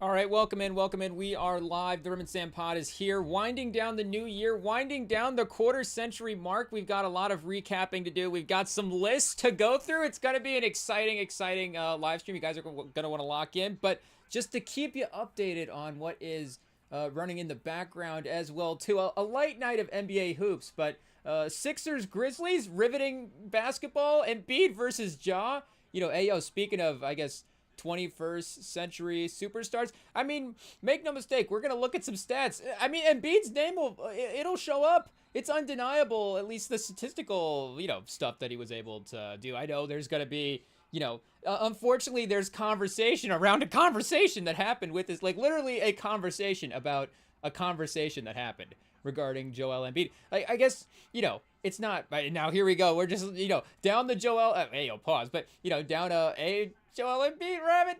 All right, welcome in, welcome in. We are live. The REMINGTOM pod is here, winding down the new year, winding down the quarter century mark. We've got a lot of recapping to do. We've got some lists to go through. It's going to be an exciting live stream. You guys are going to want to lock in. But just to keep you updated on what is running in the background as well, too. A light night of NBA hoops, but Sixers, Grizzlies, riveting basketball, Embiid versus Ja. You know, Ayo, speaking of, I guess, 21st century superstars. I mean, make no mistake, we're going to look at some stats. I mean, Embiid's name it'll show up. It's undeniable, at least the statistical, stuff that he was able to do. I know there's going to be, unfortunately, there's conversation around a conversation that happened with this, like literally a conversation about a conversation that happened regarding Joel Embiid. I guess, it's not, right, now here we go. We're just, down the Joel, pause, but, down a Joel Embiid, rabbit,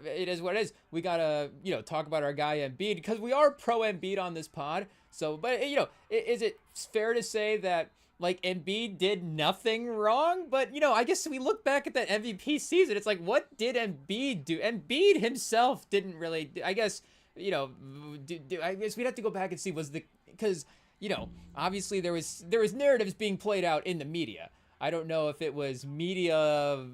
it is what it is. We gotta, talk about our guy Embiid because we are pro Embiid on this pod. So, but, is it fair to say that, like, Embiid did nothing wrong? But, I guess we look back at that MVP season, it's like, what did Embiid do? Embiid himself didn't really, I guess, I guess we'd have to go back and see because, obviously there was narratives being played out in the media. I don't know if it was media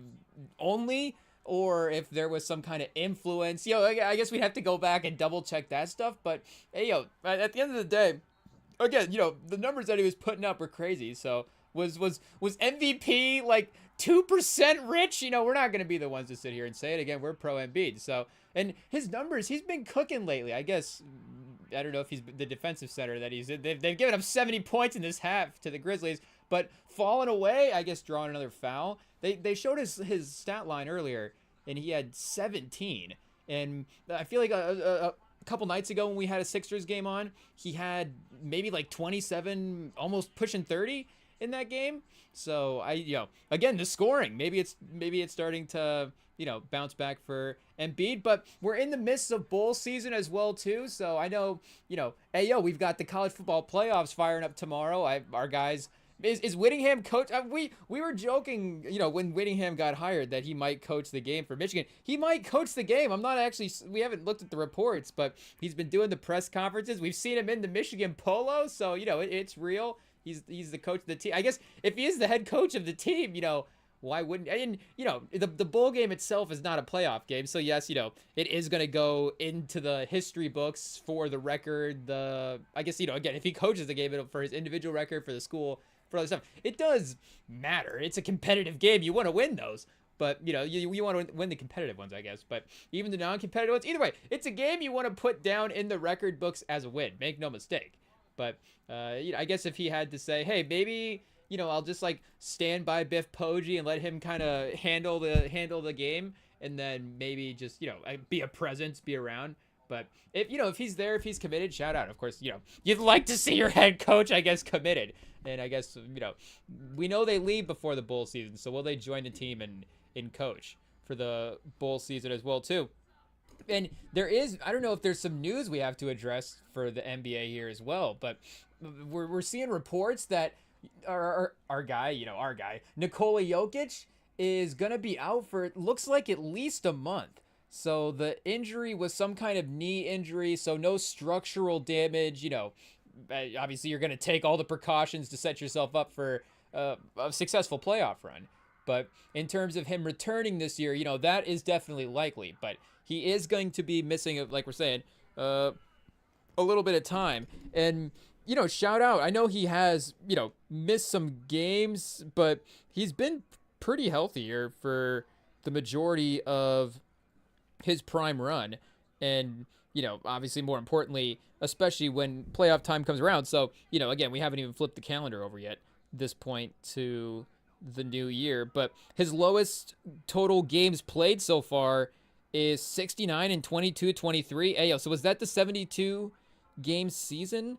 only or if there was some kind of influence. I guess we'd have to go back and double check that stuff. But hey, at the end of the day, again, the numbers that he was putting up were crazy. So was MVP like 2% rich? We're not gonna be the ones to sit here and say it again. We're pro Embiid. So, and his numbers, he's been cooking lately. I guess. I don't know if he's the defensive center that he's in. They've given up 70 points in this half to the Grizzlies, but falling away, I guess, drawing another foul. They showed his stat line earlier, and he had 17. And I feel like a couple nights ago when we had a Sixers game on, he had maybe like 27, almost pushing 30 in that game. So again, the scoring, maybe it's starting to, bounce back for Embiid, but we're in the midst of bowl season as well too. So I know, we've got the college football playoffs firing up tomorrow. Our guys, is Whittingham coach? We were joking, when Whittingham got hired that he might coach the game for Michigan. He might coach the game. We haven't looked at the reports, but he's been doing the press conferences. We've seen him in the Michigan polo, so it's real. He's the coach of the team. I guess if he is the head coach of the team, why wouldn't? And the bowl game itself is not a playoff game, so yes, it is going to go into the history books for the record. I guess again, if he coaches the game, for his individual record, for the school, for other stuff, it does matter. It's a competitive game. You want to win those, but you want to win the competitive ones, I guess. But even the non-competitive ones, either way, it's a game you want to put down in the record books as a win. Make no mistake. But I guess if he had to say, hey, maybe. I'll just like stand by Biff Poggi and let him kind of handle the game, and then maybe just be a presence, be around. But if he's there, if he's committed, shout out. Of course, you'd like to see your head coach, I guess, committed. And I guess we know they leave before the bowl season, so will they join the team and coach for the bowl season as well too? And I don't know if there's some news we have to address for the NBA here as well, but we're seeing reports that. Our guy, Nikola Jokic is going to be out for, it looks like, at least a month. So the injury was some kind of knee injury, so no structural damage. Obviously you're going to take all the precautions to set yourself up for a successful playoff run. But in terms of him returning this year, that is definitely likely. But he is going to be missing, like we're saying, a little bit of time. And shout out. I know he has, missed some games, but he's been pretty healthy here for the majority of his prime run. And, obviously more importantly, especially when playoff time comes around. So, again, we haven't even flipped the calendar over yet this point to the new year. But his lowest total games played so far is 69 and 22-23. Ayo, so was that the 72 game season?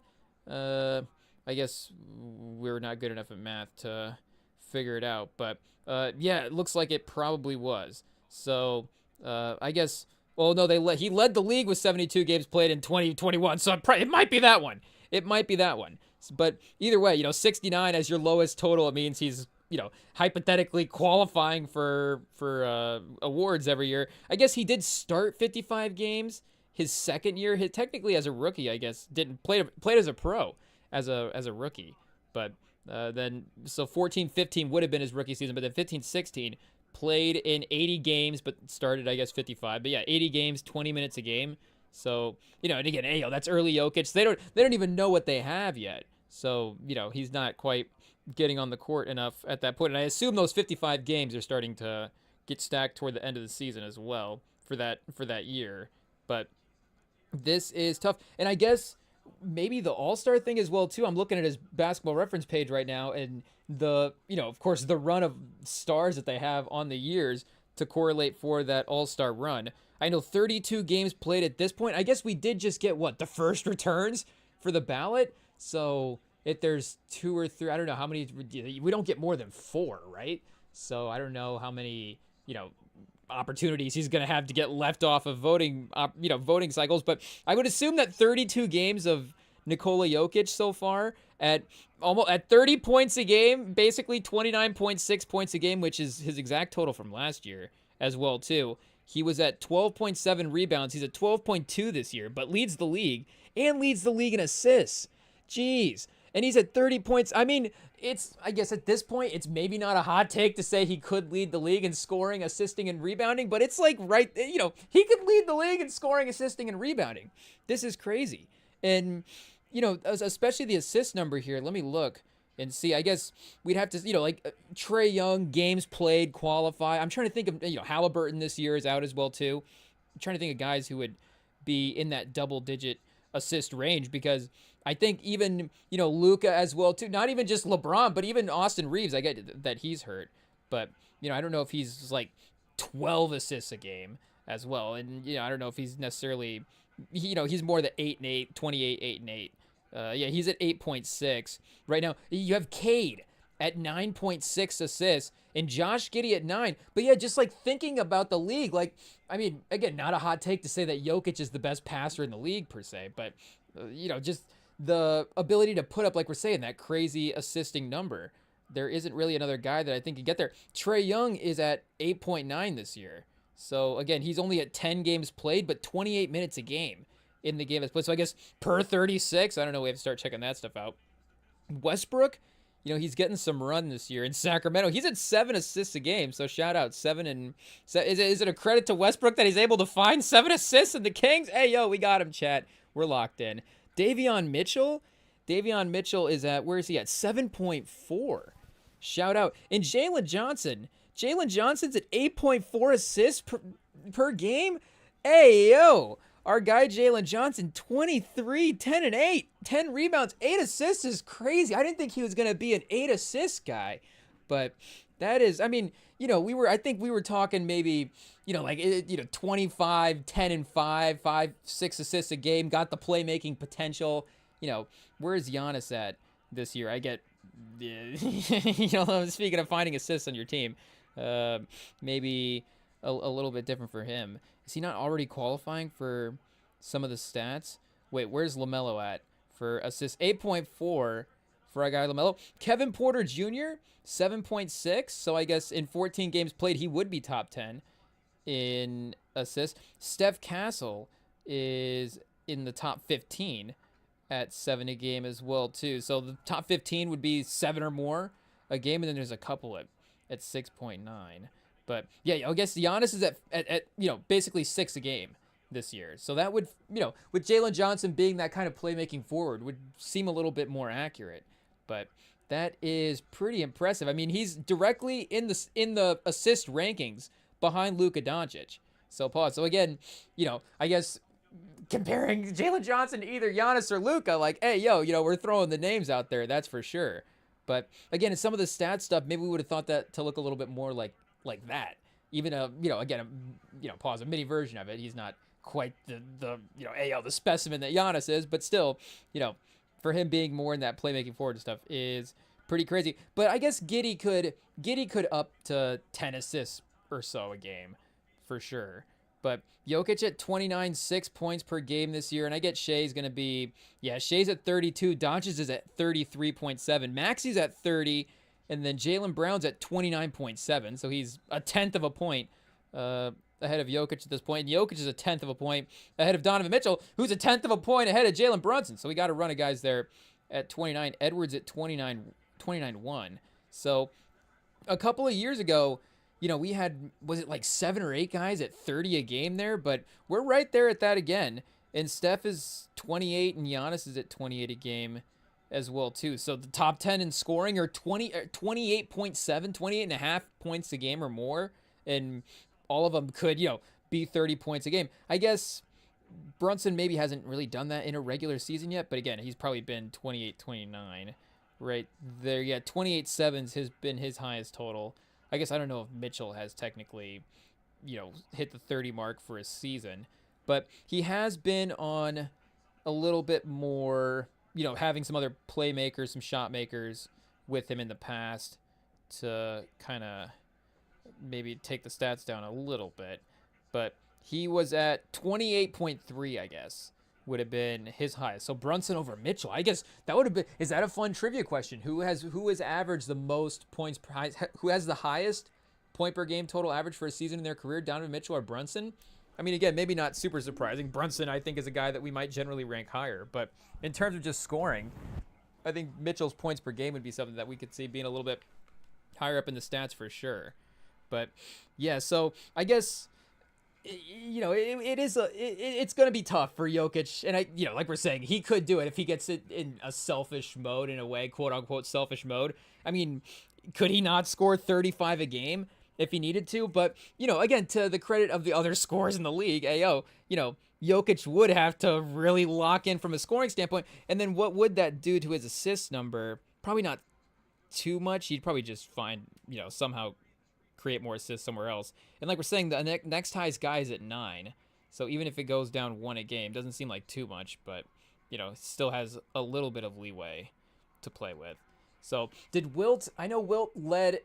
I guess we're not good enough at math to figure it out, but yeah, it looks like it probably was. So I guess, well, no, he led the league with 72 games played in 2021, so it might be that one. But either way, 69 as your lowest total, it means he's hypothetically qualifying for awards every year. I guess he did start 55 games his second year. He technically as a rookie, I guess, didn't played as a pro as a rookie, but then so 14-15 would have been his rookie season, but then 15-16 played in 80 games, but started I guess 55. But yeah, 80 games, 20 minutes a game. So and again, hey, that's early Jokic. They don't even know what they have yet. So he's not quite getting on the court enough at that point. And I assume those 55 games are starting to get stacked toward the end of the season as well for that year. But this is tough. And I guess maybe the All-Star thing as well too. I'm looking at his basketball reference page right now, and of course the run of stars that they have on the years to correlate for that All-Star run. I know 32 games played at this point. I guess we did just get the first returns for the ballot. So if there's 2 or 3, I don't know how many, we don't get more than 4, right? So I don't know how many, opportunities he's going to have to get left off of voting cycles. But I would assume that 32 games of Nikola Jokic so far at 30 points a game, basically 29.6 points a game, which is his exact total from last year as well too. He was at 12.7 rebounds. He's at 12.2 this year, but leads the league in assists. Jeez. And he's at 30 points. I mean, I guess at this point, it's maybe not a hot take to say he could lead the league in scoring, assisting, and rebounding, but it's he could lead the league in scoring, assisting, and rebounding. This is crazy. And, especially the assist number here. Let me look and see. I guess we'd have to, Trae Young, games played, qualify. I'm trying to think of, Halliburton this year is out as well, too. I'm trying to think of guys who would be in that double-digit assist range, because I think even, Luka as well too, not even just LeBron, but even Austin Reeves. I get that he's hurt, but I don't know if he's like 12 assists a game as well. And I don't know if he's necessarily, he's more the 8 and 8, 28, 8 and 8. Yeah, he's at 8.6 right now. You have Cade at 9.6 assists and Josh Giddey at 9. But yeah, just thinking about the league, again, not a hot take to say that Jokic is the best passer in the league per se, but just the ability to put up, like we're saying, that crazy assisting number. There isn't really another guy that I think could get there. Trae Young is at 8.9 this year. So again, he's only at 10 games played, but 28 minutes a game in the game that's played. So I guess per 36, I don't know, we have to start checking that stuff out. Westbrook, he's getting some run this year in Sacramento. He's at 7 assists a game, so shout out 7 and is it a credit to Westbrook that he's able to find 7 assists in the Kings? Hey yo, we got him, chat. We're locked in. Davion Mitchell is at, where is he at? 7.4. Shout out. And Jalen Johnson's at 8.4 assists per game. Hey yo, our guy Jalen Johnson, 23, 10 and 8, 10 rebounds, 8 assists is crazy. I didn't think he was going to be an 8 assist guy, but that is, I think we were talking maybe, 25, 10 and 5, 6 assists a game, got the playmaking potential. Where's Giannis at this year? I get, speaking of finding assists on your team, maybe a little bit different for him. Is he not already qualifying for some of the stats? Wait, where's LaMelo at for assists? 8.4 for our guy LaMelo. Kevin Porter Jr., 7.6. So I guess in 14 games played, he would be top 10 in assists. Steph Castle is in the top 15 at 7 a game as well, too. So the top 15 would be 7 or more a game, and then there's a couple at 6.9. But yeah, I guess Giannis is at basically 6 a game this year. So that would, with Jalen Johnson being that kind of playmaking forward, would seem a little bit more accurate. But that is pretty impressive. I mean, he's directly in the assist rankings behind Luka Doncic. So pause. So again, I guess comparing Jalen Johnson to either Giannis or Luka, hey, we're throwing the names out there, that's for sure. But again, in some of the stats stuff, maybe we would have thought that to look a little bit more like that. Even pause, a mini version of it. He's not quite the specimen that Giannis is, but still, for him being more in that playmaking forward stuff is pretty crazy. But I guess Giddey could up to 10 assists or so a game for sure. But Jokic at 29.6 points per game this year, and I get Shea's going to be, Shea's at 32, Doncic is at 33.7, Maxi's at 30, And then Jaylen Brown's at 29.7, so he's a tenth of a point ahead of Jokic at this point. And Jokic is a tenth of a point ahead of Donovan Mitchell, who's a tenth of a point ahead of Jalen Brunson. So we got a run of guys there at 29. Edwards at 29.1. So a couple of years ago, we had, was it like 7 or 8 guys at 30 a game there? But we're right there at that again. And Steph is 28 and Giannis is at 28 a game as well too. So the top 10 in scoring are 28.7, 28 and a half points a game or more. And all of them could, be 30 points a game. I guess Brunson maybe hasn't really done that in a regular season yet. But again, he's probably been 28, 29 right there. Yeah, 28 sevens has been his highest total. I guess I don't know if Mitchell has technically, hit the 30 mark for a season. But he has been on a little bit more, having some other playmakers, some shot makers with him in the past to kind of maybe take the stats down a little bit. But he was at 28.3, I guess, would have been his highest. So Brunson over Mitchell. I guess that would have been, is that a fun trivia question? Who has averaged the most points per, who has the highest point per game total average for a season in their career, Donovan Mitchell or Brunson? I mean, again, maybe not super surprising. Brunson, I think, is a guy that we might generally rank higher. But in terms of just scoring, I think Mitchell's points per game would be something that we could see being a little bit higher up in the stats for sure. But, yeah, so I guess, it's going to be tough for Jokic. And, like we're saying, he could do it if he gets it in a selfish mode, in a way, quote-unquote selfish mode. I mean, could he not score 35 a game if he needed to? But, again, to the credit of the other scorers in the league, Jokic would have to really lock in from a scoring standpoint. And then what would that do to his assist number? Probably not too much. He'd probably just find, somehow create more assists somewhere else. And like we're saying, the next highest guy is at 9. So even if it goes down 1 a game, doesn't seem like too much, but, still has a little bit of leeway to play with. So did Wilt, I know Wilt led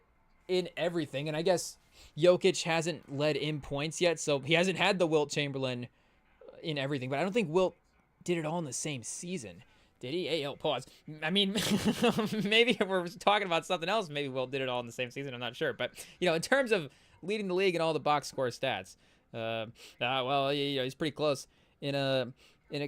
in everything, and I guess Jokic hasn't led in points yet, so he hasn't had the Wilt Chamberlain in everything, but I don't think Wilt did it all in the same season. Did he? Hey, pause. I mean, maybe if we're talking about something else, maybe Wilt did it all in the same season. I'm not sure. But, in terms of leading the league in all the box score stats, he's pretty close in a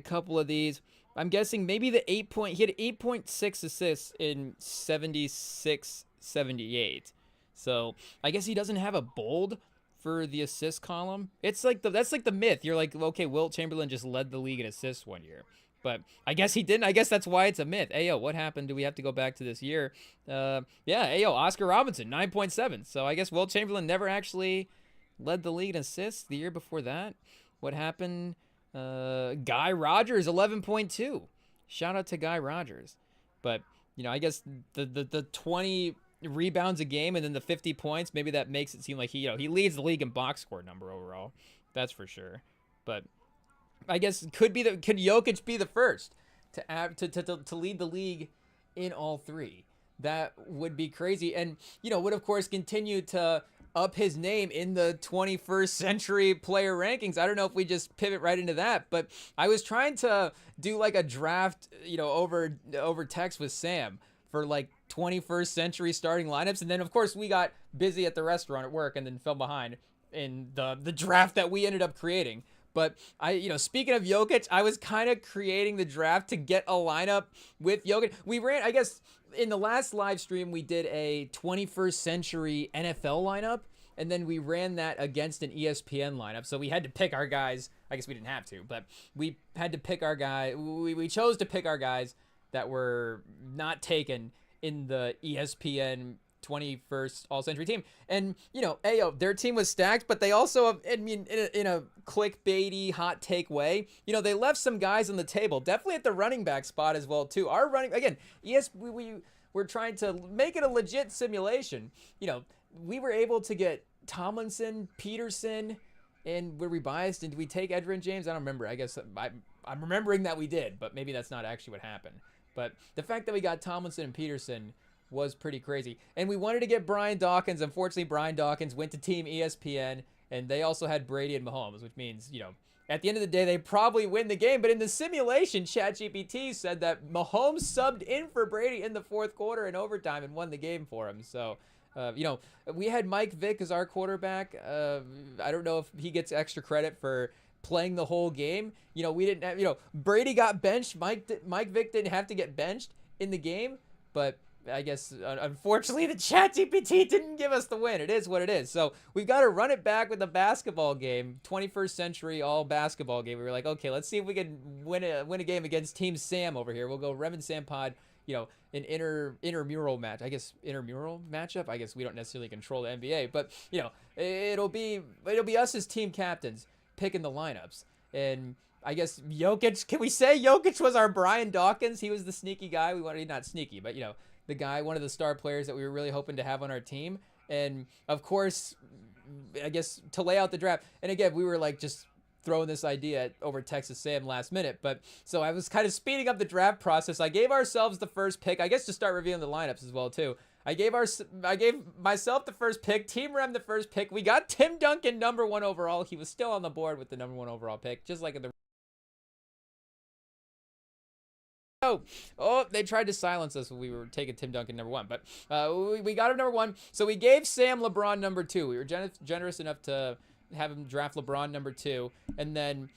couple of these. I'm guessing maybe he had 8.6 assists in 76-78. So I guess he doesn't have a bold for the assist column. It's like that's like the myth. You're like, okay, Wilt Chamberlain just led the league in assists one year, but I guess he didn't. I guess that's why it's a myth. Ayo, what happened? Do we have to go back to this year? Oscar Robinson, 9.7. So I guess Wilt Chamberlain never actually led the league in assists the year before that. What happened? Guy Rogers, 11.2. Shout out to Guy Rogers. But I guess the 20 rebounds a game and then the 50 points, maybe that makes it seem like he leads the league in box score number overall. That's for sure. But I guess could Jokic be the first to lead the league in all three? That would be crazy, and would of course continue to up his name in the 21st century player rankings. I don't know if we just pivot right into that, but I was trying to do like a draft, over text with Sam for like 21st century starting lineups. And then of course we got busy at the restaurant at work and then fell behind in the draft that we ended up creating. But speaking of Jokic, I was kind of creating the draft to get a lineup with Jokic. We ran, I guess in the last live stream, we did a 21st century NFL lineup, and then we ran that against an ESPN lineup. So we had to pick our guys. I guess we didn't have to, but we had to pick our guy. We chose to pick our guys that were not taken in the ESPN 21st all-century team. And, their team was stacked, but they also, in a clickbaity hot take way, they left some guys on the table, definitely at the running back spot as well, too. Our running, again, we're trying to make it a legit simulation. We were able to get Tomlinson, Peterson, and were we biased? And did we take Edgerrin James? I don't remember. I guess I'm remembering that we did, but maybe that's not actually what happened. But the fact that we got Tomlinson and Peterson was pretty crazy. And we wanted to get Brian Dawkins. Unfortunately, Brian Dawkins went to Team ESPN, and they also had Brady and Mahomes, which means, at the end of the day, they probably win the game. But in the simulation, ChatGPT said that Mahomes subbed in for Brady in the fourth quarter in overtime and won the game for him. So, we had Mike Vick as our quarterback. I don't know if he gets extra credit for playing the whole game. We didn't have, Brady got benched. Mike Vick didn't have to get benched in the game, but I guess, unfortunately, the ChatGPT didn't give us the win. It is what it is. So we've got to run it back with a basketball game, 21st century all basketball game. We were like, okay, let's see if we can win a game against Team Sam over here. We'll go Rem and Sam pod, an intramural match. I guess intramural matchup. I guess we don't necessarily control the NBA, but it'll be us as team captains picking the lineups. And I guess Jokic. Can we say Jokic was our Brian Dawkins? He was the sneaky guy. We wanted, not sneaky, but the guy, one of the star players that we were really hoping to have on our team. And of course, I guess to lay out the draft. And again, we were like just throwing this idea over Texas Sam last minute. But so I was kind of speeding up the draft process. I gave ourselves the first pick, I guess, to start reviewing the lineups as well too. I gave myself the first pick, Team Rem the first pick. We got Tim Duncan number 1 overall. He was still on the board with the number 1 overall pick, just like in the Oh, they tried to silence us when we were taking Tim Duncan number 1, but we got him number 1. So we gave Sam LeBron number 2. We were generous enough to have him draft LeBron number 2, and then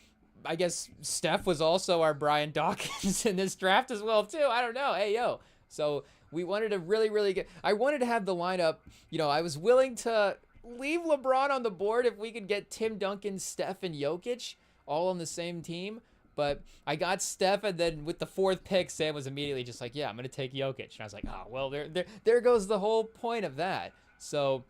I guess Steph was also our Brian Dawkins in this draft as well too. I don't know. Hey yo. So we wanted to really get. I wanted to have the lineup. I was willing to leave LeBron on the board if we could get Tim Duncan, Steph, and Jokic all on the same team. But I got Steph, and then with the 4th pick, Sam was immediately just like, yeah, I'm going to take Jokic. And I was like, oh, well, there goes the whole point of that. So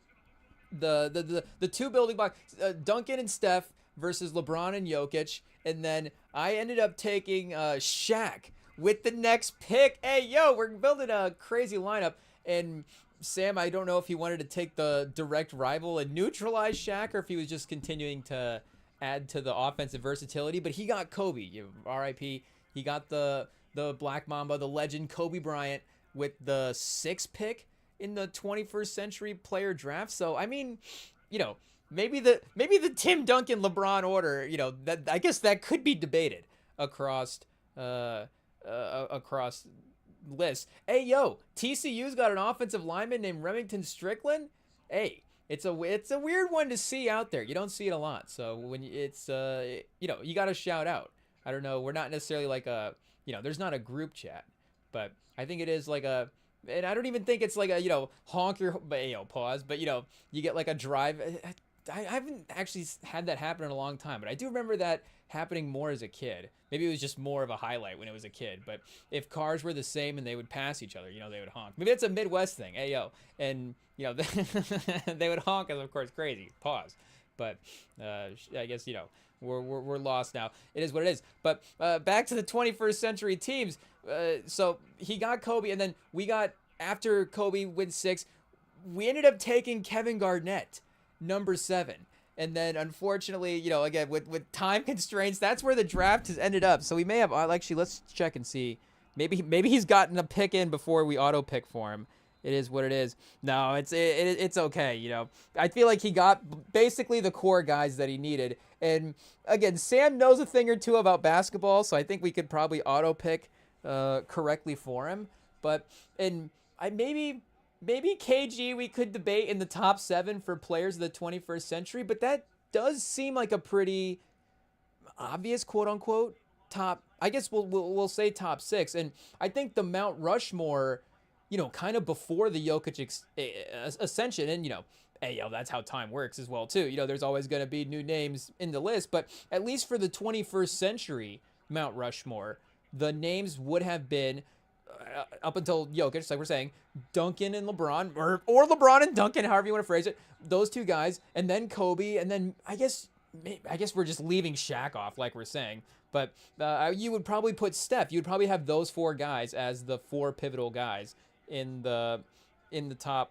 the two building blocks, Duncan and Steph versus LeBron and Jokic. And then I ended up taking Shaq with the next pick. Hey, yo, we're building a crazy lineup. And Sam, I don't know if he wanted to take the direct rival and neutralize Shaq, or if he was just continuing to add to the offensive versatility, but he got Kobe, RIP. He got the Black Mamba, the legend Kobe Bryant, with the 6th pick in the 21st century player draft. So I mean, maybe the Tim Duncan LeBron order, that I guess that could be debated across lists. Hey yo, TCU's got an offensive lineman named Remington Strickland. Hey, it's a weird one to see out there. You don't see it a lot. So when it's you got to shout out. I don't know. We're not necessarily like there's not a group chat, but I think it is like and I don't even think it's like a honk your pause, but you get like a drive. I haven't actually had that happen in a long time, but I do remember that happening more as a kid. Maybe it was just more of a highlight when it was a kid, but if cars were the same and they would pass each other, they would honk. Maybe it's a Midwest thing. Hey, yo. And, they would honk as, of course, crazy. Pause. But I guess, we're lost now. It is what it is. But back to the 21st century teams. So he got Kobe, and then we got, after Kobe wins 6, we ended up taking Kevin Garnett, number 7. And then, unfortunately, again, with time constraints, that's where the draft has ended up. So we may have, actually, let's check and see. Maybe he's gotten a pick in before we auto pick for him. It is what it is. No, it's okay. I feel like he got basically the core guys that he needed. And again, Sam knows a thing or two about basketball, so I think we could probably auto pick correctly for him. But maybe KG we could debate in the top 7 for players of the 21st century, but that does seem like a pretty obvious quote unquote top. I guess we'll say top 6, and I think the Mount Rushmore, kind of before the Jokic ascension, and hey yo, that's how time works as well too. There's always going to be new names in the list, but at least for the 21st century Mount Rushmore, the names would have been up until Jokic, like we're saying, Duncan and LeBron, or LeBron and Duncan, however you want to phrase it, those two guys, and then Kobe, and then I guess we're just leaving Shaq off, like we're saying, but you would probably put Steph. You would probably have those 4 guys as the 4 pivotal guys in the top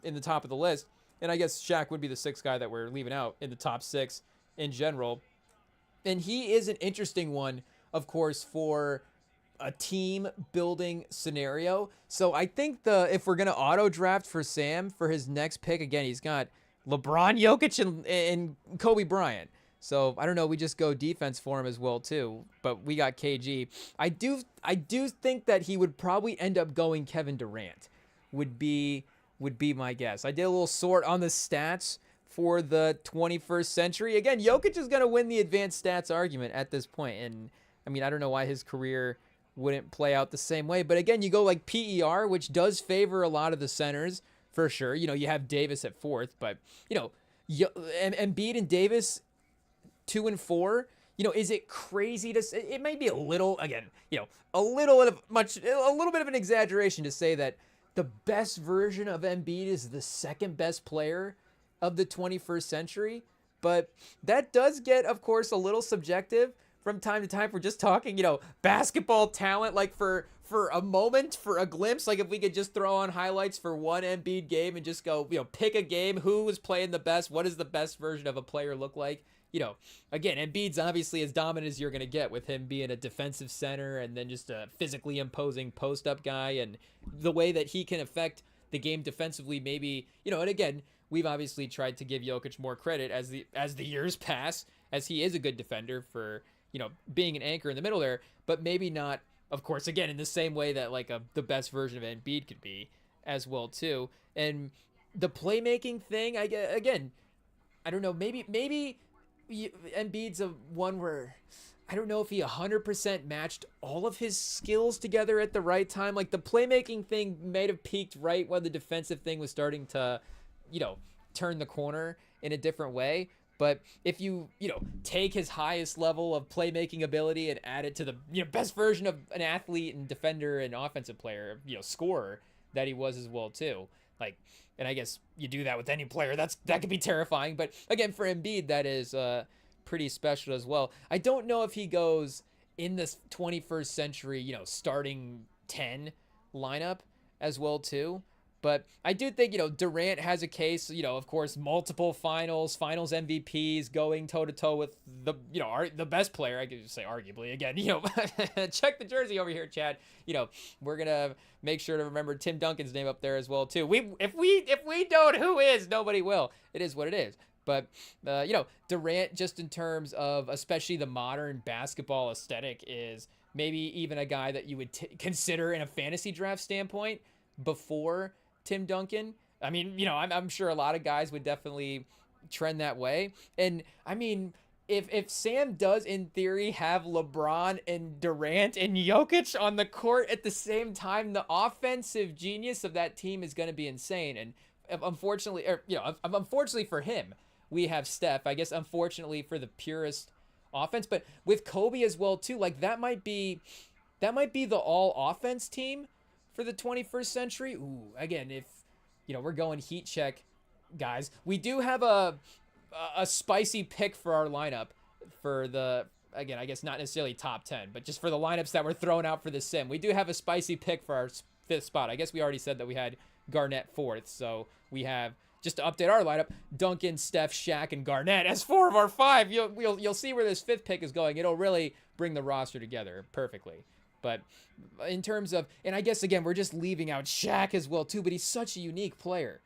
of the list, and I guess Shaq would be the 6th guy that we're leaving out in the top 6 in general, and he is an interesting one, of course, for a team building scenario. So I think if we're gonna auto draft for Sam for his next pick, again, he's got LeBron, Jokic, and Kobe Bryant. So I don't know. We just go defense for him as well too. But we got KG. I do think that he would probably end up going Kevin Durant. Would be my guess. I did a little sort on the stats for the 21st century. Again, Jokic is going to win the advanced stats argument at this point. And I mean, I don't know why his career wouldn't play out the same way. But again, you go like PER, which does favor a lot of the centers for sure. You know, you have Davis at 4th, but you know, Embiid and Davis 2 and 4. You know, is it crazy to say? It may be a little, again, you know, a little bit of an exaggeration to say that the best version of Embiid is the second best player of the 21st century. But that does get, of course, a little subjective from time to time. We're just talking, you know, basketball talent, like for a moment, for a glimpse, like if we could just throw on highlights for one Embiid game and just go, you know, pick a game, who was playing the best, what does the best version of a player look like? You know, again, Embiid's obviously as dominant as you're going to get with him being a defensive center and then just a physically imposing post-up guy, and the way that he can affect the game defensively, maybe, you know, and again, we've obviously tried to give Jokic more credit as the years pass, as he is a good defender for, you know, being an anchor in the middle there, but maybe not, of course, again, in the same way that like the best version of Embiid could be as well too. And the playmaking thing, again, I don't know, maybe Embiid's a one where I don't know if he 100% matched all of his skills together at the right time. Like the playmaking thing may have peaked right when the defensive thing was starting to, you know, turn the corner in a different way. But if you know, take his highest level of playmaking ability and add it to the, you know, best version of an athlete and defender and offensive player, you know, scorer that he was as well too. Like, and I guess you do that with any player. That could be terrifying. But again, for Embiid, that is pretty special as well. I don't know if he goes in this 21st century, you know, starting 10 lineup as well too. But I do think, you know, Durant has a case, you know, of course, multiple finals MVPs, going toe to toe with the, you know, the best player. I could just say arguably again, you know, check the jersey over here, Chad. You know, we're going to make sure to remember Tim Duncan's name up there as well, too. If we don't, who is? Nobody will. It is what it is. But, you know, Durant, just in terms of especially the modern basketball aesthetic, is maybe even a guy that you would consider in a fantasy draft standpoint before Tim Duncan. I mean, you know, I'm sure a lot of guys would definitely trend that way. And I mean, if Sam does in theory have LeBron and Durant and Jokic on the court at the same time, the offensive genius of that team is going to be insane. And unfortunately, unfortunately for him, we have Steph. I guess unfortunately for the purest offense, but with Kobe as well too, like that might be the all offense team for the 21st century. Ooh, again, if, you know, we're going heat check, guys, we do have a spicy pick for our lineup for the, again, I guess not necessarily top 10, but just for the lineups that were thrown out for the sim. We do have a spicy pick for our 5th spot. I guess we already said that we had Garnett 4th, so we have, just to update our lineup, Duncan, Steph, Shaq, and Garnett as 4 of our 5. You'll see where this 5th pick is going. It'll really bring the roster together perfectly. But in terms of, and I guess, again, we're just leaving out Shaq as well, too, but he's such a unique player.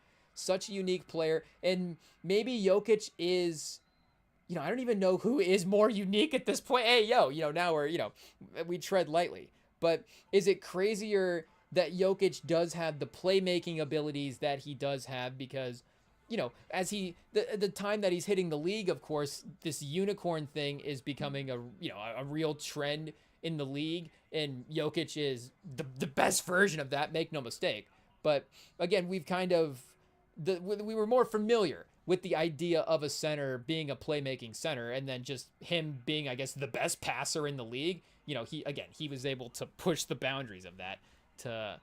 And maybe Jokic is, you know, I don't even know who is more unique at this point. Hey, yo, you know, now we're, you know, we tread lightly. But is it crazier that Jokic does have the playmaking abilities that he does have? Because, you know, as the time that he's hitting the league, of course, this unicorn thing is becoming a real trend in the league, and Jokic is the best version of that, make no mistake. But again, we've kind of, we were more familiar with the idea of a center being a playmaking center, and then just him being, I guess, the best passer in the league. You know, he was able to push the boundaries of that to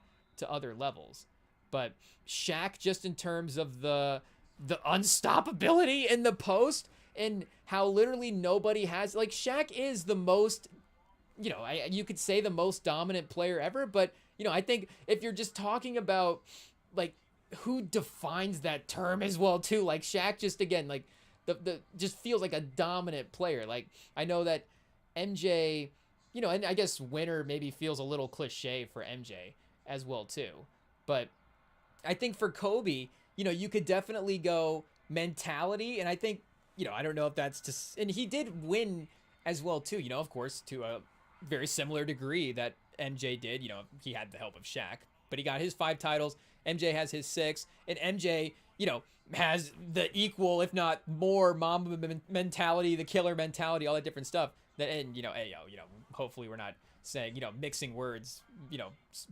other levels. But Shaq, just in terms of the unstoppability in the post, and how literally nobody has, like, Shaq is the most, you know, you could say the most dominant player ever, but, you know, I think if you're just talking about, like, who defines that term as well too, like, Shaq just, again, like, the just feels like a dominant player. Like, I know that MJ, you know, and I guess winner maybe feels a little cliche for MJ as well too, but I think for Kobe, you know, you could definitely go mentality, and I think I don't know if that's just, and he did win as well too, of course, to a very similar degree that MJ did. He had the help of Shaq, but he got his 5 titles. MJ has his 6, and MJ, has the equal, if not more, Mamba mentality, the killer mentality, all that different stuff. And hopefully we're not saying, mixing words,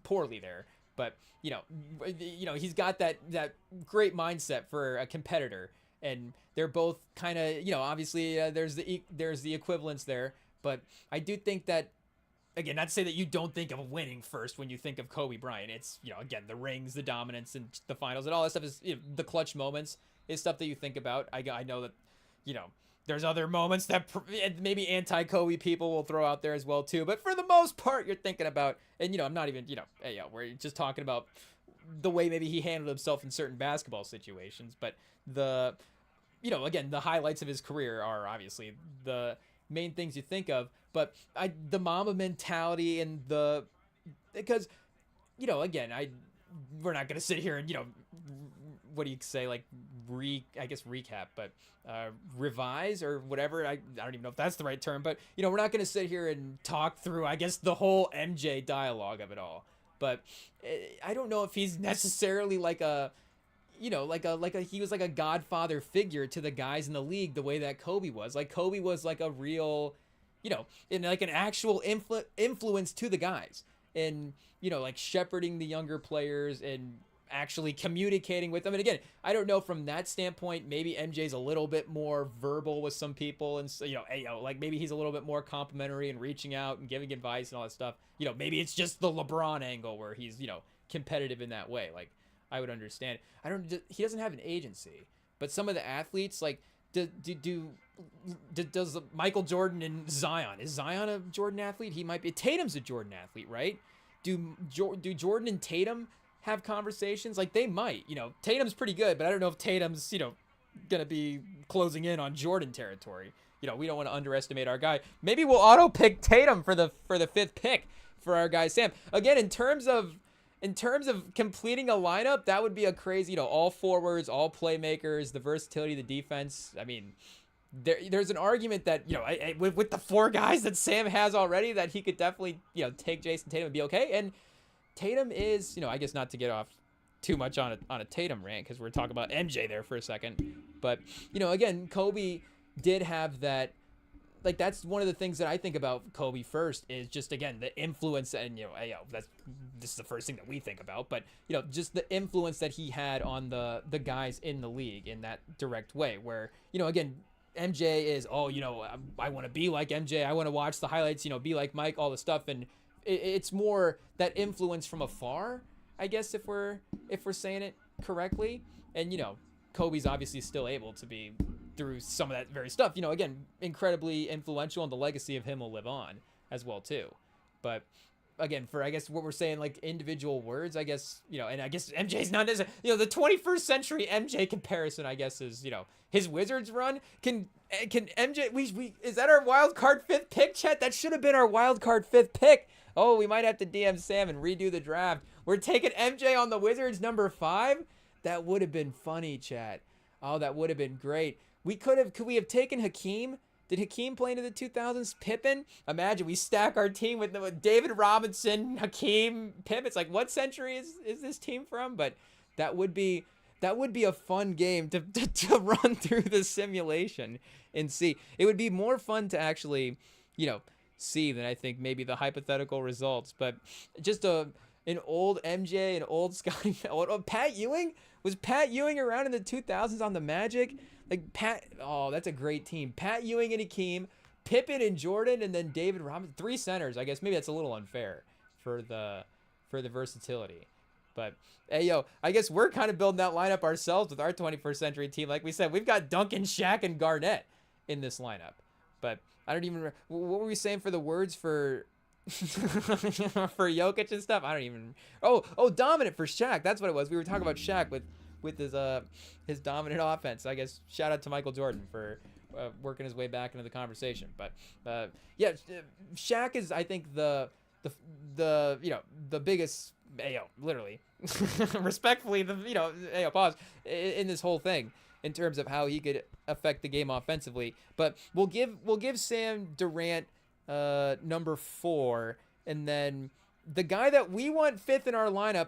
poorly there. But he's got that great mindset for a competitor, and they're both kind of, obviously there's the equivalence there. But I do think that, again, not to say that you don't think of winning first when you think of Kobe Bryant. It's, again, the rings, the dominance, and the finals, and all that stuff is, the clutch moments is stuff that you think about. I know that, there's other moments that maybe anti-Kobe people will throw out there as well too. But for the most part, you're thinking about, and I'm not even, we're just talking about the way maybe he handled himself in certain basketball situations. But again, the highlights of his career are obviously the main things you think of. But the Mamba mentality and because, again, we're not gonna sit here and what do you say, like recap, but revise or whatever. I don't even know if that's the right term, but we're not gonna sit here and talk through, I guess, the whole MJ dialogue of it all. But I don't know if he's necessarily like a he was like a godfather figure to the guys in the league the way that Kobe was. Like Kobe was like a real, in like an actual influence to the guys, and like shepherding the younger players and actually communicating with them. And again, I don't know, from that standpoint, maybe MJ's a little bit more verbal with some people, and so, like maybe he's a little bit more complimentary and reaching out and giving advice and all that stuff. Maybe it's just the LeBron angle where he's competitive in that way. Like, I would understand. He doesn't have an agency, but some of the athletes, like, does Michael Jordan and Zion, is Zion a Jordan athlete? He might be. Tatum's a Jordan athlete, right? Do Jordan and Tatum have conversations? Like, they might. Tatum's pretty good, but I don't know if Tatum's gonna be closing in on Jordan territory. We don't want to underestimate our guy. Maybe we'll auto pick Tatum for the 5th pick for our guy Sam. Again, in terms of completing a lineup, that would be a crazy, all forwards, all playmakers, the versatility, the defense. I mean, there's an argument that, with the 4 guys that Sam has already, that he could definitely, take Jason Tatum and be okay. And Tatum is, I guess not to get off too much on a Tatum rant, because we're talking about MJ there for a second. But, again, Kobe did have that. Like, that's one of the things that I think about Kobe first, is just, again, the influence, and this is the first thing that we think about, but just the influence that he had on the guys in the league in that direct way, where again, MJ is, I want to be like MJ, I want to watch the highlights, be like Mike, all the stuff, and it's more that influence from afar, I guess, if we're saying it correctly. And Kobe's obviously still able to be, through some of that very stuff, again, incredibly influential, and the legacy of him will live on as well too. But again, for, I guess, what we're saying, like, individual words, I guess, and I guess MJ's not as, the 21st century MJ comparison, I guess, is, his Wizards run. Can MJ, we is that our wild card 5th pick, chat? That should have been our wild card 5th pick. Oh, we might have to DM Sam and redo the draft. We're taking MJ on the Wizards number 5. That would have been funny, chat. Oh, that would have been great. Could we have taken Hakeem? Did Hakeem play into the 2000s? Pippen? Imagine we stack our team with David Robinson, Hakeem, Pippen. It's like, what century is this team from? But that would be a fun game to run through the simulation and see. It would be more fun to actually, see than I think maybe the hypothetical results. But just an old MJ, an old Scotty, Pat Ewing? Was Pat Ewing around in the 2000s on the Magic? Like, that's a great team. Pat Ewing and Hakeem, Pippen and Jordan, and then David Robinson. 3 centers. I guess maybe that's a little unfair for the versatility. But, hey, I guess we're kind of building that lineup ourselves with our 21st century team. Like we said, we've got Duncan, Shaq, and Garnett in this lineup. But I don't even remember. What were we saying for the words for for Jokic and stuff? I don't even. Oh, dominant for Shaq. That's what it was. We were talking about Shaq with his dominant offense. I guess shout out to Michael Jordan for working his way back into the conversation. But yeah, Shaq is, I think, the biggest, literally respectfully, pause in this whole thing. in terms of how he could affect the game offensively. But we'll give Sam Durant number 4, and then the guy that we want 5th in our lineup,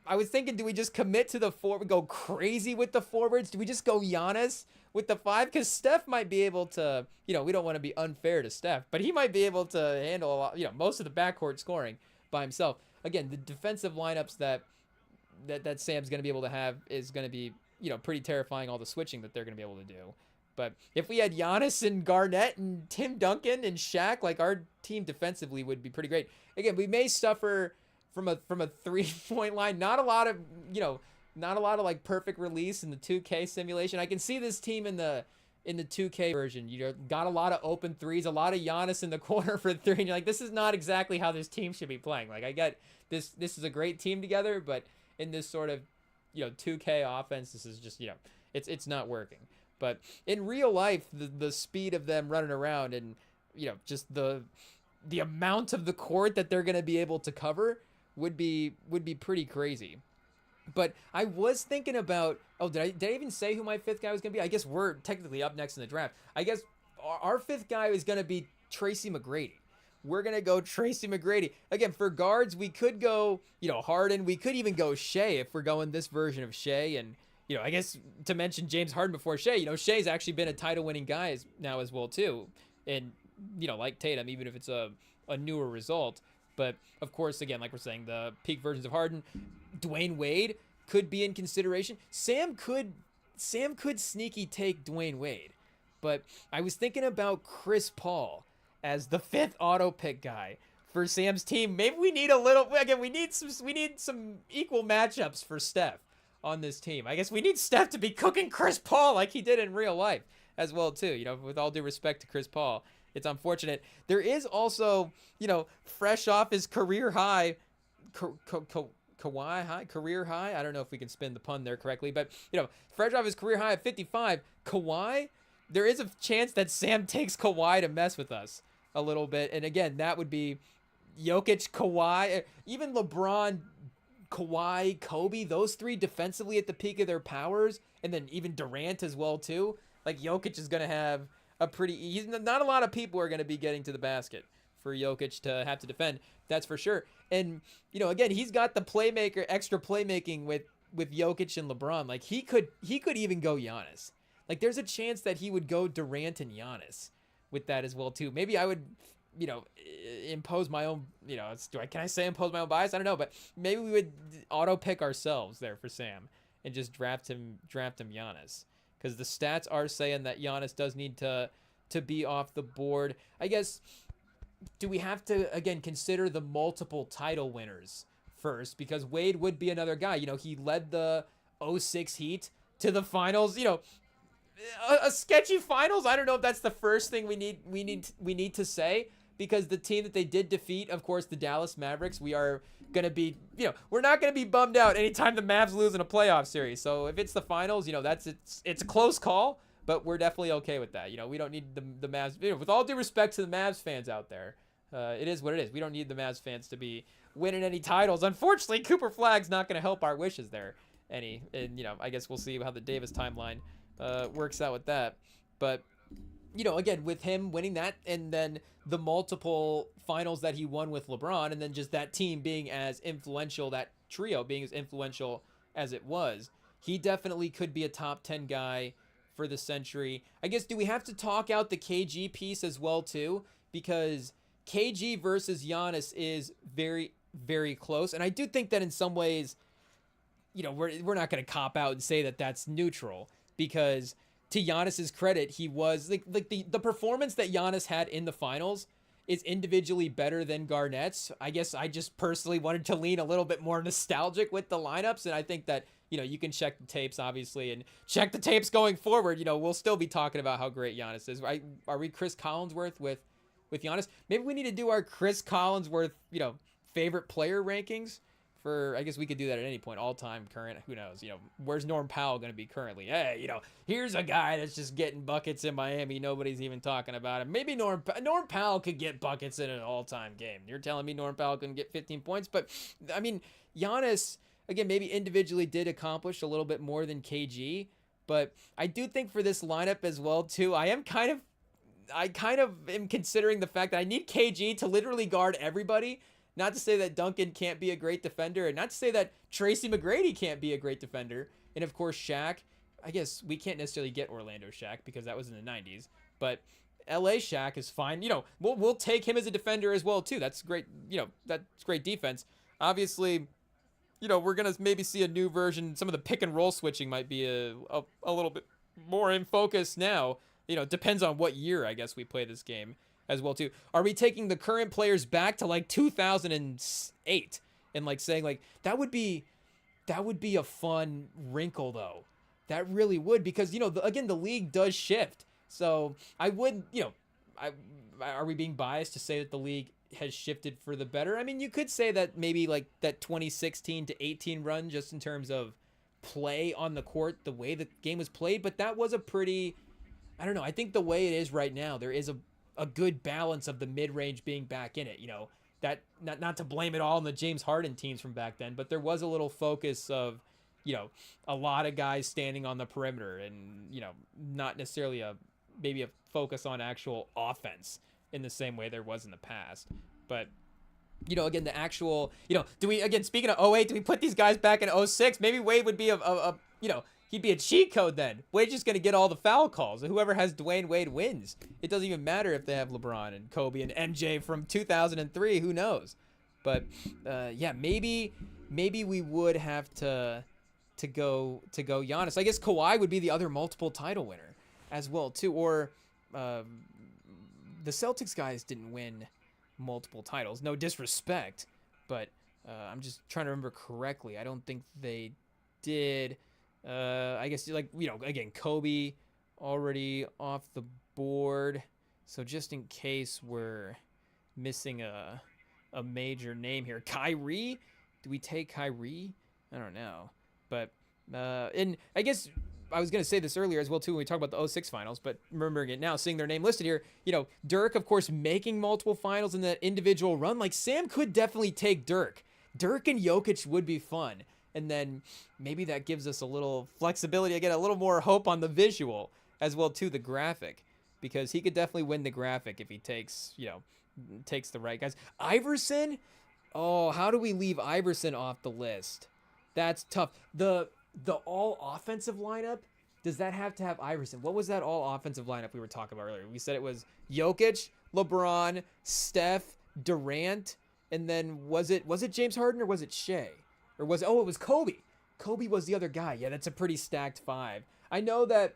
I was thinking, do we just commit to the 4, go crazy with the forwards? Do we just go Giannis with the 5? Because Steph might be able to, we don't want to be unfair to Steph, but he might be able to handle a lot, most of the backcourt scoring by himself. Again, the defensive lineups that Sam's going to be able to have is going to be, pretty terrifying, all the switching that they're going to be able to do. But if we had Giannis and Garnett and Tim Duncan and Shaq, like, our team defensively would be pretty great. Again, we may suffer from a 3-point line. Not a lot of like perfect release in the 2K simulation. I can see this team in the 2K version. Got a lot of open threes, a lot of Giannis in the corner for 3, and you're like, this is not exactly how this team should be playing. Like, I get this is a great team together, but in this sort of 2K offense, this is just it's not working. But in real life, the speed of them running around and just the amount of the court that they're going to be able to cover would be pretty crazy. But I was thinking about, did I even say who my 5th guy was going to be? I guess we're technically up next in the draft. I guess our 5th guy is going to be Tracy McGrady. We're going to go Tracy McGrady. Again, for guards, we could go, Harden. We could even go Shea if we're going this version of Shea. And, I guess to mention James Harden before Shea, Shea's actually been a title-winning guy now as well, too. And, like Tatum, even if it's a newer result. But, of course, again, like we're saying, the peak versions of Harden, Dwayne Wade could be in consideration. Sam could sneaky take Dwayne Wade. But I was thinking about Chris Paul as the 5th auto pick guy for Sam's team. Maybe we need we need some equal matchups for Steph on this team. I guess we need Steph to be cooking Chris Paul like he did in real life as well, too. With all due respect to Chris Paul. It's unfortunate. There is also, fresh off his career high, Kawhi high, career high. I don't know if we can spin the pun there correctly, but, fresh off his career high at 55, Kawhi, there is a chance that Sam takes Kawhi to mess with us a little bit. And again, that would be Jokic, Kawhi, even LeBron, Kawhi, Kobe, those 3 defensively at the peak of their powers. And then even Durant as well, too. Like, Jokic is going to have not a lot of people are going to be getting to the basket for Jokic to have to defend. That's for sure. And, again, he's got the extra playmaking with Jokic and LeBron. Like, he could even go Giannis. Like, there's a chance that he would go Durant and Giannis with that as well, too. Maybe I would, impose my own, can I say impose my own bias? I don't know, but maybe we would auto pick ourselves there for Sam and just draft him Giannis. Because the stats are saying that Giannis does need to be off the board. I guess, do we have to, again, consider the multiple title winners first? Because Wade would be another guy. He led the 06 Heat to the finals. A sketchy finals. I don't know if that's the first thing we need to say. Because the team that they did defeat, of course, the Dallas Mavericks, we are going to be, we're not going to be bummed out anytime the Mavs lose in a playoff series. So if it's the finals, it's a close call, but we're definitely okay with that. We don't need the Mavs, with all due respect to the Mavs fans out there, it is what it is. We don't need the Mavs fans to be winning any titles. Unfortunately, Cooper Flagg's not going to help our wishes there any. And, I guess we'll see how the Davis timeline works out with that. But, again, with him winning that and then the multiple finals that he won with LeBron, and then just that team being as influential, that trio being as influential as it was, he definitely could be a top 10 guy for the century. I guess, do we have to talk out the KG piece as well, too? Because KG versus Giannis is very, very close. And I do think that in some ways, we're not going to cop out and say that that's neutral, because to Giannis's credit, he was like the performance that Giannis had in the finals is individually better than Garnett's. I guess I just personally wanted to lean a little bit more nostalgic with the lineups, and I think that you can check the tapes obviously and check the tapes going forward. We'll still be talking about how great Giannis is. Right? Are we Chris Collinsworth with Giannis? Maybe we need to do our Chris Collinsworth favorite player rankings. I guess we could do that at any point, all time, current, who knows, where's Norm Powell going to be currently? Hey, here's a guy that's just getting buckets in Miami. Nobody's even talking about him. Maybe Norm Powell could get buckets in an all-time game. You're telling me Norm Powell couldn't get 15 points? But, I mean, Giannis, again, maybe individually did accomplish a little bit more than KG, But I do think for this lineup as well too, I kind of am considering the fact that I need KG to literally guard everybody. Not to say that Duncan can't be a great defender, and not to say that Tracy McGrady can't be a great defender. And of course, Shaq. I guess we can't necessarily get Orlando Shaq because that was in the 90s. But LA Shaq is fine. We'll take him as a defender as well too. That's great. That's great defense. Obviously, we're gonna maybe see a new version. Some of the pick and roll switching might be a little bit more in focus now. Depends on what year, I guess, we play this game as well too. Are we taking the current players back to like 2008 and like saying like that would be a fun wrinkle though. That really would, because again, the league does shift. So I would, are we being biased to say that the league has shifted for the better? I mean, you could say that maybe like that 2016 to 18 run, just in terms of play on the court, the way the game was played, but that was a pretty, I don't know. I think the way it is right now, there is a good balance of the mid-range being back in it. That not to blame it all on the James Harden teams from back then, but there was a little focus of, a lot of guys standing on the perimeter and, not necessarily maybe a focus on actual offense in the same way there was in the past. But, again, the actual, do we, again, speaking of 08, do we put these guys back in 06? Maybe Wade would be he'd be a cheat code then. Wade's just going to get all the foul calls. And whoever has Dwayne Wade wins. It doesn't even matter if they have LeBron and Kobe and MJ from 2003. Who knows? But, maybe we would have to go Giannis. I guess Kawhi would be the other multiple title winner as well, too. Or the Celtics guys didn't win multiple titles. No disrespect. But I'm just trying to remember correctly. I don't think they did. I guess, again, Kobe already off the board. So just in case we're missing a major name here. Kyrie? Do we take Kyrie? I don't know. But, and I guess I was going to say this earlier as well, too, when we talk about the 06 finals, but remembering it now, seeing their name listed here, Dirk, of course, making multiple finals in that individual run. Like, Sam could definitely take Dirk. Dirk and Jokic would be fun. And then maybe that gives us a little flexibility, again, a little more hope on the visual as well, too, the graphic, because he could definitely win the graphic if he takes the right guys. Iverson? Oh, how do we leave Iverson off the list? That's tough. The all offensive lineup, does that have to have Iverson? What was that all offensive lineup we were talking about earlier? We said it was Jokic, LeBron, Steph, Durant, and then was it James Harden or was it Shea? Or it was Kobe. Kobe was the other guy. Yeah, that's a pretty stacked five. I know that,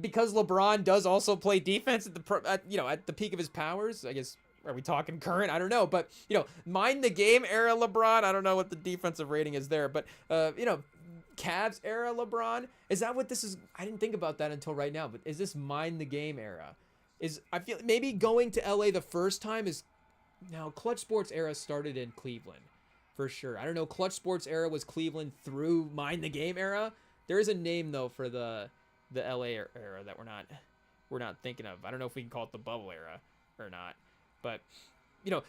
because LeBron does also play defense at the peak of his powers. I guess, are we talking current? I don't know. But, mind the game era LeBron. I don't know what the defensive rating is there. But, Cavs era LeBron. Is that what this is? I didn't think about that until right now. But is this mind the game era? I feel maybe going to LA the first time is, now Clutch Sports era started in Cleveland. For sure. I don't know. Clutch Sports era was Cleveland through Mind the Game era. There is a name though for the LA era that we're not thinking of. I don't know if we can call it the bubble era or not. But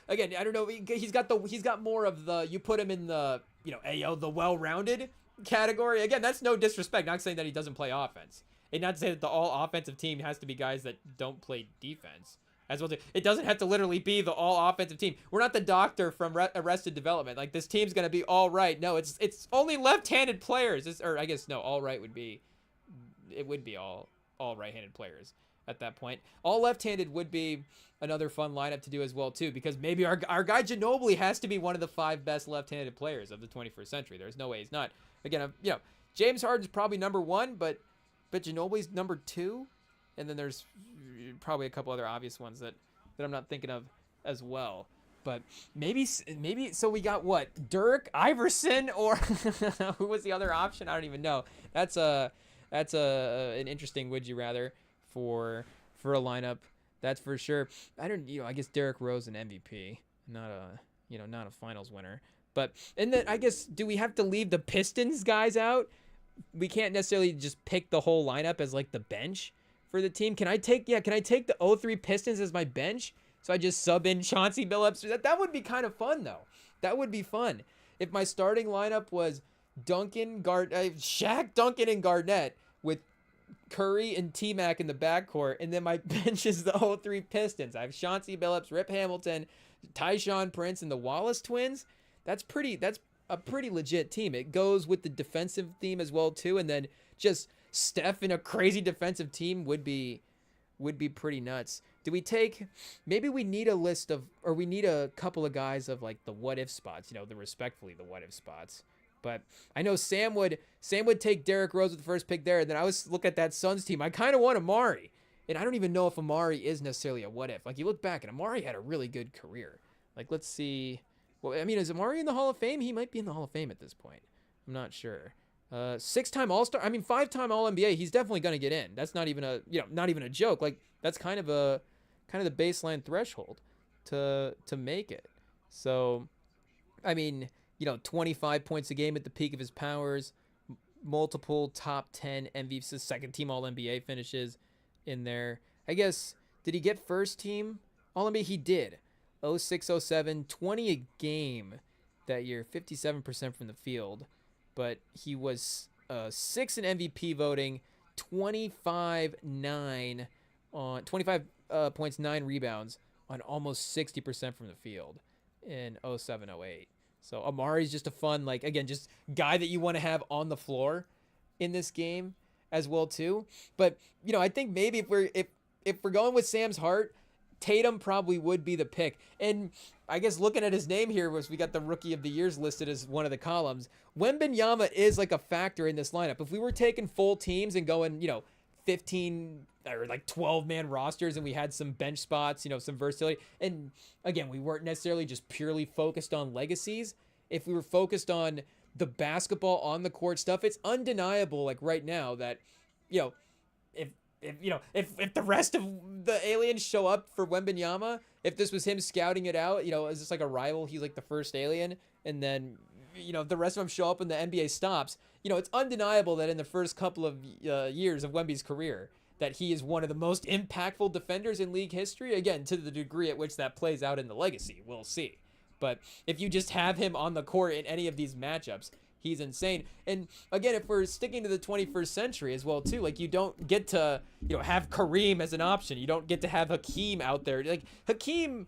again, I don't know. He's got more of the, you put him in the the well-rounded category. Again, that's no disrespect. Not saying that he doesn't play offense, and not to say that the all offensive team has to be guys that don't play defense. As well, it doesn't have to literally be the all offensive team. We're not the doctor from Arrested Development. Like, this team's gonna be all right. No, it's only left-handed players. Or I guess no, all right would be all right-handed players at that point. All left-handed would be another fun lineup to do as well too, because maybe our guy Ginobili has to be one of the 5 best left-handed players of the 21st century. There's no way he's not. Again, James Harden's probably number 1, but Ginobili's number 2. And then there's probably a couple other obvious ones that I'm not thinking of as well. But maybe so we got what? Dirk, Iverson, or who was the other option? I don't even know. That's an interesting would you rather for a lineup. That's for sure. I guess Derrick Rose an MVP, not a finals winner. But and then I guess, do we have to leave the Pistons guys out? We can't necessarily just pick the whole lineup as like the bench for the team. Can I take the 03 Pistons as my bench? So I just sub in Chauncey Billups. That would be kind of fun though. That would be fun. If my starting lineup was Shaq, Duncan, and Garnett with Curry and T-Mac in the backcourt, and then my bench is the 0-3 Pistons. I have Chauncey Billups, Rip Hamilton, Tyshawn Prince, and the Wallace twins. That's a pretty legit team. It goes with the defensive theme as well too, and then just Steph in a crazy defensive team would be pretty nuts. Do we take, maybe we need a list of, or we need a couple of guys of like the what if spots, the respectfully the what if spots. But I know Sam would take Derrick Rose with the first pick there, and then I was look at that Suns team. I kind of want Amari, and I don't even know if Amari is necessarily a what if. Like you look back, and Amari had a really good career. Like let's see, well, I mean, is Amari in the Hall of Fame? He might be in the Hall of Fame at this point. I'm not sure. 6-time All-Star. I mean, 5-time All-NBA. He's definitely gonna get in. That's not even a joke. Like that's kind of the baseline threshold to make it. So, I mean, 25 points a game at the peak of his powers, multiple top 10 MVP, second team All-NBA finishes in there. I guess, did he get first team All-NBA? He did. 06-07, 20 a game that year, 57% from the field. But he was 6 in MVP voting, 25 points, 9 rebounds on almost 60% from the field in 07-08. So Amari's just a fun, like, again, just guy that you want to have on the floor in this game as well too. But I think maybe if we're going with Sam's heart, Tatum probably would be the pick. And I guess looking at his name here, was we got the Rookie of the Years listed as one of the columns. Wembanyama is like a factor in this lineup. If we were taking full teams and going 15 or like 12-man rosters, and we had some bench spots, some versatility. And again, we weren't necessarily just purely focused on legacies. If we were focused on the basketball on the court stuff, it's undeniable, like right now, that if the rest of the aliens show up for Wembanyama, if this was him scouting it out, is this like a rival? He's like the first alien, and then if the rest of them show up and the NBA stops, it's undeniable that in the first couple of years of Wemby's career, that he is one of the most impactful defenders in league history. Again, to the degree at which that plays out in the legacy, we'll see. But if you just have him on the court in any of these matchups, he's insane. And again, if we're sticking to the 21st century as well too, like you don't get to have Kareem as an option. You don't get to have Hakeem out there. Like Hakeem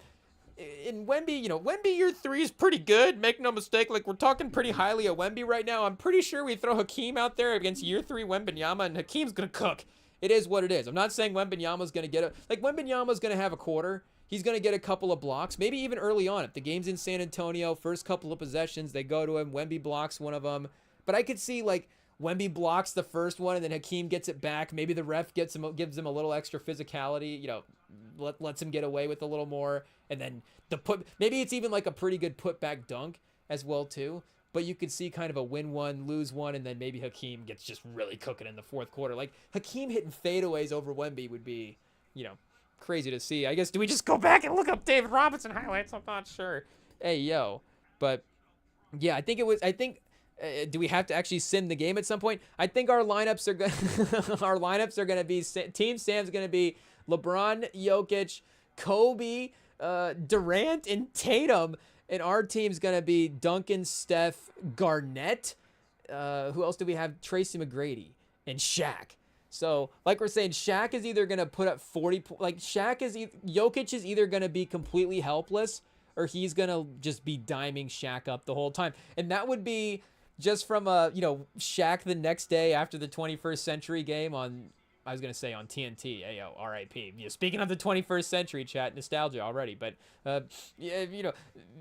in Wemby, Wemby year 3 is pretty good. Make no mistake. Like we're talking pretty highly of Wemby right now. I'm pretty sure we throw Hakeem out there against year 3 Wembanyama, and Hakeem's gonna cook. It is what it is. I'm not saying Wembanyama's going to get Wembanyama's going to have a quarter. He's going to get a couple of blocks, maybe even early on. If the game's in San Antonio, first couple of possessions, they go to him. Wemby blocks one of them. But I could see like Wemby blocks the first one, and then Hakeem gets it back. Maybe the ref gives him a little extra physicality, lets him get away with a little more. And then maybe it's even like a pretty good putback dunk as well too. But you could see kind of a win one, lose one, and then maybe Hakeem gets just really cooking in the fourth quarter. Like Hakeem hitting fadeaways over Wemby would be, crazy to see. I guess, do we just go back and look up David Robinson highlights? I'm not sure. Hey, yo. But yeah, do we have to actually sim the game at some point? I think our lineups are going to be, Team Sam's going to be LeBron, Jokic, Kobe, Durant, and Tatum. And our team's going to be Duncan, Steph, Garnett. Who else do we have? Tracy McGrady and Shaq. So, like we're saying, Shaq is either going to put up 40... Jokic is either going to be completely helpless, or he's going to just be diming Shaq up the whole time. And that would be just from, Shaq the next day after the 21st Century game on... I was going to say on TNT, ayo, RIP. Speaking of the 21st century, chat, nostalgia already. But,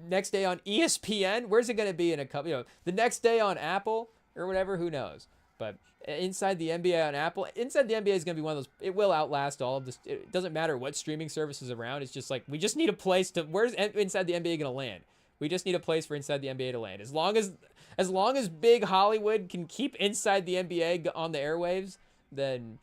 next day on ESPN, where's it going to be in a couple, the next day on Apple or whatever, who knows. But Inside the NBA on Apple, Inside the NBA is going to be one of those, it will outlast all of this. It doesn't matter what streaming service is around. It's just like, we just need a place to, where's Inside the NBA going to land? We just need a place for Inside the NBA to land. As long as big Hollywood can keep Inside the NBA on the airwaves, then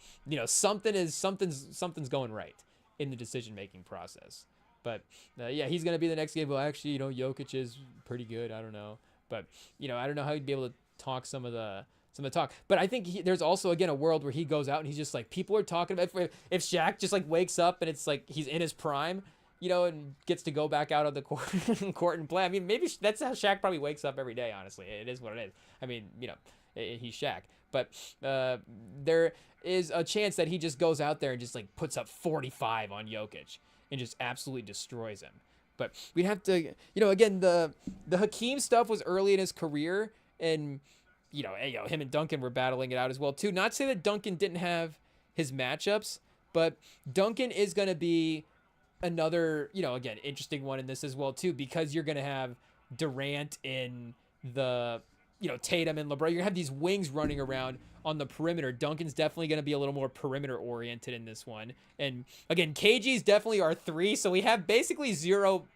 something's going right in the decision-making process. But yeah, he's gonna be the next game. Well, actually, Jokic is pretty good. I don't know, but I don't know how he'd be able to talk some of the talk. But I think there's also again a world where he goes out and he's just like, people are talking about if Shaq just like wakes up and it's like he's in his prime, and gets to go back out on the court and play. I mean, maybe that's how Shaq probably wakes up every day. Honestly, it is what it is. I mean, he's Shaq. but there is a chance that he just goes out there and just like puts up 45 on Jokic and just absolutely destroys him. But we'd have to, again, the Hakeem stuff was early in his career, and him and Duncan were battling it out as well too. Not to say that Duncan didn't have his matchups, but Duncan is going to be another, again, interesting one in this as well too, because you're going to have Durant in the, Tatum and LeBron. You're going to have these wings running around on the perimeter. Duncan's definitely going to be a little more perimeter oriented in this one. And again, KG's definitely our 3, so we have basically zero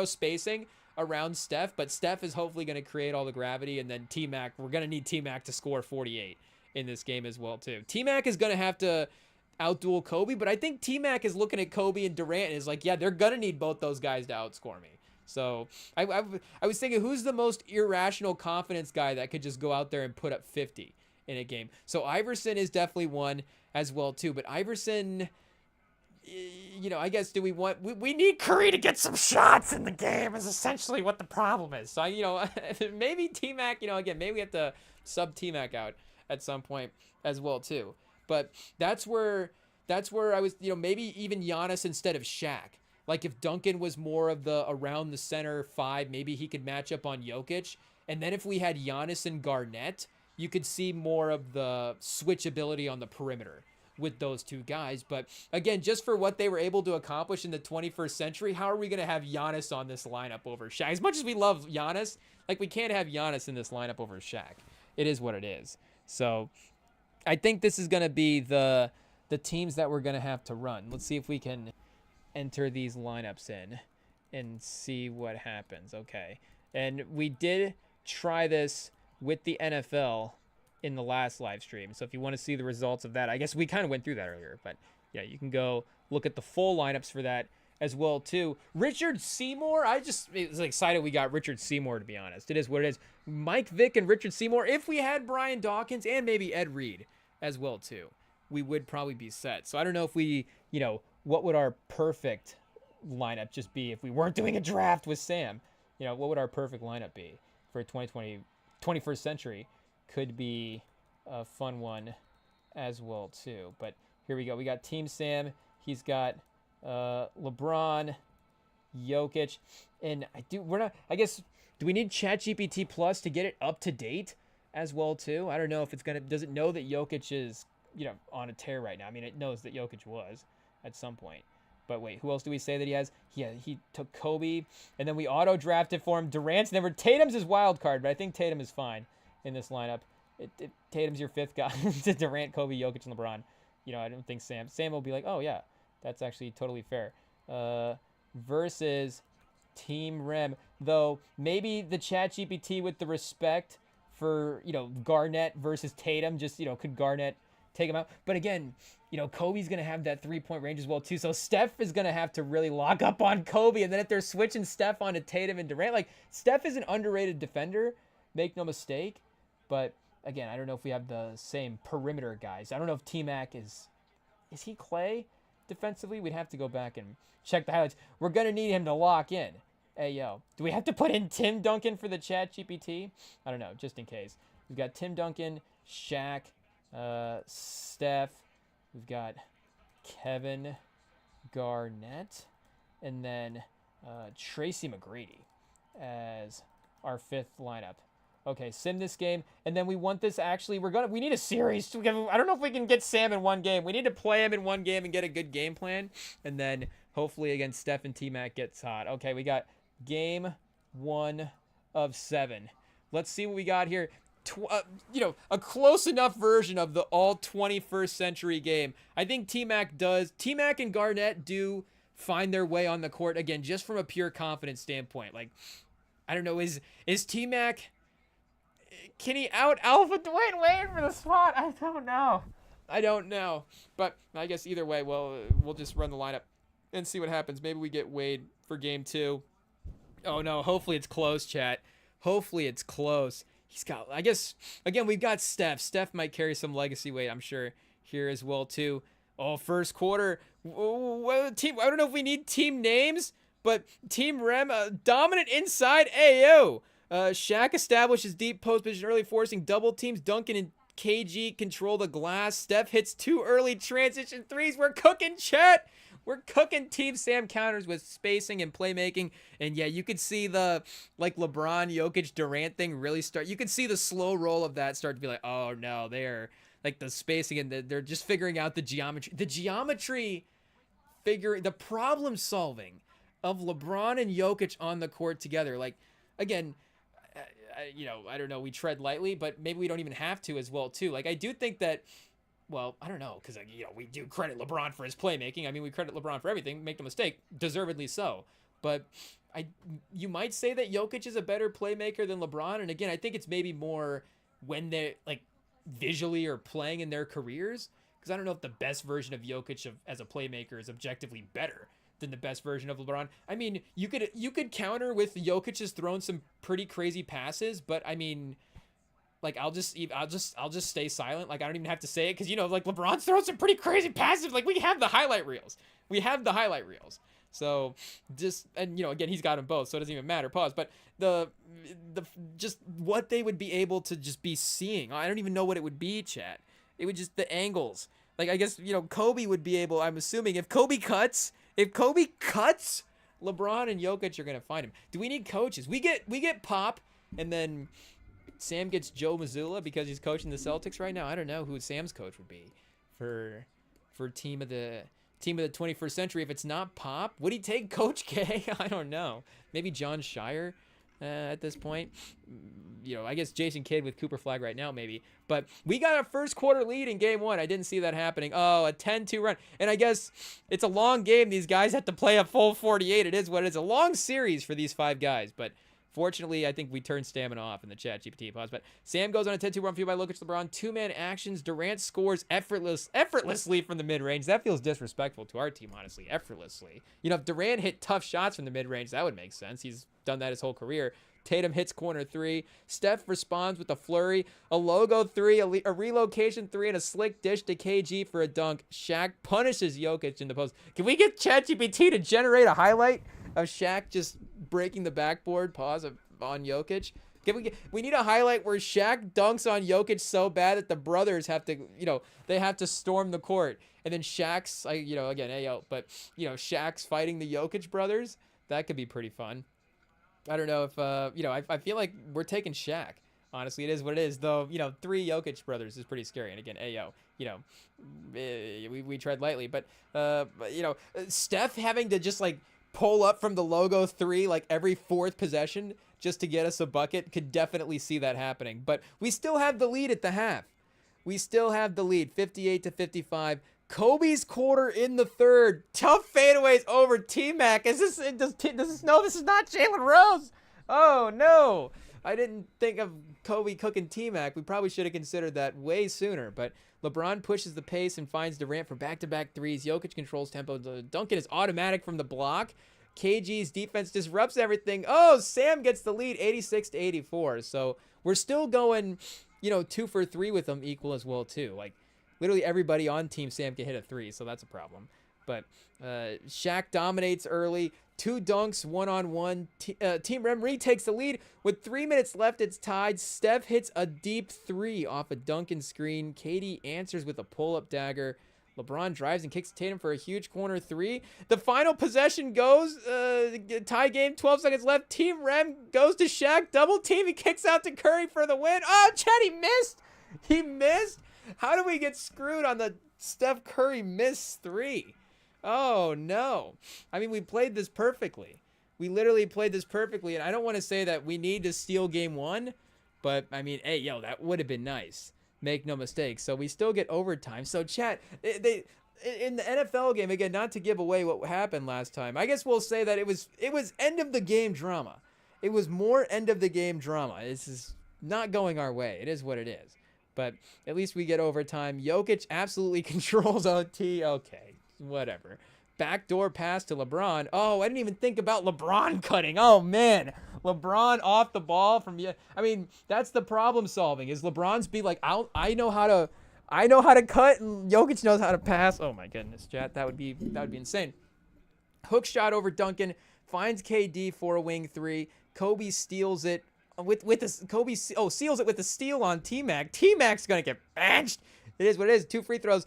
spacing around Steph, but Steph is hopefully going to create all the gravity, and then T-Mac, we're going to need T-Mac to score 48 in this game as well too. T-Mac is going to have to outduel Kobe, but I think T-Mac is looking at Kobe and Durant and is like, yeah, they're going to need both those guys to outscore me. So I was thinking, who's the most irrational confidence guy that could just go out there and put up 50 in a game? So Iverson is definitely one as well too, but Iverson, I guess, do we need Curry to get some shots in the game is essentially what the problem is. So, maybe T-Mac, again, maybe we have to sub T-Mac out at some point as well too. But that's where I was, maybe even Giannis instead of Shaq. Like if Duncan was more of the around the center 5, maybe he could match up on Jokic. And then if we had Giannis and Garnett, you could see more of the switchability on the perimeter with those two guys. But again, just for what they were able to accomplish in the 21st century, how are we going to have Giannis on this lineup over Shaq? As much as we love Giannis, like we can't have Giannis in this lineup over Shaq. It is what it is. So I think this is going to be the teams that we're going to have to run. Let's see if we can enter these lineups in and see what happens. Okay. And we did try this with the NFL in the last live stream. So if you want to see the results of that, I guess we kind of went through that earlier, but yeah, you can go look at the full lineups for that as well too. Richard Seymour, I was excited we got Richard Seymour, to be honest. It is what it is. Mike Vick and Richard Seymour. If we had Brian Dawkins and maybe Ed Reed as well too, we would probably be set. So I don't know if we, what would our perfect lineup just be if we weren't doing a draft with Sam? What would our perfect lineup be for 21st century? Could be a fun one as well too. But here we go. We got Team Sam. He's got LeBron, Jokic, and do we need ChatGPT Plus to get it up to date as well too? I don't know if does it know that Jokic is, on a tear right now? I mean, it knows that Jokic was at some point. But wait, who else do we say that he has? He took Kobe, and then we auto-drafted for him Durant. Never Tatum's his wild card, but I think Tatum is fine in this lineup. Tatum's your 5th guy to Durant, Kobe, Jokic, and LeBron. I don't think Sam will be like, oh yeah, that's actually totally fair. Versus Team Rem, though maybe the ChatGPT with the respect for Garnett versus Tatum, just could Garnett take him out? But again, Kobe's gonna have that 3-point range as well too, so Steph is gonna have to really lock up on Kobe. And then if they're switching Steph onto Tatum and Durant, like Steph is an underrated defender, make no mistake, but again, I don't know if we have the same perimeter guys. I don't know if T-Mac is he Clay defensively? We'd have to go back and check the highlights. We're gonna need him to lock in. Hey yo, do we have to put in Tim Duncan for the ChatGPT? I don't know, just in case. We've got Tim Duncan, Shaq, Steph, we've got Kevin Garnett, and then Tracy McGrady as our 5th lineup. Okay, sim this game, and then we want this actually, we need a series. I don't know if we can get Sam in one game. We need to play him in one game and get a good game plan, and then hopefully against Steph and T-Mac gets hot. Okay, we got game 1 of 7. Let's see what we got here. A close enough version of the all 21st century game. I think T-Mac and Garnett do find their way on the court again, just from a pure confidence standpoint. Like, I don't know, is T-Mac, can he out alpha Dwayne Wade for the spot? I don't know. But I guess either way, we'll just run the lineup and see what happens. Maybe we get Wade for game 2. Oh no, hopefully it's close, chat. Hopefully it's close. He's got, I guess, again, we've got Steph. Steph might carry some legacy weight, I'm sure, here as well, too. Oh, first quarter. Team, I don't know if we need team names, but Team Rem, dominant inside AO. Shaq establishes deep post position early, forcing double teams. Duncan and KG control the glass. Steph hits 2 early transition threes. We're cooking, Chet. We're cooking Team Sam counters with spacing and playmaking. And yeah, you could see the like LeBron, Jokic, Durant thing really start. You could see the slow roll of that start to be like, oh no, they're like the spacing and they're just figuring out the geometry. The problem solving of LeBron and Jokic on the court together. Like, again, I don't know, we tread lightly, but maybe we don't even have to as well, too. Like, I do think that, well, I don't know, because, we do credit LeBron for his playmaking. I mean, we credit LeBron for everything, make no mistake, deservedly so. But you might say that Jokic is a better playmaker than LeBron, and again, I think it's maybe more when they're, like, visually or playing in their careers, because I don't know if the best version of Jokic as a playmaker is objectively better than the best version of LeBron. I mean, you could counter with Jokic has thrown some pretty crazy passes, but I mean, like I'll just stay silent. Like I don't even have to say it because like LeBron's thrown some pretty crazy passes. Like we have the highlight reels. So again, he's got them both, so it doesn't even matter. Pause. But the just what they would be able to just be seeing. I don't even know what it would be, chat. It would just the angles. Like I guess Kobe would be able. I'm assuming if Kobe cuts, LeBron and Jokic are gonna find him. Do we need coaches? We get Pop, and then Sam gets Joe Mazzulla because he's coaching the Celtics right now. I don't know who Sam's coach would be for team of the 21st century. If it's not Pop, would he take Coach K? I don't know. Maybe John Shire at this point. I guess Jason Kidd with Cooper Flag right now, maybe. But we got a first quarter lead in game 1. I didn't see that happening. Oh, a 10-2 run. And I guess it's a long game. These guys have to play a full 48. It is what it is. A long series for these 5 guys. But fortunately, I think we turned stamina off in the chat GPT pause. But Sam goes on a 10-2 run fueled by Jokic, LeBron. 2-man actions. Durant scores effortlessly from the mid-range. That feels disrespectful to our team, honestly. Effortlessly. If Durant hit tough shots from the mid-range, that would make sense. He's done that his whole career. Tatum hits corner 3. Steph responds with a flurry, a logo 3, a relocation 3, and a slick dish to KG for a dunk. Shaq punishes Jokic in the post. Can we get ChatGPT to generate a highlight of Shaq just breaking the backboard? Pause on Jokic. We need a highlight where Shaq dunks on Jokic so bad that the brothers have to, they have to storm the court. And then Shaq's, again, Ayo, but, Shaq's fighting the Jokic brothers. That could be pretty fun. I don't know if, I feel like we're taking Shaq. Honestly, it is what it is. Though, 3 Jokic brothers is pretty scary. And again, Ayo, we tread lightly. But, Steph having to just, pull up from the logo 3, every 4th possession just to get us a bucket, could definitely see that happening. But we still have the lead at the half. 58-55. Kobe's quarter in the 3rd. Tough fadeaways over T-Mac. Does this no, this is not Jalen Rose. Oh, no. I didn't think of Kobe cooking T-Mac. We probably should have considered that way sooner. But LeBron pushes the pace and finds Durant for back-to-back threes. Jokic controls tempo. Duncan is automatic from the block. KG's defense disrupts everything. Oh, Sam gets the lead, 86-84. So we're still going, 2 for 3 with them equal as well, too. Literally everybody on Team Sam can hit a 3, so that's a problem. But Shaq dominates early. 2 dunks, 1-on-1. Team Rem retakes the lead. With 3 minutes left, it's tied. Steph hits a deep 3 off a Duncan screen. KD answers with a pull-up dagger. LeBron drives and kicks Tatum for a huge corner 3. The final possession goes. Tie game, 12 seconds left. Team Rem goes to Shaq. Double team. He kicks out to Curry for the win. Oh, Chad, he missed. How do we get screwed on the Steph Curry miss 3? Oh, no. I mean, we played this perfectly. We literally played this perfectly, and I don't want to say that we need to steal game 1, but, I mean, hey, that would have been nice. Make no mistake. So we still get overtime. So, chat, in the NFL game, again, not to give away what happened last time, I guess we'll say that it was end-of-the-game drama. It was more end-of-the-game drama. This is not going our way. It is what it is. But at least we get overtime. Jokic absolutely controls OT. Okay, whatever. Backdoor pass to LeBron. Oh, I didn't even think about LeBron cutting. Oh, man. LeBron off the ball from you. I mean, that's the problem solving. Is LeBron's be like, I know how to cut, and Jokic knows how to pass. Oh my goodness, chat. That would be insane. Hook shot over Duncan. Finds KD for a wing 3. Kobe steals it. with this Kobe seals it with the steal on T-Mac. T-Mac's gonna get benched. It is what it is. 2 free throws,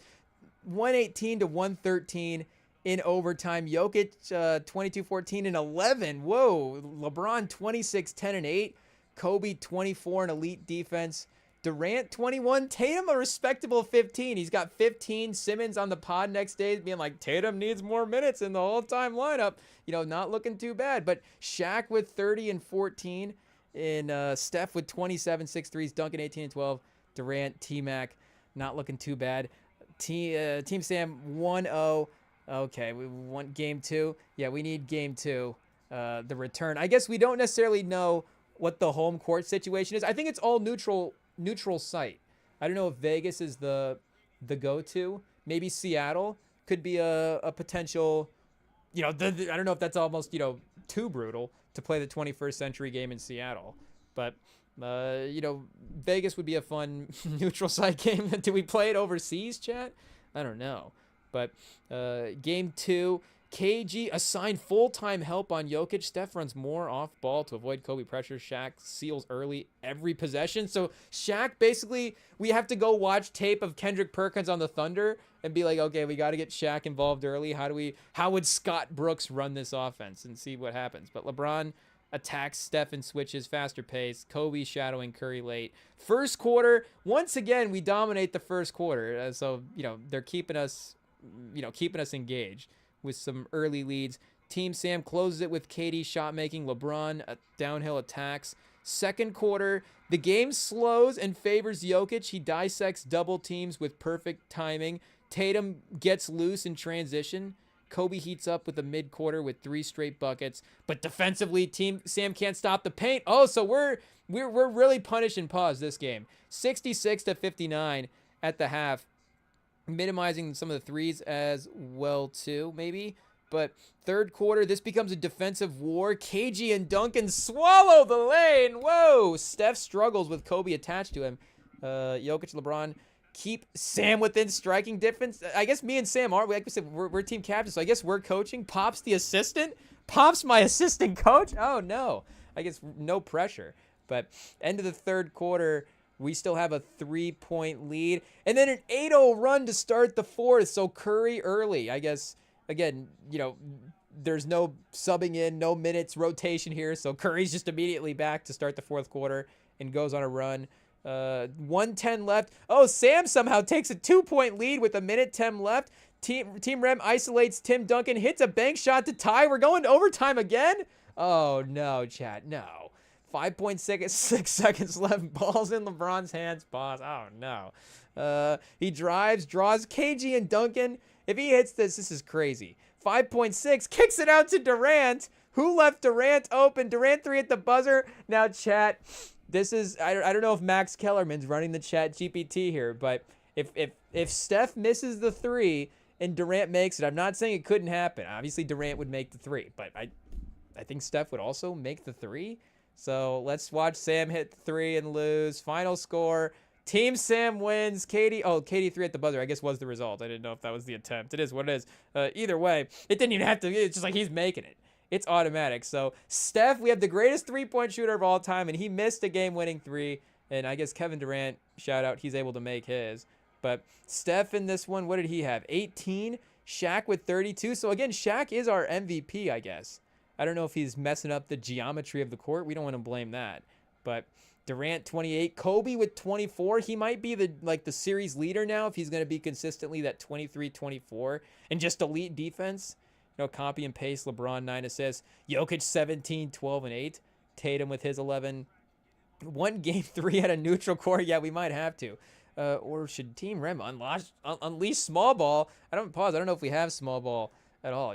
118 to 113 in overtime. Jokic 22, 14, and 11. Whoa. LeBron 26, 10, and 8. Kobe 24 in elite defense. Durant 21. Tatum a respectable 15. He's got 15. Simmons on the pod next day being like, Tatum needs more minutes in the all-time lineup. Not looking too bad. But Shaq with 30 and 14. And Steph with 27, 6 threes. Duncan 18 and 12. Durant, T-Mac not looking too bad. Team Sam 1-0. Okay, we want game 2. Yeah, we need game 2. The return. I guess we don't necessarily know what the home court situation is. I think it's all neutral site. I don't know if Vegas is the go-to. Maybe Seattle could be a potential. I don't know if that's almost too brutal to play the 21st century game in Seattle, but Vegas would be a fun neutral site game. Do we play it overseas, chat? I don't know. But game 2, KG assigned full-time help on Jokic. Steph runs more off ball to avoid Kobe pressure. Shaq seals early every possession. So Shaq, basically, we have to go watch tape of Kendrick Perkins on the Thunder and be like, okay, we got to get Shaq involved early. How would Scott Brooks run this offense and see what happens? But LeBron attacks Steph and switches, faster pace. Kobe shadowing Curry late. First quarter, once again, we dominate the first quarter. So, they're keeping us engaged with some early leads. Team Sam closes it with KD shot making. LeBron downhill attacks. Second quarter, the game slows and favors Jokic. He dissects double teams with perfect timing. Tatum gets loose in transition. Kobe heats up with a mid-quarter with 3 straight buckets. But defensively, Team Sam can't stop the paint. Oh, so we're really punishing pause this game. 66 to 59 at the half. Minimizing some of the threes as well too, maybe. But third quarter, this becomes a defensive war. KG and Duncan swallow the lane. Whoa! Steph struggles with Kobe attached to him. Jokic, LeBron keep Sam within striking difference. I guess me and Sam aren't. Like we said, we're team captains, so I guess we're coaching. Pop's the assistant. Pop's my assistant coach. Oh no! I guess no pressure. But end of the third quarter, we still have a 3-point lead. And then an 8-0 run to start the fourth. So Curry early. I guess, again, there's no subbing in, no minutes rotation here. So Curry's just immediately back to start the fourth quarter and goes on a run. 1:10 left. Oh, Sam somehow takes a 2-point lead with 1:10 left. Team Rem isolates Tim Duncan, hits a bank shot to tie. We're going to overtime again? Oh, no, chat. No. 5.6 seconds left. Ball's in LeBron's hands. Pause. Oh, no. He drives, draws KG and Duncan. If he hits this is crazy. 5.6. Kicks it out to Durant. Who left Durant open? Durant 3 at the buzzer. Now, chat, this is... I don't know if Max Kellerman's running the chat GPT here, but if Steph misses the 3 and Durant makes it, I'm not saying it couldn't happen. Obviously, Durant would make the 3, but I think Steph would also make the 3. So let's watch Sam hit 3 and lose. Final score, Team Sam wins. KD 3 at the buzzer, I guess, was the result. I didn't know if that was the attempt. It is what it is. Either way, it didn't even have to. It's just like he's making it. It's automatic. So Steph, we have the greatest 3-point shooter of all time, and he missed a game-winning 3. And I guess Kevin Durant, shout out, he's able to make his. But Steph in this one, what did he have? 18. Shaq with 32. So again, Shaq is our MVP, I guess. I don't know if he's messing up the geometry of the court. We don't want to blame that. But Durant 28, Kobe with 24. He might be the series leader now if he's going to be consistently that 23-24 and just elite defense. Copy and paste. LeBron 9 assists. Jokic 17, 12 and 8. Tatum with his 11. One game 3 at a neutral court. Yeah, we might have to. Or should Team Rem unleash small ball? I don't know if we have small ball at all.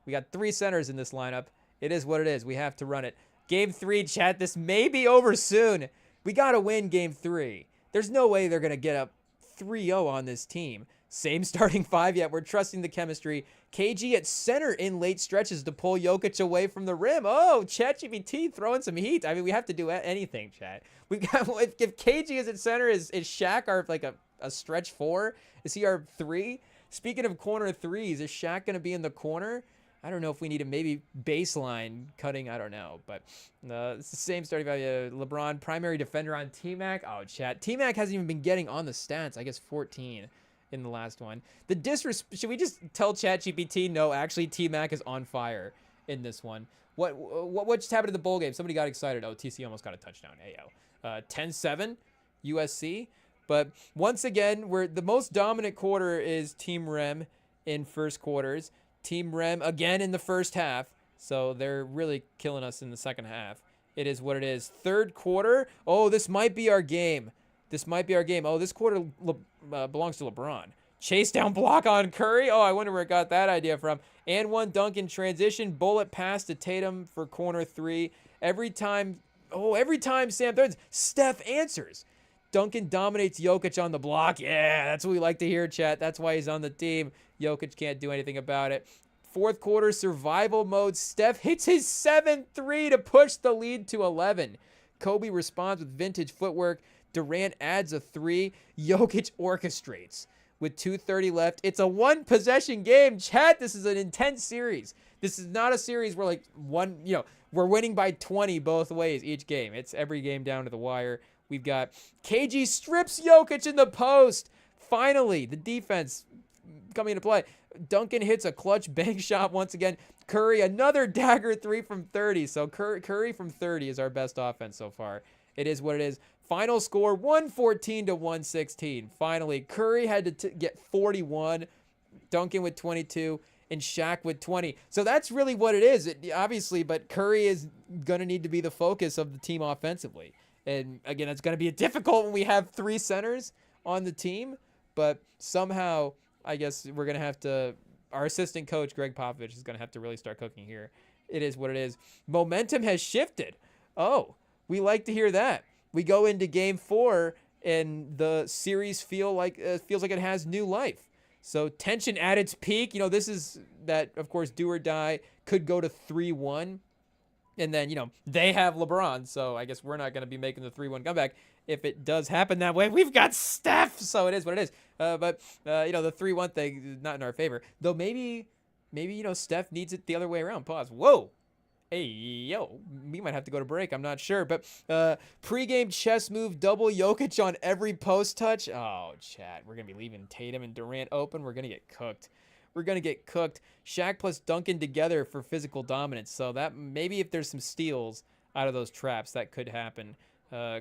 We got 3 centers in this lineup. It is what it is. We have to run it. Game 3, chat. This may be over soon. We got to win game 3. There's no way they're going to get up 3-0 on this team. Same starting 5 yet. We're trusting the chemistry. KG at center in late stretches to pull Jokic away from the rim. Oh, ChatGPT throwing some heat. I mean, we have to do anything, chat. We got if KG is at center, is Shaq our a stretch 4? Is he our 3? Speaking of corner 3s, is Shaq going to be in the corner? I don't know if we need a maybe baseline cutting. I don't know, but it's the same starting value. LeBron, primary defender on T-Mac. Oh, chat. T-Mac hasn't even been getting on the stats. I guess 14 in the last one. The disrespect. Should we just tell ChatGPT? No, actually, T-Mac is on fire in this one. What just happened to the bowl game? Somebody got excited. Oh, TC almost got a touchdown. Ayo. 10-7 USC. But once again, the most dominant quarter is Team Rem in first quarters. Team Rem again in the first half. So they're really killing us in the second half. It is what it is. Third quarter. Oh, this might be our game. Oh, this quarter belongs to LeBron. Chase down block on Curry. Oh, I wonder where it got that idea from. And one dunk in transition. Bullet pass to Tatum for corner 3. Every time Sam throws, Steph answers. Duncan dominates Jokic on the block. Yeah, that's what we like to hear, chat. That's why he's on the team. Jokic can't do anything about it. Fourth quarter survival mode. Steph hits his 7-3 to push the lead to 11. Kobe responds with vintage footwork. Durant adds a 3. Jokic orchestrates. With 2:30 left, it's a one-possession game. Chat, this is an intense series. This is not a series where we're winning by 20 both ways each game. It's every game down to the wire. We've got KG strips Jokic in the post. Finally, the defense coming into play. Duncan hits a clutch bank shot once again. Curry, another dagger 3 from 30. So Curry from 30 is our best offense so far. It is what it is. Final score, 114 to 116. Finally, Curry had to get 41, Duncan with 22, and Shaq with 20. So that's really what it is, obviously, but Curry is going to need to be the focus of the team offensively. And again, it's going to be difficult when we have 3 centers on the team, but somehow I guess we're going to have to, our assistant coach, Greg Popovich, is going to have to really start cooking here. It is what it is. Momentum has shifted. Oh, we like to hear that. We go into game 4 and the series feels like it has new life. So tension at its peak. This is that, of course, do or die could go to 3-1. And then, they have LeBron. So I guess we're not going to be making the 3-1 comeback. If it does happen that way, we've got Steph. So it is what it is. But the 3-1 thing is not in our favor. Though maybe, Steph needs it the other way around. Pause. Whoa. Hey, yo, we might have to go to break. I'm not sure. But pregame chess move, double Jokic on every post touch. Oh, chat. We're going to be leaving Tatum and Durant open. We're going to get cooked. Shaq plus Duncan together for physical dominance. So that maybe if there's some steals out of those traps, that could happen.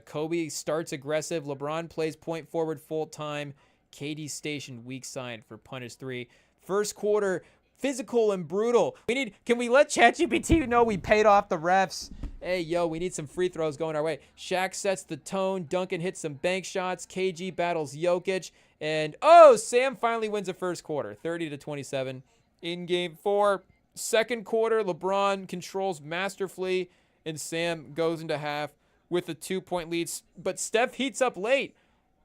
Kobe starts aggressive. LeBron plays point forward full time. KD stationed weak side for punish 3. First quarter, physical and brutal. Can we let ChatGPT know we paid off the refs? Hey, yo, we need some free throws going our way. Shaq sets the tone. Duncan hits some bank shots. KG battles Jokic. And, Sam finally wins the first quarter, 30-27. In game 4, second quarter, LeBron controls masterfully, and Sam goes into half with a 2-point lead. But Steph heats up late.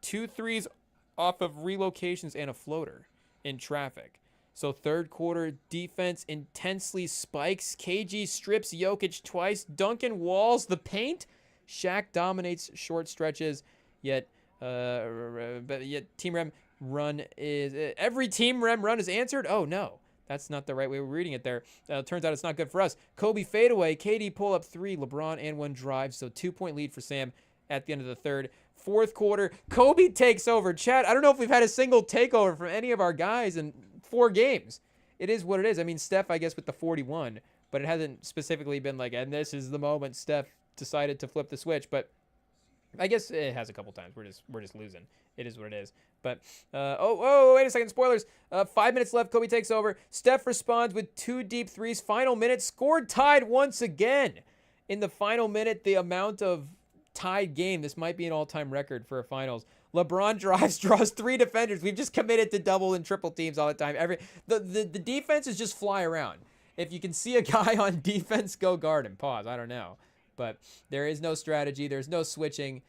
2 threes off of relocations and a floater in traffic. So third quarter defense intensely spikes. KG strips Jokic twice. Duncan walls the paint. Shaq dominates short stretches. Yet Team Rem run is every Team Rem run is answered. Oh no, that's not the right way we're reading it there. Turns out it's not good for us. Kobe fadeaway. KD pull up 3. LeBron and 1 drive. So 2-point lead for Sam at the end of the third. Fourth quarter, Kobe takes over. Chat, I don't know if we've had a single takeover from any of our guys in 4 games. It is what it is. I mean, Steph, I guess, with the 41, but it hasn't specifically been like, and this is the moment Steph decided to flip the switch. But I guess it has a couple times. We're just losing. It is what it is. But wait a second. Spoilers. 5 minutes left. Kobe takes over. Steph responds with 2 deep threes. Final minute. Scored tied once again. In the final minute, the amount of tied game. This might be an all-time record for a finals. LeBron drives, draws 3 defenders. We've just committed to double and triple teams all the time. The defense is just fly around. If you can see a guy on defense, go guard him. Pause. I don't know. But there is no strategy. There's no switching.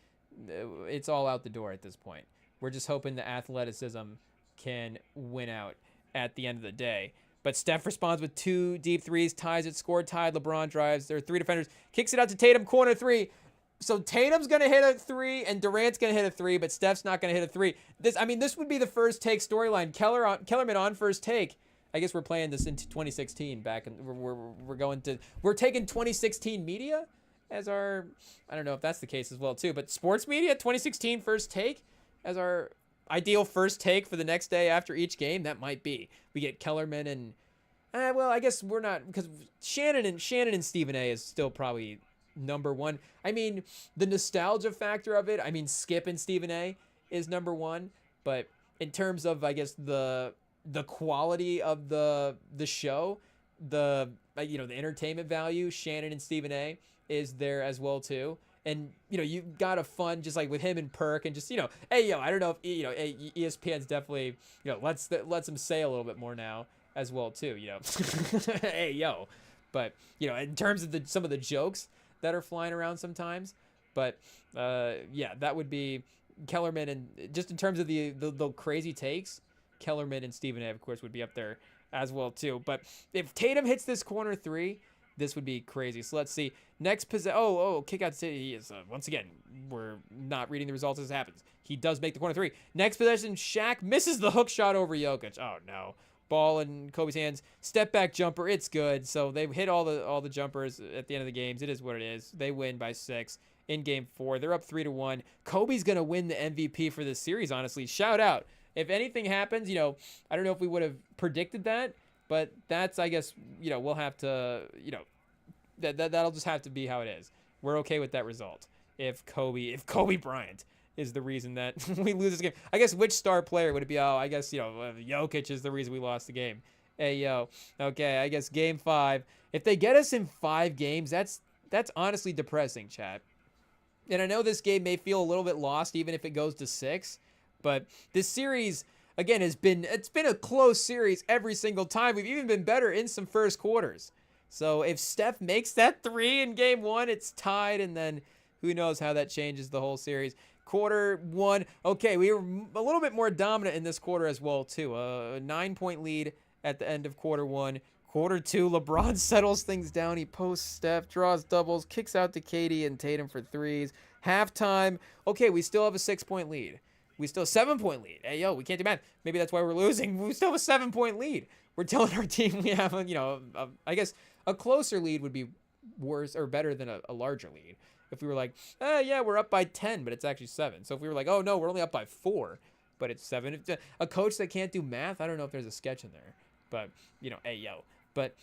It's all out the door at this point. We're just hoping the athleticism can win out at the end of the day. But Steph responds with 2 deep threes, ties it, scored tied. LeBron drives. There are 3 defenders. Kicks it out to Tatum, corner 3. So Tatum's going to hit a 3 and Durant's going to hit a 3, but Steph's not going to hit a 3. This would be the first take storyline. Kellerman on first take I guess we're playing this into 2016 back, and we're taking 2016 media as our, I don't know if that's the case as well too, but sports media 2016 first take as our ideal first take for the next day after each game. That might be. We get Kellerman and well, I guess we're not, because Shannon and Stephen A is still probably number one. I mean, the nostalgia factor of it, I mean, Skip and Stephen A is number one, but in terms of, I guess, the quality of the show, the the entertainment value, Shannon and Stephen A is there as well too. And you got a fun, just like with him and Perk, and just hey I don't know if ESPN's definitely lets them say a little bit more now as well too. Hey but in terms of some of the jokes that are flying around sometimes, but yeah, that would be Kellerman, and just in terms of the crazy takes, Kellerman and Stephen A of course would be up there as well too. But if Tatum hits this corner three, this would be crazy. So let's see. Next possession. Kick out City. He is, once again, we're not reading the results as it happens. He does make the corner three. Next possession, Shaq misses the hook shot over Jokic. Oh, no. Ball in Kobe's hands. Step back jumper. It's good. So they hit all the jumpers at the end of the games. It is what it is. They win by 6 in game 4. They're up 3-1. Kobe's going to win the MVP for this series, honestly. Shout out. If anything happens, I don't know if we would have predicted that, but that's, I guess, we'll have to, that'll just have to be how it is. We're okay with that result. If Kobe Bryant is the reason that we lose this game, I guess which star player would it be? I guess, Jokic is the reason we lost the game. Hey, okay, I guess game 5. If they get us in 5 games, that's honestly depressing, chat. And I know this game may feel a little bit lost even if it goes to 6, but this series, again, it's been a close series every single time. We've even been better in some first quarters. So if Steph makes that 3 in game 1, it's tied, and then who knows how that changes the whole series. Quarter 1, okay, we were a little bit more dominant in this quarter as well too. A 9-point lead at the end of quarter 1. Quarter 2, LeBron settles things down. He posts Steph, draws doubles, kicks out to KD and Tatum for 3s. Halftime, okay, we still have a 6-point lead. We still have a 7-point lead. Hey, we can't do math. Maybe that's why we're losing. We still have a 7-point lead. We're telling our team we have, I guess a closer lead would be worse or better than a larger lead. If we were like, yeah, we're up by 10, but it's actually 7. So if we were like, oh, no, we're only up by 4, but it's 7. A coach that can't do math, I don't know if there's a sketch in there. But, But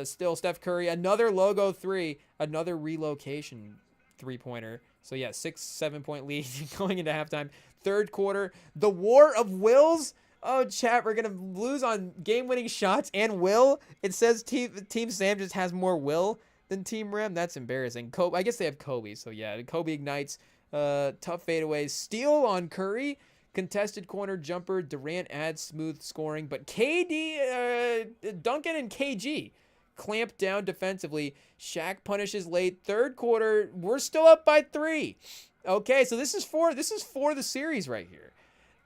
still, Steph Curry, another logo 3, another relocation 3-pointer. So, yeah, 6-7-point lead going into halftime. Third quarter, the war of wills. Oh, chat, we're going to lose on game-winning shots and will. It says Team Sam just has more will than Team Rem. That's embarrassing. I guess they have Kobe. So, yeah, Kobe ignites. Tough fadeaways. Steal on Curry. Contested corner jumper. Durant adds smooth scoring. But Duncan and KG clamp down defensively. Shaq punishes late. Third quarter, we're still up by 3. Okay, so this is for the series right here.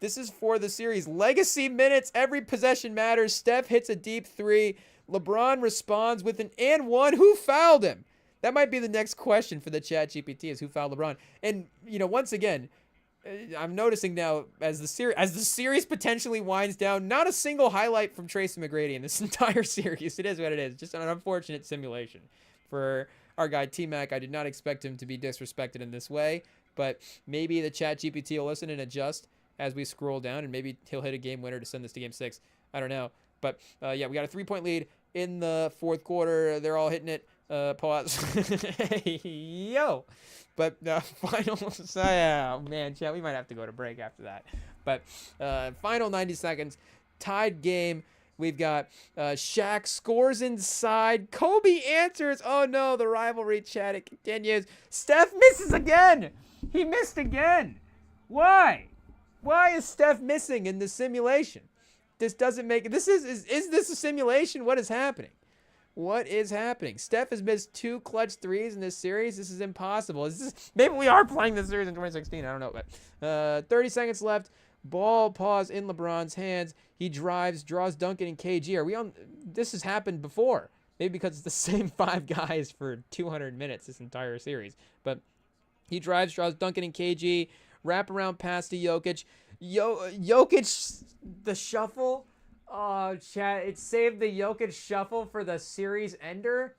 This is for the series. Legacy minutes. Every possession matters. Steph hits a deep 3. LeBron responds with an and one. Who fouled him? That might be the next question for the chat GPT, is who fouled LeBron. And, once again, I'm noticing now as the series potentially winds down, not a single highlight from Tracy McGrady in this entire series. It is what it is. Just an unfortunate simulation for our guy T-Mac. I did not expect him to be disrespected in this way, but maybe the chat GPT will listen and adjust as we scroll down, and maybe he'll hit a game winner to send this to game 6. I don't know. But, yeah, we got a 3-point lead in the fourth quarter. They're all hitting it. Pause. Yo. But final, oh man, chat, we might have to go to break after that. But final 90 seconds, tied game. We've got Shaq scores inside. Kobe answers. Oh no, the rivalry, chat, it continues. Steph misses again. He missed again. Why? Why is Steph missing in the simulation? This doesn't make it. Is this a simulation? What is happening? What is happening? Steph has missed 2 clutch 3s in this series. This is impossible. Maybe we are playing this series in 2016. I don't know. But 30 seconds left. Ball pause in LeBron's hands. He drives, draws Duncan and KG. Are we on? This has happened before. Maybe because it's the same 5 guys for 200 minutes this entire series. But he drives, draws Duncan and KG. Wrap around pass to Jokic. Jokic, the shuffle. Oh, chat, it saved the Jokic shuffle for the series ender.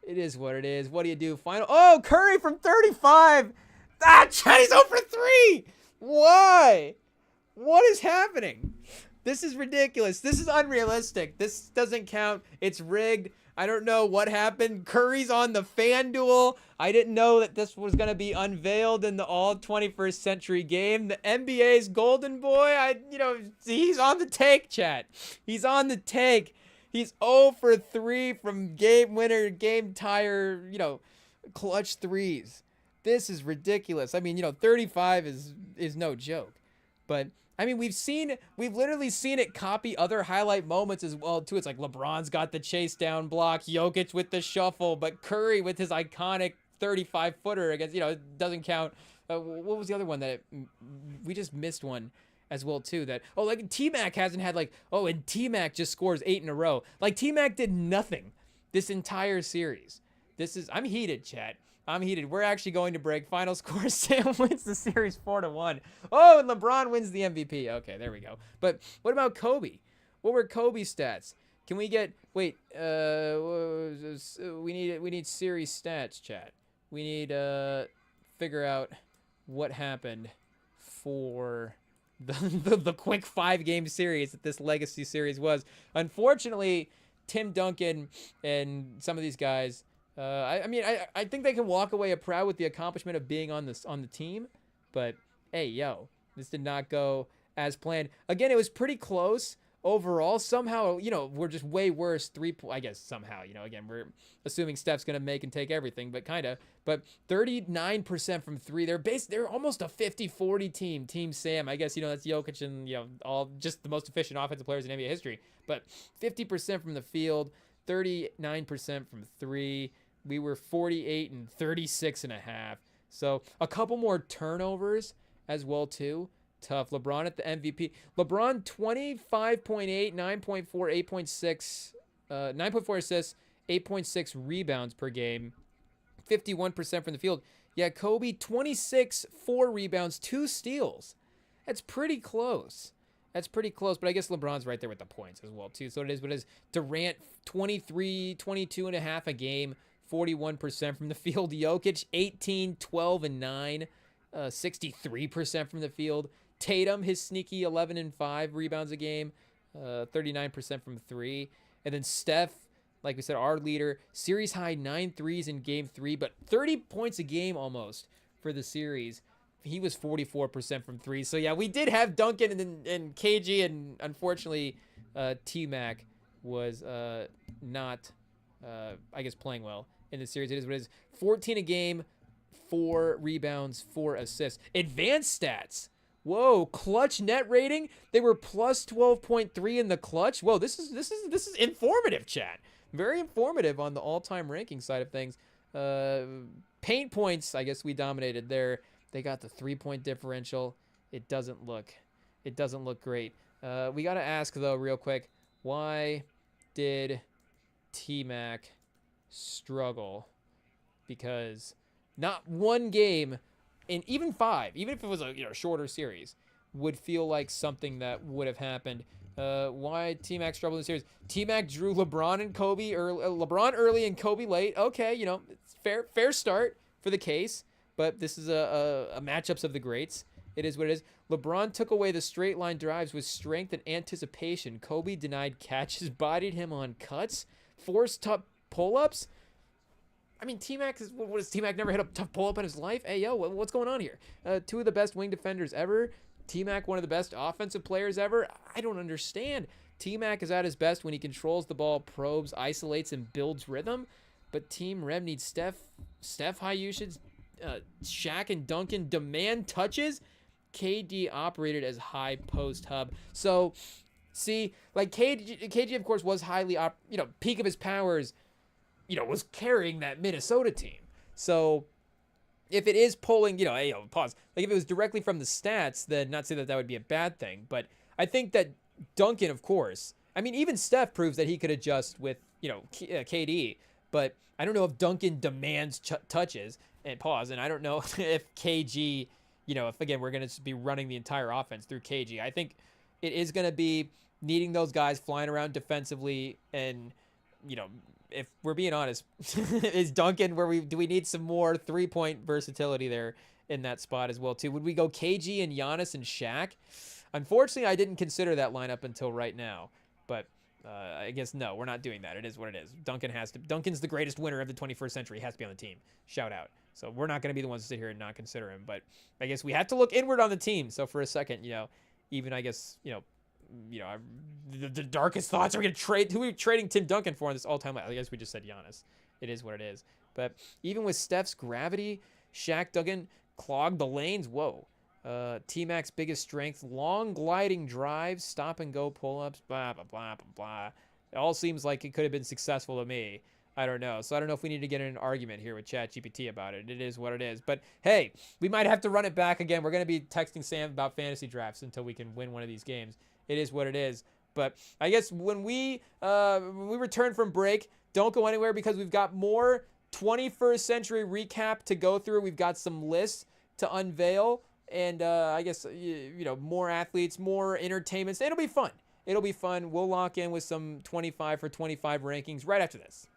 It is what it is. What do you do? Final. Oh, Curry from 35. Chat, he's 0 for 3. Why? What is happening? This is ridiculous. This is unrealistic. This doesn't count. It's rigged. I don't know what happened. Curry's on the FanDuel. I didn't know that this was going to be unveiled in the all 21st century game. The NBA's golden boy, he's on the take, chat. He's on the take. He's 0 for 3 from game winner, game tire, clutch threes. This is ridiculous. I mean, 35 is no joke. But I mean, we've literally seen it copy other highlight moments as well, too. It's like LeBron's got the chase down block, Jokic with the shuffle, but Curry with his iconic 35-footer against, it doesn't count. What was the other one that we just missed one as well, too? That, like T-Mac hasn't had and T-Mac just scores 8 in a row. Like T-Mac did nothing this entire series. I'm heated, chat. I'm heated. We're actually going to break. Final score, Sam wins the series 4-1. Oh, and LeBron wins the MVP. Okay, there we go. But what about Kobe? What were Kobe's stats? Can we get, we need series stats, chat. We need figure out what happened for the quick 5-game series that this legacy series was. Unfortunately, Tim Duncan and some of these guys, I think they can walk away proud with the accomplishment of being on the team, but hey, this did not go as planned. Again, it was pretty close overall. Somehow, we're just way worse. I guess somehow, again, we're assuming Steph's gonna make and take everything, but 39% from 3. They're almost a 50-40 team. Team Sam. I guess that's Jokic and all just the most efficient offensive players in NBA history. But 50% from the field, 39% from 3. We were 48 and 36.5. So a couple more turnovers as well, too. Tough. LeBron at the MVP. LeBron 25.8, 9.4, 8.6, 9.4 assists, 8.6 rebounds per game, 51% from the field. Yeah, Kobe 26, 4 rebounds, 2 steals. That's pretty close. But I guess LeBron's right there with the points as well, too. So it is what it is. Durant 23, 22.5 a game. 41% from the field. Jokic, 18, 12, and 9, 63% from the field. Tatum, his sneaky 11 and 5 rebounds a game, 39% from 3. And then Steph, like we said, our leader, series high 9 threes in game 3, but 30 points a game almost for the series. He was 44% from 3. So yeah, we did have Duncan and KG, and unfortunately, T-Mac was not, playing well in the series. It is what it is. 14 a game, 4 rebounds, 4 assists. Advanced stats. Whoa, clutch net rating. They were plus 12.3 in the clutch. Whoa, this is informative, chat. Very informative on the all-time ranking side of things. Paint points, I guess we dominated there. They got the 3-point differential. It doesn't look great. We got to ask though real quick, why did T-Mac struggle? Because not one game in even 5, even if it was a shorter series, would feel like something that would have happened. Why T-Mac struggled in the series? T-Mac drew LeBron and Kobe LeBron early and Kobe late. Okay, it's fair start for the case, but this is a matchups of the greats. It is what it is. LeBron took away the straight line drives with strength and anticipation. Kobe denied catches, bodied him on cuts, forced tough pull-ups. I mean, T-Mac what has T-Mac never hit a tough pull-up in his life? Hey, what's going on here? 2 of the best wing defenders ever. T-Mac, one of the best offensive players ever. I don't understand. T-Mac is at his best when he controls the ball, probes, isolates, and builds rhythm. But Team Rem needs Steph high usage, Shaq and Duncan demand touches. KD operated as high post hub. So, see, like KG of course was highly, peak of his powers, was carrying that Minnesota team. So, if it is pulling, pause. Like if it was directly from the stats, then not say that would be a bad thing. But I think that Duncan, of course, I mean, even Steph proves that he could adjust with, KD. But I don't know if Duncan demands touches and pause. And I don't know if KG, if again, we're going to be running the entire offense through KG. I think it is going to be needing those guys flying around defensively. And, if we're being honest, is Duncan do we need some more 3-point versatility there in that spot as well too? Would we go KG and Giannis and Shaq? Unfortunately, I didn't consider that lineup until right now, but I guess no, we're not doing that. It is what it is. Duncan's the greatest winner of the 21st century. He has to be on the team. Shout out. So we're not going to be the ones to sit here and not consider him, but I guess we have to look inward on the team. So for a second, even I guess, the darkest thoughts are we going to trade. Who are we trading Tim Duncan for in this all-time? I guess we just said Giannis. It is what it is. But even with Steph's gravity, Shaq Duncan clogged the lanes. Whoa. T-Mac's biggest strength, long gliding drives, stop and go pull-ups, blah, blah, blah, blah, blah. It all seems like it could have been successful to me. I don't know. So I don't know if we need to get in an argument here with ChatGPT about it. It is what it is. But hey, we might have to run it back again. We're going to be texting Sam about fantasy drafts until we can win one of these games. It is what it is. But I guess when we return from break, don't go anywhere because we've got more 21st century recap to go through. We've got some lists to unveil. And I guess, more athletes, more entertainments. It'll be fun. It'll be fun. We'll lock in with some 25 for 25 rankings right after this.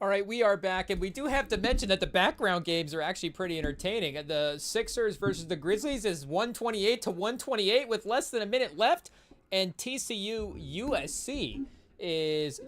All right, we are back, and we do have to mention that the background games are actually pretty entertaining. The Sixers versus the Grizzlies is 128 to 128 with less than a minute left, and TCU USC is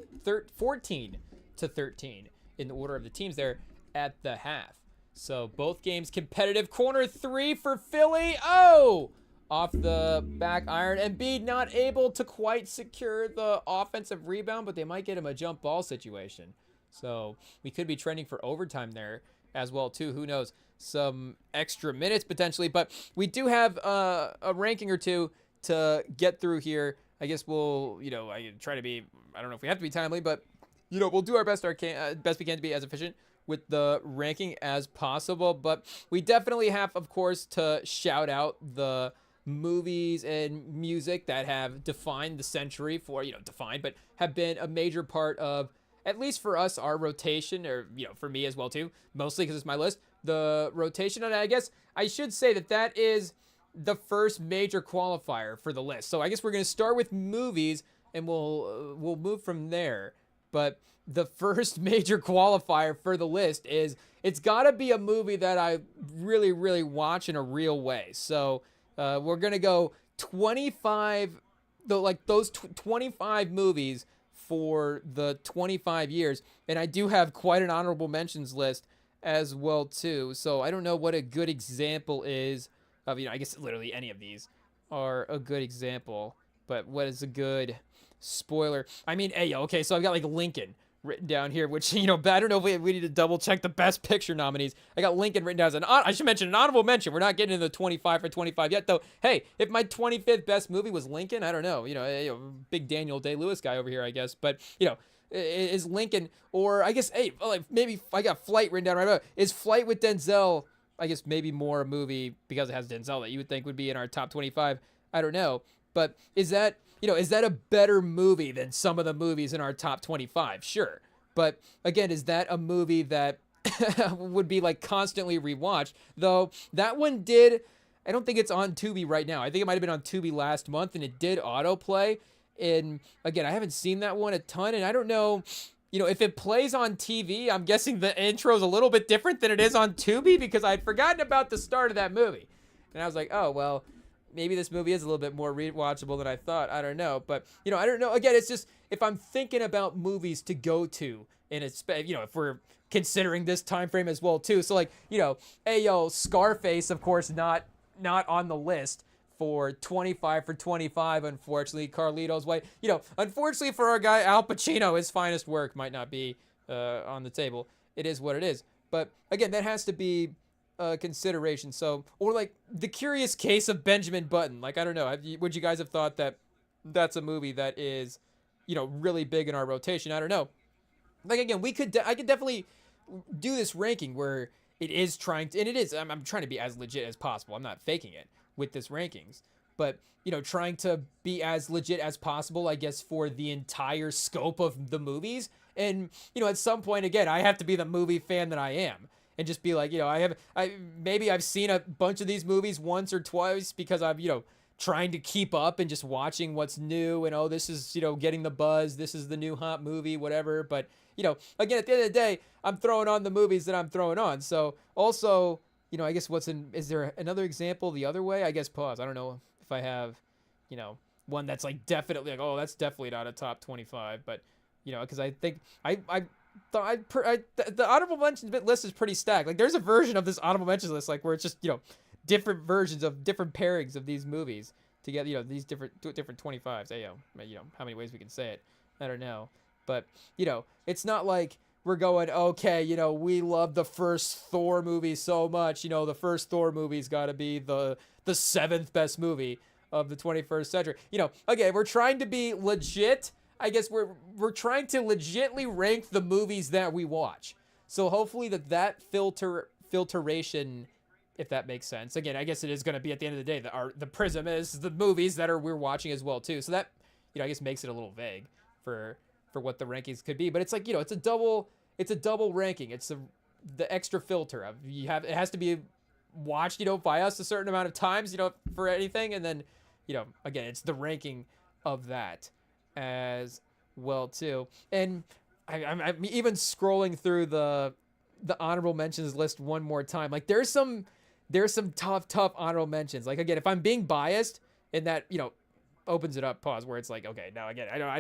14 to 13 in the order of the teams there at the half. So both games competitive. Corner three for Philly. Oh! Off the back iron. Embiid not able to quite secure the offensive rebound, but they might get him a jump ball situation. So we could be trending for overtime there as well, too. Who knows? Some extra minutes potentially. But we do have a ranking or two to get through here. I guess we'll, I try to be, I don't know if we have to be timely, but, we'll do our best we can to be as efficient with the ranking as possible. But we definitely have, of course, to shout out the movies and music that have defined the century but have been a major part of, at least for us, our rotation, or, for me as well, too, mostly because it's my list, the rotation. And I guess I should say that is the first major qualifier for the list. So I guess we're going to start with movies, and we'll move from there. But the first major qualifier for the list is it's got to be a movie that I really, really watch in a real way. So we're going to go 25, those 25 movies for the 25 years. And I do have quite an honorable mentions list as well, too. So I don't know what a good example is of, I guess literally any of these are a good example. But what is a good spoiler? I mean, okay, so I've got Lincoln written down here, which, but I don't know if we need to double check the best picture nominees. I got Lincoln written down as I should mention an honorable mention. We're not getting into the 25 for 25 yet, though. Hey, if my 25th best movie was Lincoln, I don't know, big Daniel Day-Lewis guy over here, I guess, but, is Lincoln, or I guess, maybe I got Flight written down right now. Is Flight with Denzel, I guess maybe more a movie because it has Denzel that you would think would be in our top 25. I don't know, but is that a better movie than some of the movies in our top 25? Sure. But again, is that a movie that would be constantly rewatched? Though that one did, I don't think it's on Tubi right now. I think it might have been on Tubi last month, and it did autoplay. And again, I haven't seen that one a ton, and I don't know, if it plays on TV, I'm guessing the intro is a little bit different than it is on Tubi, because I'd forgotten about the start of that movie. And I was like, oh, well, maybe this movie is a little bit more rewatchable than I thought. I don't know. But, I don't know. Again, it's just if I'm thinking about movies to go to, and it's, if we're considering this time frame as well, too. So, Scarface, of course, not on the list for 25 for 25, unfortunately. Carlito's Way. Unfortunately for our guy Al Pacino, his finest work might not be on the table. It is what it is. But, again, that has to be consideration. So, or The Curious Case of Benjamin Button. I don't know. Would you guys have thought that that's a movie that is, really big in our rotation? I don't know. Again, I could definitely do this ranking where it is trying to, and it is, I'm trying to be as legit as possible. I'm not faking it with this rankings, but, trying to be as legit as possible, I guess, for the entire scope of the movies. And, at some point, again, I have to be the movie fan that I am. And just be maybe I've seen a bunch of these movies once or twice because I'm, trying to keep up and just watching what's new and, this is, getting the buzz. This is the new hot movie, whatever. But, again, at the end of the day, I'm throwing on the movies that I'm throwing on. So also, I guess is there another example the other way? I guess pause. I don't know if I have, one that's definitely that's definitely not a top 25, but, because I think the honorable mentions list is pretty stacked. There's a version of this honorable mentions list where it's just different versions of different pairings of these movies to get these different 25s. How many ways we can say it, I don't know, but it's not like we're going, okay, we love the first Thor movie so much, the first Thor movie's got to be the 7th best movie of the 21st century. Again, we're trying to be legit. I guess we're trying to legitly rank the movies that we watch. So hopefully that filtration, if that makes sense. Again, I guess it is going to be at the end of the day the prism is the movies that we're watching as well too. So that I guess makes it a little vague for what the rankings could be. But it's it's a double ranking. It's the extra filter of it has to be watched by us a certain amount of times for anything, and then again it's the ranking of that as well too. And I'm even scrolling through the honorable mentions list one more time. Like there's some tough honorable mentions. Like again, if I'm being biased, and that opens it up, pause, where it's like, okay, now again, I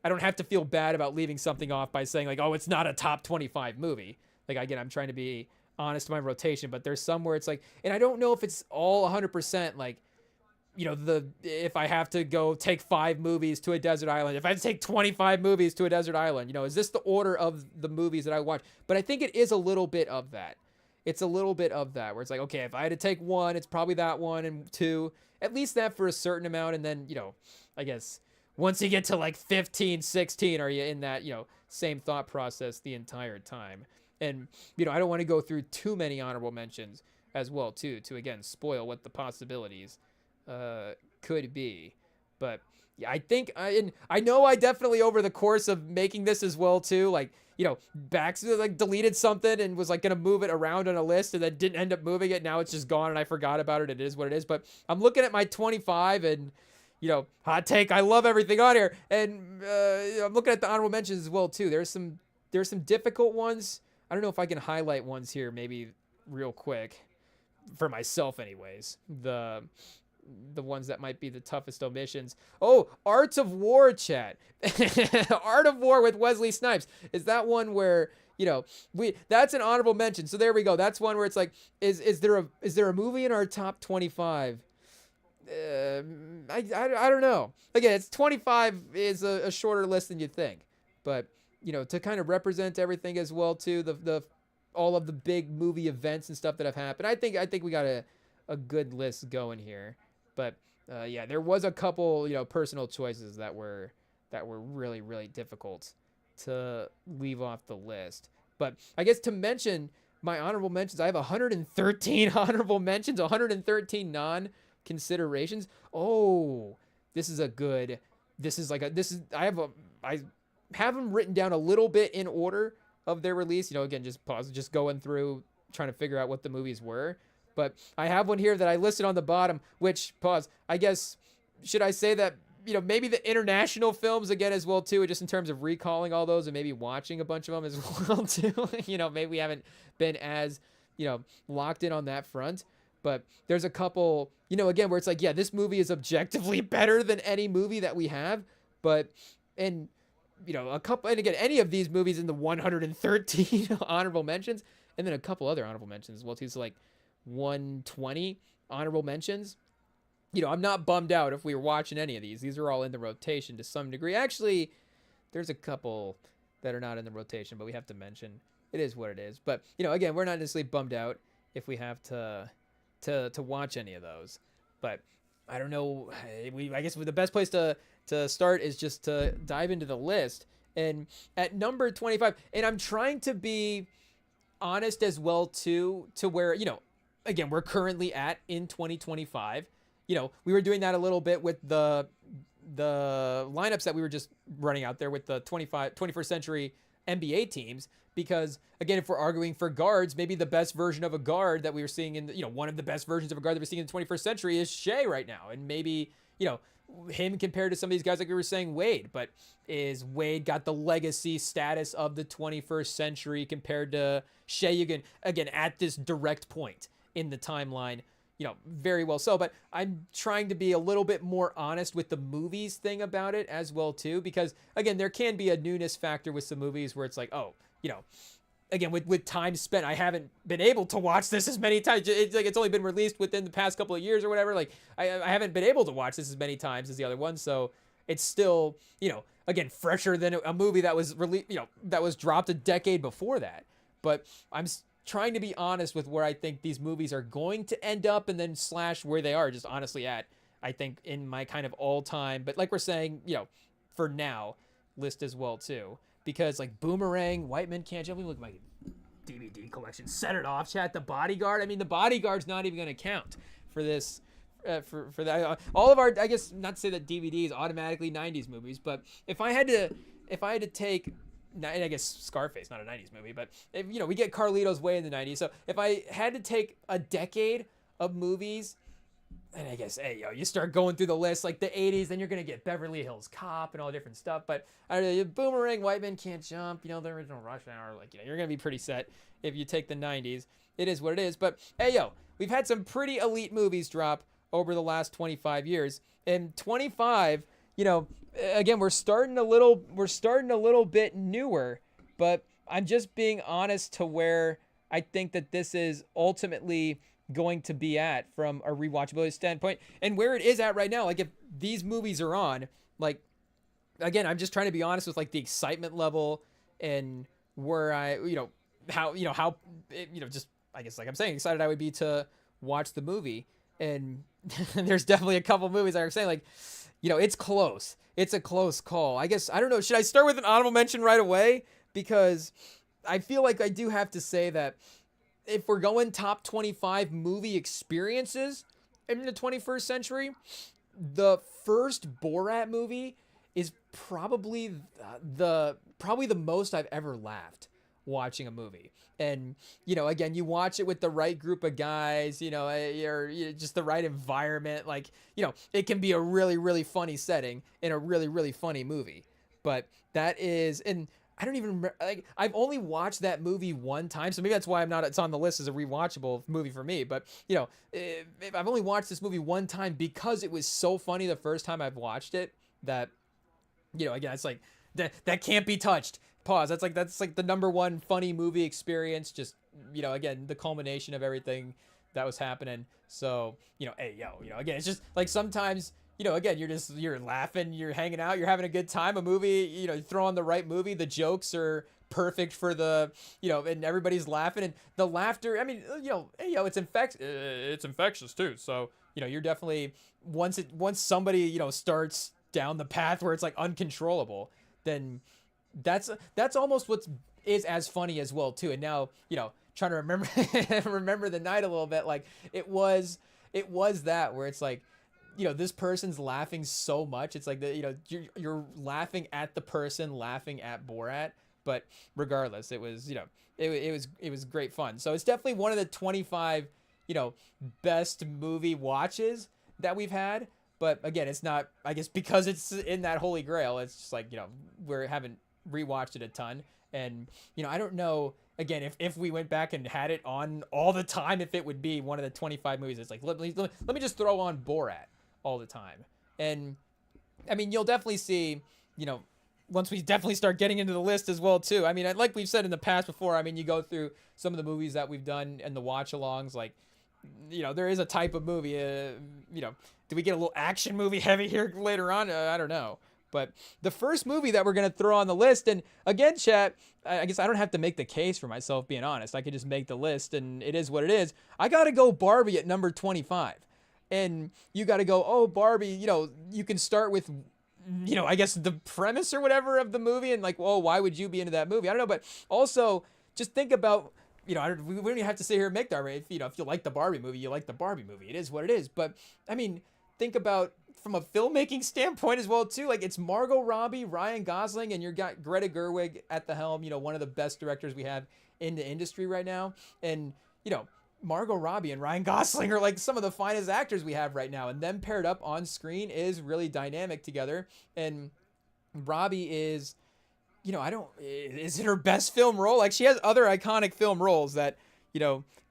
don't have to feel bad about leaving something off by saying like, oh, it's not a top 25 movie. Like again, I'm trying to be honest to my rotation, but there's some where it's like, and I don't know if it's all 100% like, if I have to go take 5 movies to a desert island, if I have to take 25 movies to a desert island, is this the order of the movies that I watch? But I think it is a little bit of that. It's a little bit of that where it's like, okay, if I had to take 1, it's probably that one, and 2, at least that for a certain amount. And then, I guess once you get to like 15, 16, are you in that, same thought process the entire time? And, I don't want to go through too many honorable mentions as well, too, to again, spoil what the possibilities could be. But yeah, I think I know I definitely over the course of making this as well too, like like deleted something and was like gonna move it around on a list and then didn't end up moving it. Now it's just gone and I forgot about it. It is what it is. But I'm looking at my 25 and hot take, I love everything on here, and I'm looking at the honorable mentions as well too. There's some difficult ones. I don't know if I can highlight ones here maybe real quick for myself anyways. The ones that might be the toughest omissions. Oh, Art of War, chat. Art of War with Wesley Snipes. Is that one where, that's an honorable mention. So there we go. That's one where it's like, is there a movie in our top 25? I don't know. Again, it's 25 is a shorter list than you think. But, to kind of represent everything as well too, the all of the big movie events and stuff that have happened. I think we got a good list going here. But yeah, there was a couple, personal choices that were really, really difficult to leave off the list. But I guess to mention my honorable mentions, I have 113 honorable mentions, 113 non-considerations. Oh, I have them written down a little bit in order of their release. Again, just going through, trying to figure out what the movies were. But I have one here that I listed on the bottom, which, I guess, should I say that, maybe the international films again as well, too, just in terms of recalling all those and maybe watching a bunch of them as well, too. Maybe we haven't been as, locked in on that front. But there's a couple, again, where it's like, yeah, this movie is objectively better than any movie that we have. But, and, a couple, and again, any of these movies in the 113 honorable mentions, and then a couple other honorable mentions as well, too. So, like, 120 honorable mentions. I'm not bummed out if we were watching any of these. These are all in the rotation to some degree. Actually, there's a couple that are not in the rotation, but we have to mention. It is what it is. But, again, we're not necessarily bummed out if we have to watch any of those. But I don't know. I guess the best place to start is just to dive into the list. And at number 25, and I'm trying to be honest as well, too, to where, again, we're currently in 2025. We were doing that a little bit with the lineups that we were just running out there with the 21st century NBA teams. Because, again, if we're arguing for guards, maybe the best version of a guard that we were seeing in, one of the best versions of a guard that we're seeing in the 21st century is Shea right now. And maybe, him compared to some of these guys like we were saying, Wade. But is Wade got the legacy status of the 21st century compared to Shea? Again, at this direct point in the timeline, very well so. But I'm trying to be a little bit more honest with the movies thing about it as well too, because again, there can be a newness factor with some movies where it's like, oh, again, with time spent, I haven't been able to watch this as many times. It's like it's only been released within the past couple of years or whatever. Like I haven't been able to watch this as many times as the other one, so it's still, again, fresher than a movie that was that was dropped a decade before that. But I'm trying to be honest with where I think these movies are going to end up, and then / where they are just honestly at, I think, in my kind of all time, but like we're saying, for now, list as well too. Because like Boomerang, White Men Can't Jump. Let me look at my DVD collection. Set it off, chat. The Bodyguard. I mean, The Bodyguard's not even going to count for this. For that, all of our, I guess, not to say that DVD is automatically 90s movies, but if I had to take, and I guess Scarface, not a 90s movie, but if, we get Carlito's Way in the 90s. So if I had to take a decade of movies, and I guess, hey, yo, you start going through the list, like the 80s, then you're going to get Beverly Hills Cop and all different stuff. But I don't know, Boomerang, White Men Can't Jump, you know, the original Rush Hour, like, you know, you're going to be pretty set if you take the 90s. It is what it is. But, hey, yo, we've had some pretty elite movies drop over the last 25 years. And 25, you know, again, we're starting a little bit newer, but I'm just being honest to where I think that this is ultimately going to be at from a rewatchability standpoint and where it is at right now. Like if these movies are on, like, again, I'm just trying to be honest with like the excitement level and where I, how, just, I guess, like I'm saying, excited I would be to watch the movie. And there's definitely a couple movies I'm saying, like, it's close. It's a close call. I guess, I don't know. Should I start with an honorable mention right away? Because I feel like I do have to say that if we're going top 25 movie experiences in the 21st century, the first Borat movie is probably the most I've ever laughed watching a movie. And, again, you watch it with the right group of guys, you're just the right environment. Like, it can be a really, really funny setting in a really, really funny movie. But that is, and I don't even remember, like, I've only watched that movie one time, so maybe that's why it's on the list as a rewatchable movie for me. But, if I've only watched this movie one time because it was so funny the first time I've watched it that, again, it's like, that can't be touched. Pause. That's like the number one funny movie experience. Just, again, the culmination of everything that was happening. So, hey, again, it's just like sometimes, again, you're laughing, you're hanging out, you're having a good time. A movie, you throw on the right movie, the jokes are perfect for the, and everybody's laughing, and the laughter, I mean, hey, it's infectious too. So, you're definitely, once somebody, starts down the path where it's like uncontrollable, then that's almost is as funny as well too. And now, trying to remember the night a little bit, like it was that where it's like, this person's laughing so much. It's like you're laughing at the person laughing at Borat, but regardless, it was, it was great fun. So it's definitely one of the 25, best movie watches that we've had. But again, it's not, I guess, because it's in that holy grail. It's just like, we haven't rewatched it a ton. And, I don't know, again, if we went back and had it on all the time, if it would be one of the 25 movies. It's like, let me just throw on Borat all the time. And I mean, you'll definitely see, once we definitely start getting into the list as well too. I mean, like we've said in the past before, I mean, you go through some of the movies that we've done and the watch alongs, like, there is a type of movie, do we get a little action movie heavy here later on? I don't know. But the first movie that we're going to throw on the list, and again, chat, I guess I don't have to make the case for myself, being honest. I could just make the list and it is what it is. I got to go Barbie at number 25. And you got to go, oh, Barbie, you can start with, I guess the premise or whatever of the movie and like, well, why would you be into that movie? I don't know. But also just think about, we don't even have to sit here and make that right. If you like the Barbie movie, you like the Barbie movie. It is what it is. But I mean, think about from a filmmaking standpoint as well too. Like it's Margot Robbie, Ryan Gosling, and you got Greta Gerwig at the helm, one of the best directors we have in the industry right now. And, Margot Robbie and Ryan Gosling are like some of the finest actors we have right now, and them paired up on screen is really dynamic together. And Robbie is, is it her best film role? Like she has other iconic film roles that,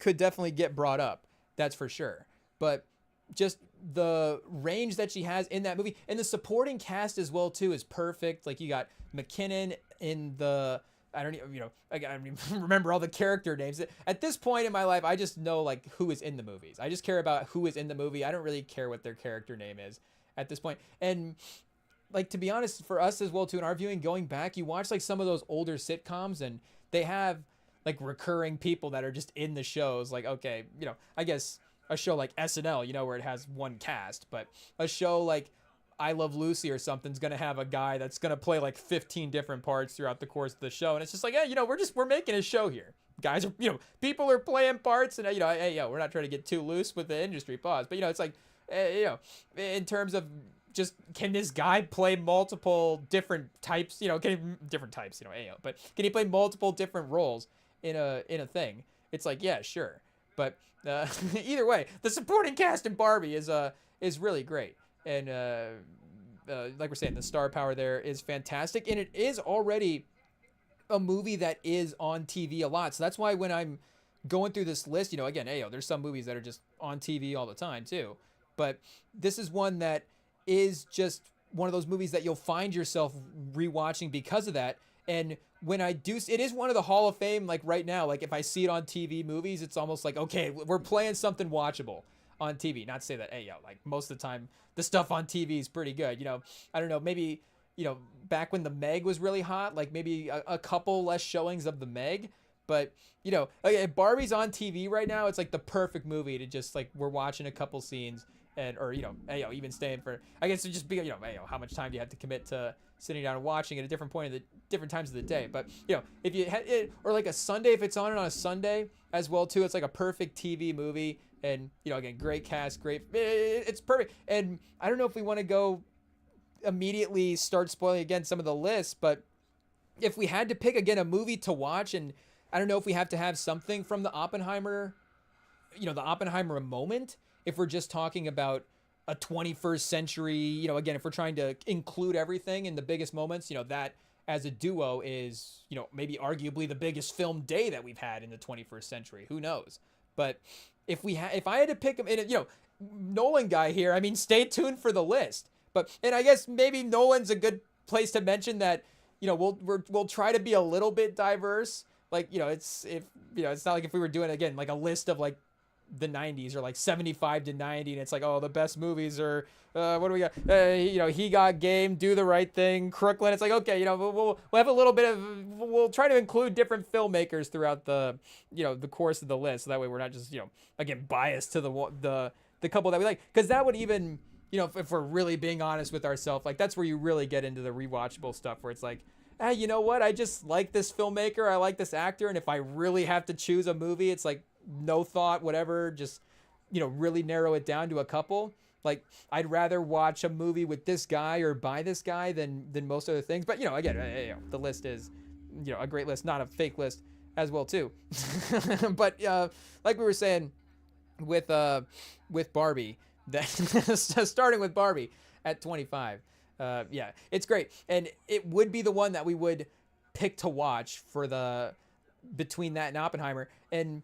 could definitely get brought up. That's for sure. But just the range that she has in that movie, and the supporting cast as well too is perfect. Like you got McKinnon in the, I don't even remember all the character names. At this point in my life, I just know like who is in the movies. I just care about who is in the movie. I don't really care what their character name is at this point. And like, to be honest, for us as well too, in our viewing, going back, you watch like some of those older sitcoms and they have like recurring people that are just in the shows. Like, okay, I guess a show like SNL, where it has one cast, but a show like I Love Lucy or something's gonna have a guy that's gonna play like 15 different parts throughout the course of the show, and it's just like, yeah, we're making a show here. Guys are, people are playing parts, and hey, we're not trying to get too loose with the industry, pause. But it's like, in terms of just, can this guy play multiple different types? Different types, but can he play multiple different roles in a thing? It's like, yeah, sure. But either way, the supporting cast in Barbie is really great, and like we're saying, the star power there is fantastic, and it is already a movie that is on TV a lot. So that's why when I'm going through this list, again, there's some movies that are just on TV all the time too. But this is one that is just one of those movies that you'll find yourself rewatching because of that. And when I do, it is one of the Hall of Fame, like right now, like if I see it on TV movies, it's almost like, okay, we're playing something watchable on TV. Not to say that, like most of the time the stuff on TV is pretty good. I don't know, maybe, back when the Meg was really hot, like maybe a couple less showings of the Meg. But, if Barbie's on TV right now, it's like the perfect movie to just like, we're watching a couple scenes and, or, even staying for, I guess it just be, how much time do you have to commit to sitting down and watching at a different point of the different times of the day. But, if you had it, or like a Sunday, if it's on a Sunday as well too, it's like a perfect TV movie. And, again, great cast, it's perfect. And I don't know if we want to go immediately start spoiling again some of the lists, but if we had to pick again a movie to watch, and I don't know if we have to have something from the Oppenheimer moment, if we're just talking about a 21st century, again, if we're trying to include everything in the biggest moments, that as a duo is, maybe arguably the biggest film day that we've had in the 21st century. Who knows? But if I had to pick them, and Nolan guy here, I mean, stay tuned for the list. But, and I guess maybe Nolan's a good place to mention that, we'll try to be a little bit diverse. Like, it's not like if we were doing, again, like a list of like the 90s or like 75 to 90, and it's like, oh, the best movies are, what do we got? He Got Game, Do the Right Thing, Crooklyn. It's like, okay, we'll have a little bit of, we'll try to include different filmmakers throughout the, the course of the list. So that way we're not just, again, biased to the couple that we like. Because that would even, if we're really being honest with ourselves, like that's where you really get into the rewatchable stuff where it's like, you know what? I just like this filmmaker. I like this actor. And if I really have to choose a movie, it's like no thought, whatever, just, really narrow it down to a couple. Like I'd rather watch a movie with this guy or by this guy than most other things. But, again, the list is, a great list, not a fake list as well too. But like we were saying with Barbie, that starting with Barbie at 25. It's great. And it would be the one that we would pick to watch for between that and Oppenheimer. And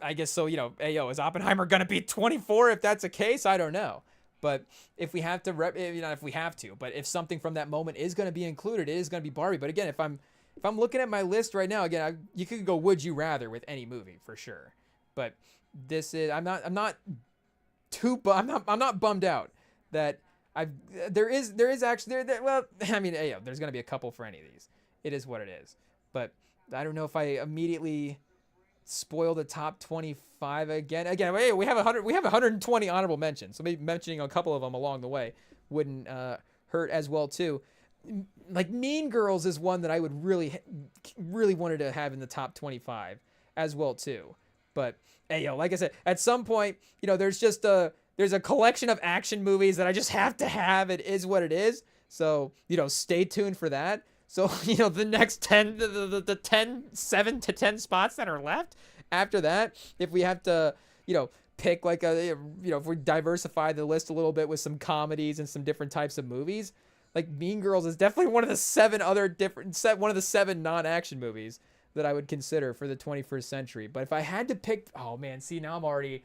I guess so, is Oppenheimer going to be 24 if that's the case? I don't know. But if we have to, but if something from that moment is going to be included, it is going to be Barbie. But again, if I'm looking at my list right now, again, you could go would you rather with any movie for sure. But this is, I'm not bummed out that there is actually well, I mean, there's going to be a couple for any of these. It is what it is. But I don't know if I immediately spoil the top 25 again. Again, we have 120 honorable mentions. So maybe mentioning a couple of them along the way wouldn't hurt as well too. Like Mean Girls is one that I would really wanted to have in the top 25 as well too. But like I said, at some point, there's a collection of action movies that I just have to have. It is what it is. So, stay tuned for that. So, the next 10, the 7 to 10 spots that are left after that, if we have to, pick like if we diversify the list a little bit with some comedies and some different types of movies, like Mean Girls is definitely one of the 7 non-action movies that I would consider for the 21st century. But if I had to pick, oh man, see now I'm already,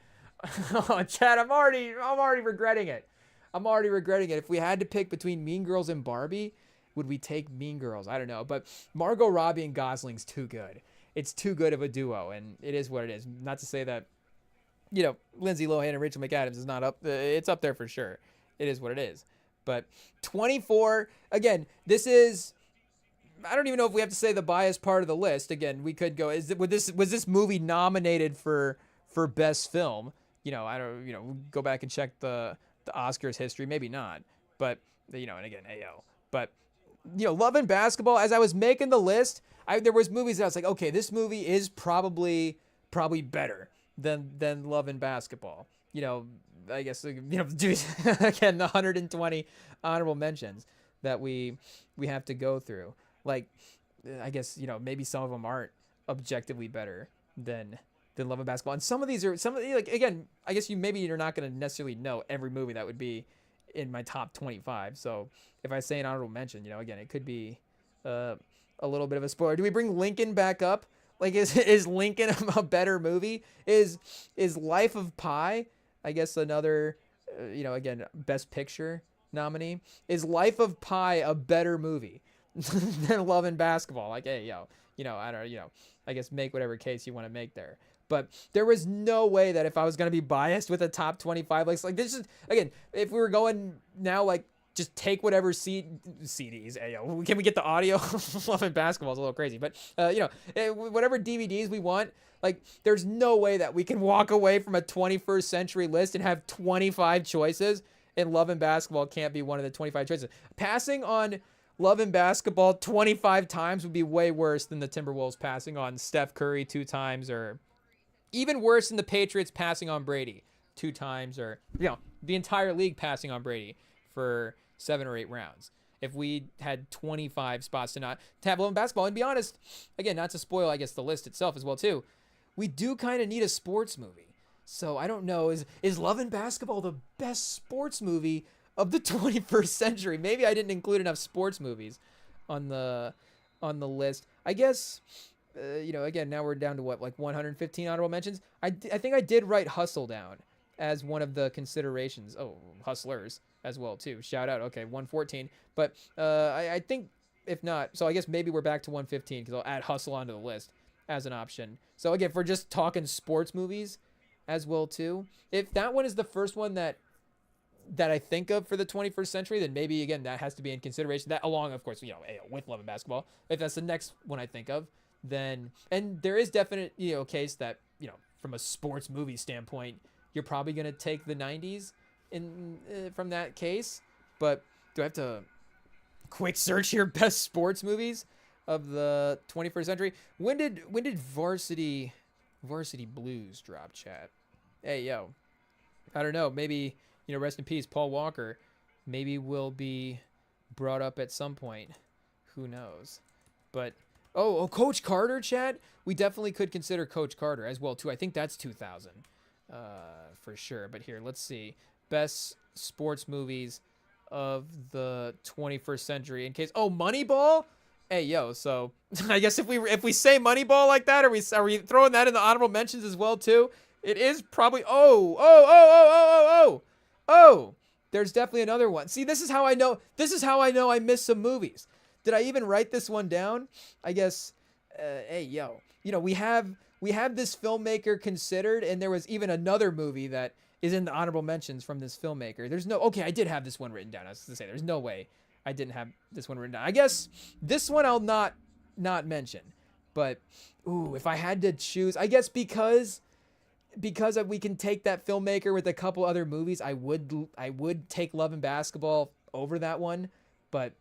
Chad, I'm already regretting it. If we had to pick between Mean Girls and Barbie, would we take Mean Girls? I don't know. But Margot Robbie and Gosling's too good. It's too good of a duo, and it is what it is. Not to say that, Lindsay Lohan and Rachel McAdams is not up. It's up there for sure. It is what it is. But 24, again, this is, I don't even know if we have to say the biased part of the list. Again, we could go, was this movie nominated for best film? I don't, go back and check the Oscars history. Maybe not. But, and again, but, Love and Basketball, as I was making the list, there was movies that I was like, okay, this movie is probably better than Love and Basketball. I guess, again, the 120 honorable mentions that we have to go through. Like, I guess, maybe some of them aren't objectively better than than Love and Basketball. And some of these are like, again, I guess you're not going to necessarily know every movie that would be in my top 25. So if I say an honorable mention, again, it could be uh, a little bit of a spoiler. Do we bring Lincoln back up? Like, is Lincoln a better movie? Is Life of Pi, I guess, another, again, Best Picture nominee? Is Life of Pi a better movie than Love and Basketball? Like, hey, I don't, I guess make whatever case you want to make there. But there was no way that if I was going to be biased with a top 25 list, like this is, again, if we were going now, like, just take whatever CDs. Can we get the audio? Love and Basketball is a little crazy, but whatever DVDs we want. Like, there's no way that we can walk away from a 21st century list and have 25 choices, and Love and Basketball can't be one of the 25 choices. Passing on Love and Basketball 25 times would be way worse than the Timberwolves passing on Steph Curry 2 times, or even worse than the Patriots passing on Brady 2 times, or the entire league passing on Brady for 7 or 8 rounds. If we had 25 spots to have Love and Basketball, and be honest, again, not to spoil, I guess, the list itself as well too, we do kind of need a sports movie. So I don't know, is Love and Basketball the best sports movie of the 21st century? Maybe I didn't include enough sports movies on the list. I guess, again, now we're down to what, like 115 honorable mentions. I think I did write Hustle down as one of the considerations. Oh, Hustlers as well too. Shout out. Okay, 114. But I think if not, so I guess maybe we're back to 115 because I'll add Hustle onto the list as an option. So again, if we're just talking sports movies as well too, if that one is the first one that I think of for the 21st century, then maybe, again, that has to be in consideration. That along, of course, with Love and Basketball. If that's the next one I think of, then, and there is definite, case that, from a sports movie standpoint, you're probably going to take the 90s from that case. But do I have to quick search here best sports movies of the 21st century? When did Varsity Blues drop, chat? Hey, I don't know, maybe, rest in peace, Paul Walker, maybe will be brought up at some point. Who knows? But, Coach Carter, chat? We definitely could consider Coach Carter as well, too. I think that's 2000 for sure. But here, let's see. Best sports movies of the 21st century. In case, Moneyball? Hey, so I guess if we say Moneyball like that, are we throwing that in the honorable mentions as well, too? It is probably, there's definitely another one. See, this is how I know I missed some movies. Did I even write this one down? I guess, we have this filmmaker considered, and there was even another movie that is in the honorable mentions from this filmmaker. I did have this one written down. I was going to say, there's no way I didn't have this one written down. I guess this one I'll not mention. But, if I had to choose, I guess because we can take that filmmaker with a couple other movies, I would take Love and Basketball over that one. But,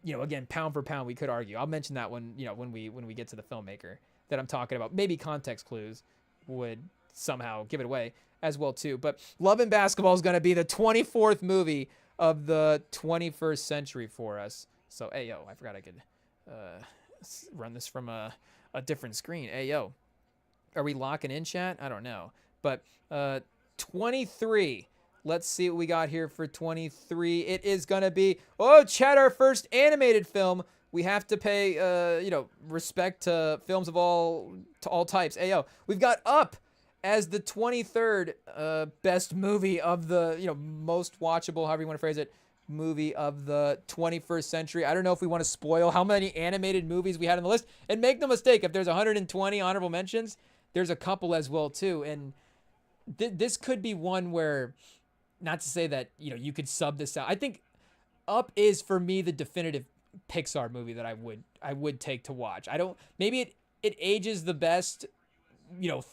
again, pound for pound, we could argue. I'll mention that one, when we get to the filmmaker that I'm talking about. Maybe context clues would somehow give it away as well too. But Love and Basketball is going to be the 24th movie of the 21st century for us. So, I forgot I could run this from a different screen. Are we locking in, chat? I don't know. But 23. Let's see what we got here for 23. It is going to be, chat, our first animated film. We have to pay, respect to films of all types. We've got Up as the 23rd best movie of the, most watchable, however you want to phrase it, movie of the 21st century. I don't know if we want to spoil how many animated movies we had on the list. And make no mistake, if there's 120 honorable mentions, there's a couple as well too. And this could be one where, not to say that, you could sub this out. I think Up is, for me, the definitive Pixar movie that I would take to watch. Maybe it ages the best,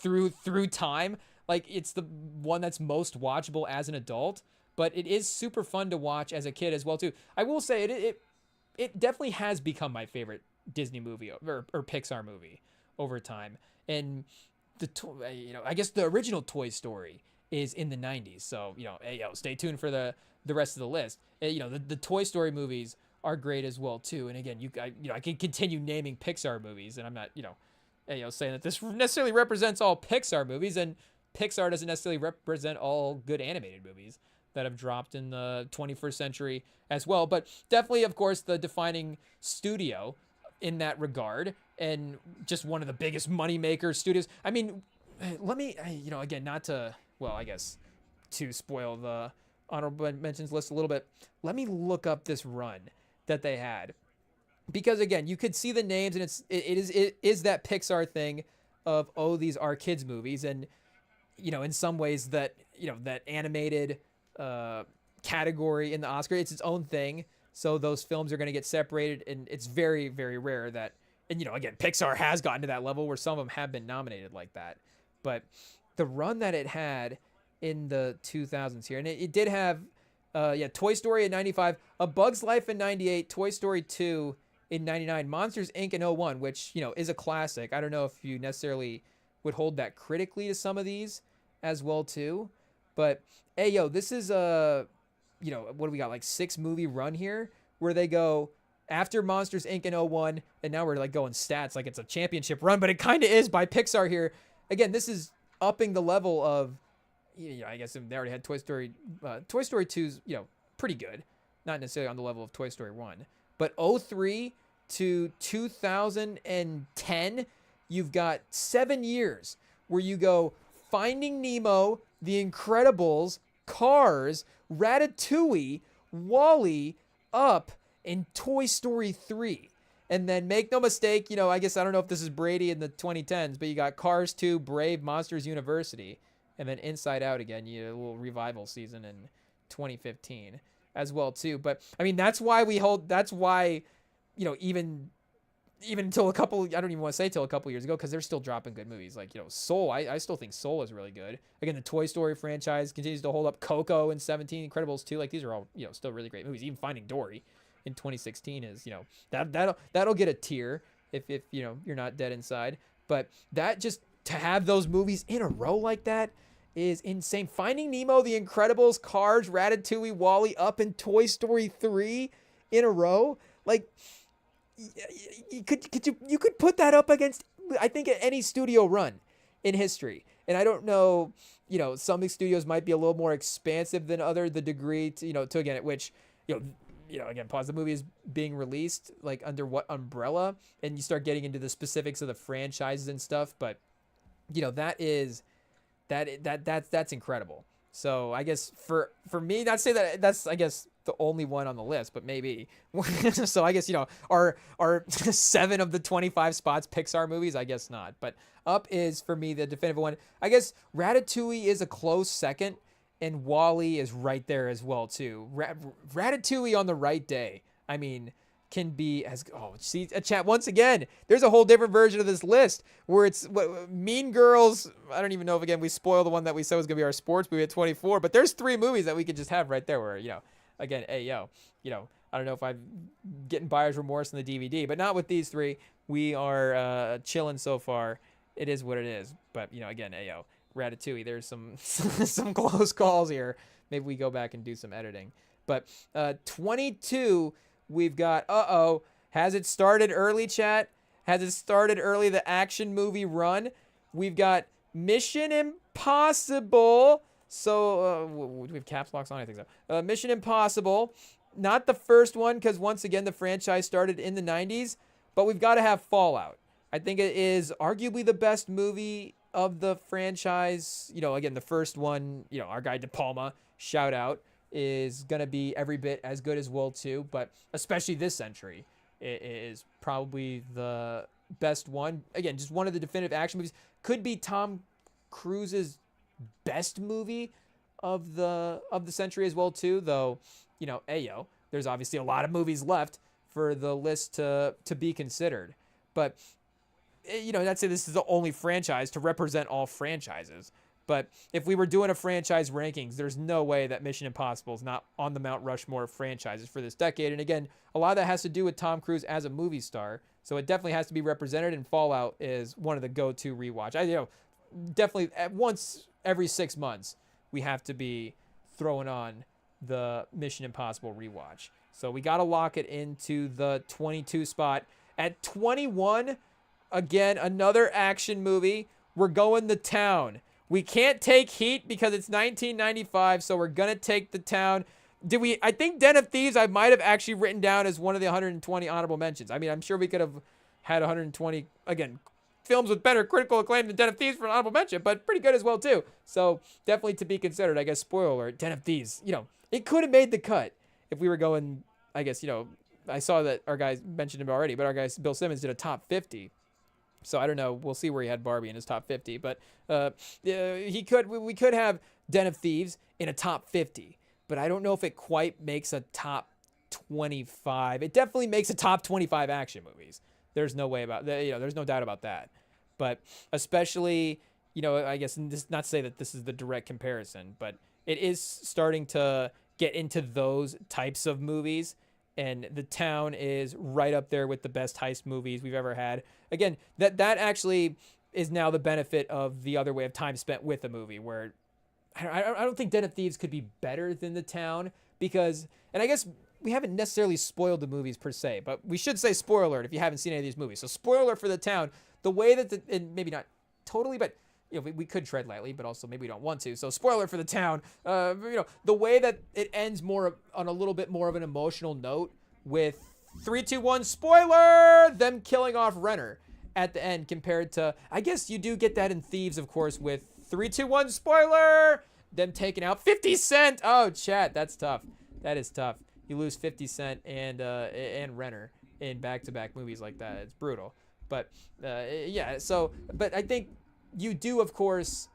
through time. Like, it's the one that's most watchable as an adult, but it is super fun to watch as a kid as well too. I will say it definitely has become my favorite Disney movie or Pixar movie over time. And I guess the original Toy Story is in the 90s. So, stay tuned for the rest of the list. The Toy Story movies are great as well too. And again, I can continue naming Pixar movies, and I'm not, saying that this necessarily represents all Pixar movies, and Pixar doesn't necessarily represent all good animated movies that have dropped in the 21st century as well. But definitely, of course, the defining studio in that regard, and just one of the biggest moneymaker studios. I mean, let me, again, not to, well, I guess to spoil the honorable mentions list a little bit, let me look up this run that they had. Because again, you could see the names, and it is that Pixar thing of, oh, these are kids movies, and in some ways that that animated category in the Oscar, it's its own thing. So those films are going to get separated, and it's very, very rare that, and again, Pixar has gotten to that level where some of them have been nominated like that. But the run that it had in the 2000s here, and it did have, Toy Story in 95, A Bug's Life in 98, Toy Story 2 in 99, Monsters Inc. in 01, which, is a classic. I don't know if you necessarily would hold that critically to some of these as well too. But, hey, this is a, what do we got, like 6-movie run here where they go after Monsters Inc. in 01, and now we're like going stats like it's a championship run, but it kind of is by Pixar here. Again, this is upping the level of, I guess they already had Toy Story. Toy Story 2's, pretty good. Not necessarily on the level of Toy Story 1. But 03 to 2010, you've got 7 years where you go Finding Nemo, The Incredibles, Cars, Ratatouille, Wall-E, Up, and Toy Story 3. And then make no mistake, I guess I don't know if this is Brady in the 2010s, but you got Cars 2, Brave, Monsters University, and then Inside Out again, a little revival season in 2015 as well too. But I mean, that's why, even until I don't even want to say till a couple years ago, because they're still dropping good movies. Like, Soul, I still think Soul is really good. Again, the Toy Story franchise continues to hold up. Coco in 17, Incredibles 2, like these are all, still really great movies. Even Finding Dory in 2016 is, that'll get a tier if you're not dead inside. But that, just to have those movies in a row like that is insane. Finding Nemo, The Incredibles, Cars, Ratatouille, Wall-E, Up, and Toy Story 3 in a row. Like, you could put that up against, I think, any studio run in history. And I don't know, some studios might be a little more expansive than other, the degree to again, at which, again, pause, the movie is being released, like under what umbrella, and you start getting into the specifics of the franchises and stuff. But, that's incredible. So I guess for me, not to say that that's, I guess, the only one on the list, but maybe. So I guess, are 7 of the 25 spots Pixar movies? I guess not. But Up is, for me, the definitive one. I guess Ratatouille is a close second, and Wall-E is right there as well too. Ratatouille on the right day, I mean, can be as, see a chat once again. There's a whole different version of this list where it's Mean Girls. I don't even know if, again, we spoil the one that we said was gonna be our sports movie at 24. But there's 3 movies that we could just have right there where, again, hey, I don't know if I'm getting buyer's remorse in the DVD, but not with these 3. We are chilling so far. It is what it is. But again, hey, Ratatouille. There's some some close calls here. Maybe we go back and do some editing. But 22. We've got, has it started early, chat? Has it started early, the action movie run? We've got Mission Impossible. So, do we have caps locks on? I think so. Mission Impossible. Not the first one, because once again, the franchise started in the 90s. But we've got to have Fallout. I think it is arguably the best movie of the franchise. Again, the first one, our guy De Palma, shout out, is going to be every bit as good as World 2, but especially this century, it is probably the best one. Again, just one of the definitive action movies. Could be Tom Cruise's best movie of the century as well too, though, there's obviously a lot of movies left for the list to be considered. But, not say this is the only franchise to represent all franchises. But if we were doing a franchise rankings, there's no way that Mission Impossible is not on the Mount Rushmore of franchises for this decade. And again, a lot of that has to do with Tom Cruise as a movie star. So it definitely has to be represented, and Fallout is one of the go-to rewatch. Definitely once every 6 months, we have to be throwing on the Mission Impossible rewatch. So we got to lock it into the 22 spot. At 21, again, another action movie. We're going The Town. We can't take Heat because it's 1995, so we're gonna take The Town. I think Den of Thieves I might have actually written down as one of the 120 honorable mentions. I mean, I'm sure we could have had 120, again, films with better critical acclaim than Den of Thieves for an honorable mention, but pretty good as well, too. So, definitely to be considered, I guess, spoiler alert, Den of Thieves, it could have made the cut if we were going, I guess, I saw that our guys mentioned him already, but our guy, Bill Simmons, did a top 50. So, I don't know. We'll see where he had Barbie in his top 50, but we could have Den of Thieves in a top 50. But I don't know if it quite makes a top 25. It definitely makes a top 25 action movies. There's no way about that. There's no doubt about that. But especially, I guess not to say that this is the direct comparison, but it is starting to get into those types of movies. And The Town is right up there with the best heist movies we've ever had. Again, that actually is now the benefit of the other way of time spent with a movie, where I don't think Den of Thieves could be better than The Town because, and I guess we haven't necessarily spoiled the movies per se, but we should say spoiler alert if you haven't seen any of these movies. So spoiler alert for The Town, the way that and maybe not totally, but we could tread lightly, but also maybe we don't want to. So spoiler alert for The Town, the way that it ends more on a little bit more of an emotional note with 3, 2, 1 spoiler, them killing off Renner at the end compared to, I guess you do get that in Thieves, of course, with 3, 2, 1 spoiler, them taking out 50 Cent. Oh, chat, that's tough. That is tough. You lose 50 Cent and Renner in back-to-back movies like that. It's brutal. But yeah, so but I think you do, of course,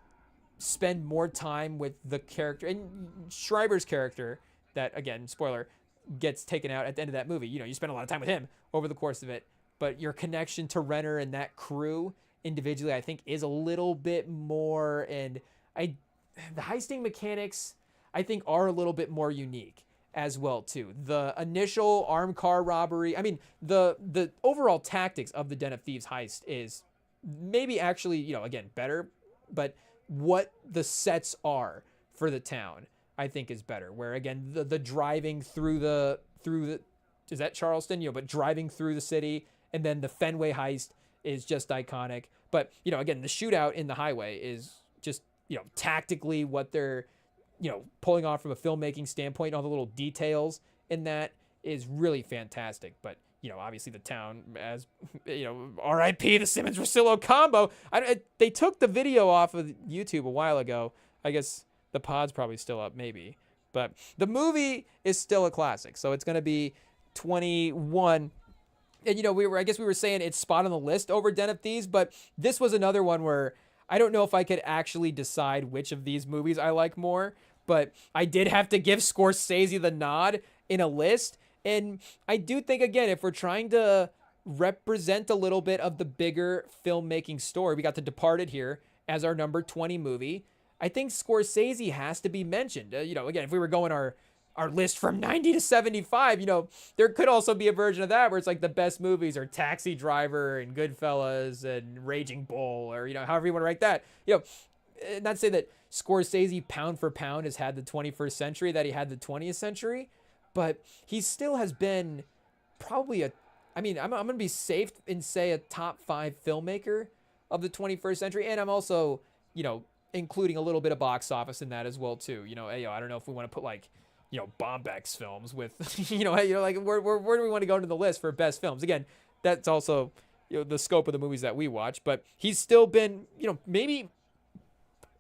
spend more time with the character and Schreiber's character that, again, spoiler, gets taken out at the end of that movie. You spend a lot of time with him over the course of it, but your connection to Renner and that crew individually, I think, is a little bit more, and the heisting mechanics, I think, are a little bit more unique as well too. The initial armed car robbery, I mean, the overall tactics of the Den of Thieves heist is maybe actually, again, better, but what the sets are for The Town, I think, is better. Where again, the driving through the is that Charleston, but driving through the city, and then the Fenway heist is just iconic. But, again, the shootout in the highway is just, tactically what they're, pulling off from a filmmaking standpoint. All the little details in that is really fantastic. But, obviously The Town, as, R.I.P. the Simmons-Rosillo combo. They took the video off of YouTube a while ago. I guess the pod's probably still up, maybe. But the movie is still a classic. So it's going to be 21. And, we were saying it's spot on the list over Den of Thieves, but this was another one where I don't know if I could actually decide which of these movies I like more, but I did have to give Scorsese the nod in a list. And I do think, again, if we're trying to represent a little bit of the bigger filmmaking story, we got The Departed here as our number 20 movie. I think Scorsese has to be mentioned. Again, if we were going our list from 90 to 75, there could also be a version of that where it's like the best movies are Taxi Driver and Goodfellas and Raging Bull, or, however you want to write that. Not to say that Scorsese pound for pound has had the 21st century that he had the 20th century, but he still has been probably I'm going to be safe and say a top 5 filmmaker of the 21st century. And I'm also, including a little bit of box office in that as well too. I don't know if we want to put like, Bombeck's films with, like where do we want to go into the list for best films? Again, that's also, the scope of the movies that we watch, but he's still been, maybe,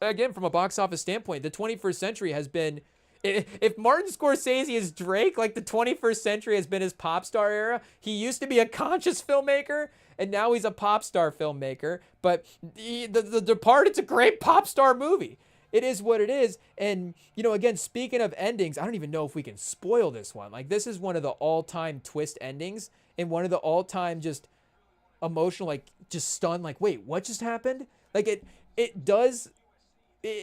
again, from a box office standpoint, the 21st century has been, if Martin Scorsese is Drake, like the 21st century has been his pop star era. He used to be a conscious filmmaker, and now he's a pop star filmmaker, but the Departed's a great pop star movie. It is what it is. And, again, speaking of endings, I don't even know if we can spoil this one. Like, this is one of the all-time twist endings and one of the all-time just emotional, like, just stunned, like, wait, what just happened? Like, it does...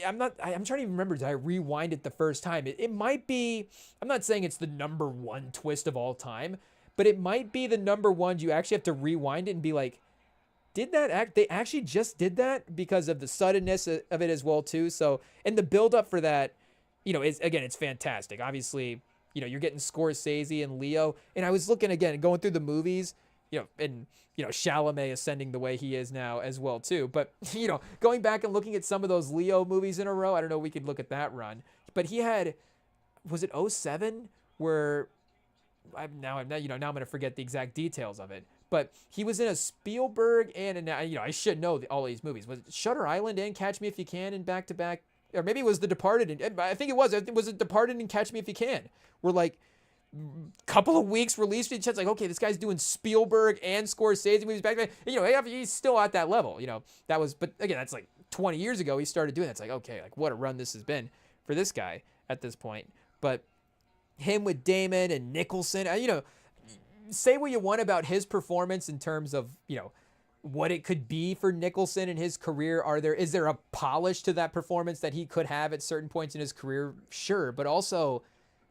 I'm trying to even remember, did I rewind it the first time? It might be... I'm not saying it's the number one twist of all time, but it might be the number one. You actually have to rewind it and be like, they actually just did that, because of the suddenness of it as well too. So, and the build up for that, it's fantastic. Obviously, you're getting Scorsese and Leo, and I was looking again, going through the movies, and Chalamet ascending the way he is now as well too. But going back and looking at some of those Leo movies in a row, I don't know. We could look at that run, but he had, was it 07 where I'm gonna forget the exact details of it. But he was in a Spielberg and I should know all these movies. Was it Shutter Island and Catch Me If You Can in back to back, or maybe it was The Departed. And I think it was. Was it Departed and Catch Me If You Can? We're like couple of weeks released each other. It's like, okay, this guy's doing Spielberg and Scorsese movies back then. He's still at that level. That was, but again, that's like 20 years ago he started doing that. It's like, okay, like what a run this has been for this guy at this point. But him with Damon and Nicholson, say what you want about his performance in terms of, what it could be for Nicholson in his career. Is there a polish to that performance that he could have at certain points in his career? Sure. But also,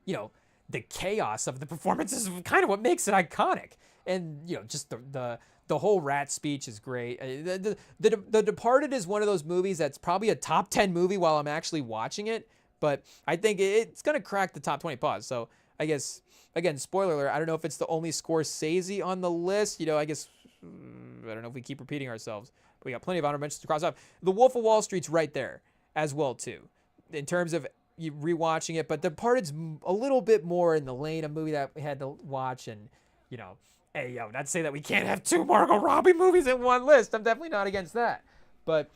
the chaos of the performance is kind of what makes it iconic. And, just the whole rat speech is great. The Departed is one of those movies that's probably a top 10 movie while I'm actually watching it. But I think it's going to crack the top 20 pause. So I guess, again, spoiler alert, I don't know if it's the only Scorsese on the list. I guess, I don't know if we keep repeating ourselves. But we got plenty of honorable mentions to cross off. The Wolf of Wall Street's right there as well, too, in terms of you rewatching it. But Departed's a little bit more in the lane of movie that we had to watch. And, hey, not to say that we can't have two Margot Robbie movies in one list. I'm definitely not against that. But,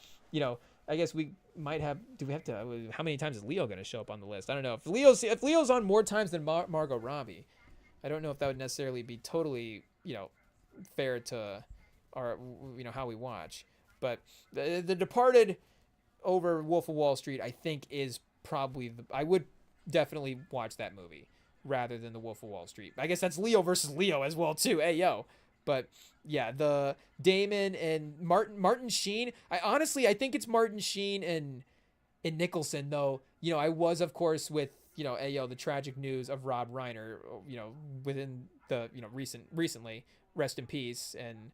I guess we might have. Do we have to? How many times is Leo going to show up on the list? I don't know. If Leo's on more times than Margot Robbie, I don't know if that would necessarily be totally fair to our how we watch. But the Departed over Wolf of Wall Street, I think, is probably I would definitely watch that movie rather than the Wolf of Wall Street. I guess that's Leo versus Leo as well too. Hey yo. But yeah, the Damon and Martin Sheen. I think it's Martin Sheen and Nicholson though. I was of course with the tragic news of Rob Reiner. Within the recently, rest in peace. And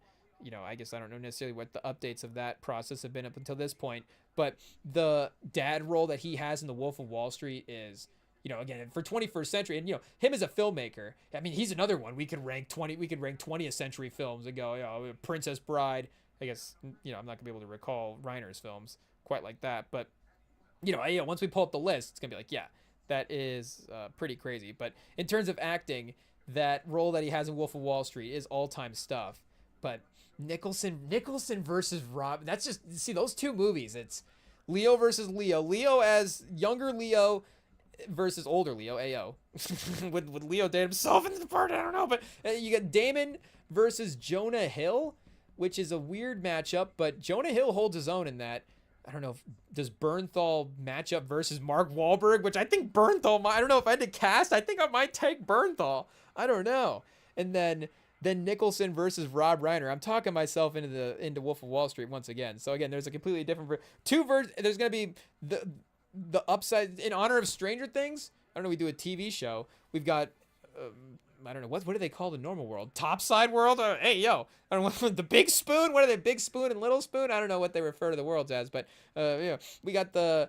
I guess I don't know necessarily what the updates of that process have been up until this point. But the dad role that he has in The Wolf of Wall Street is. Again, for 21st century, and him as a filmmaker, I mean, he's another one we could rank 20th century films and go, Princess Bride. I guess I'm not gonna be able to recall Reiner's films quite like that, but once we pull up the list, it's gonna be like, yeah, that is pretty crazy. But in terms of acting, that role that he has in Wolf of Wall Street is all-time stuff. But Nicholson versus Rob, that's just see those two movies. It's Leo versus Leo. Leo as younger Leo versus older Leo, AO. with Leo date himself in the part, I don't know, but you got Damon versus Jonah Hill, which is a weird matchup, but Jonah Hill holds his own in that. I don't know, does Bernthal match up versus Mark Wahlberg, which I think Bernthal, I don't know if I had to cast, I think I might take Bernthal. I don't know. And then Nicholson versus Rob Reiner. I'm talking myself into Wolf of Wall Street once again. So again, there's a completely different there's going to be the upside in honor of Stranger Things. I don't know. We do a TV show. We've got, I don't know what do they call the normal world? Topside world? Hey yo, I don't know the Big Spoon. What are they? Big Spoon and Little Spoon? I don't know what they refer to the worlds as, but we got the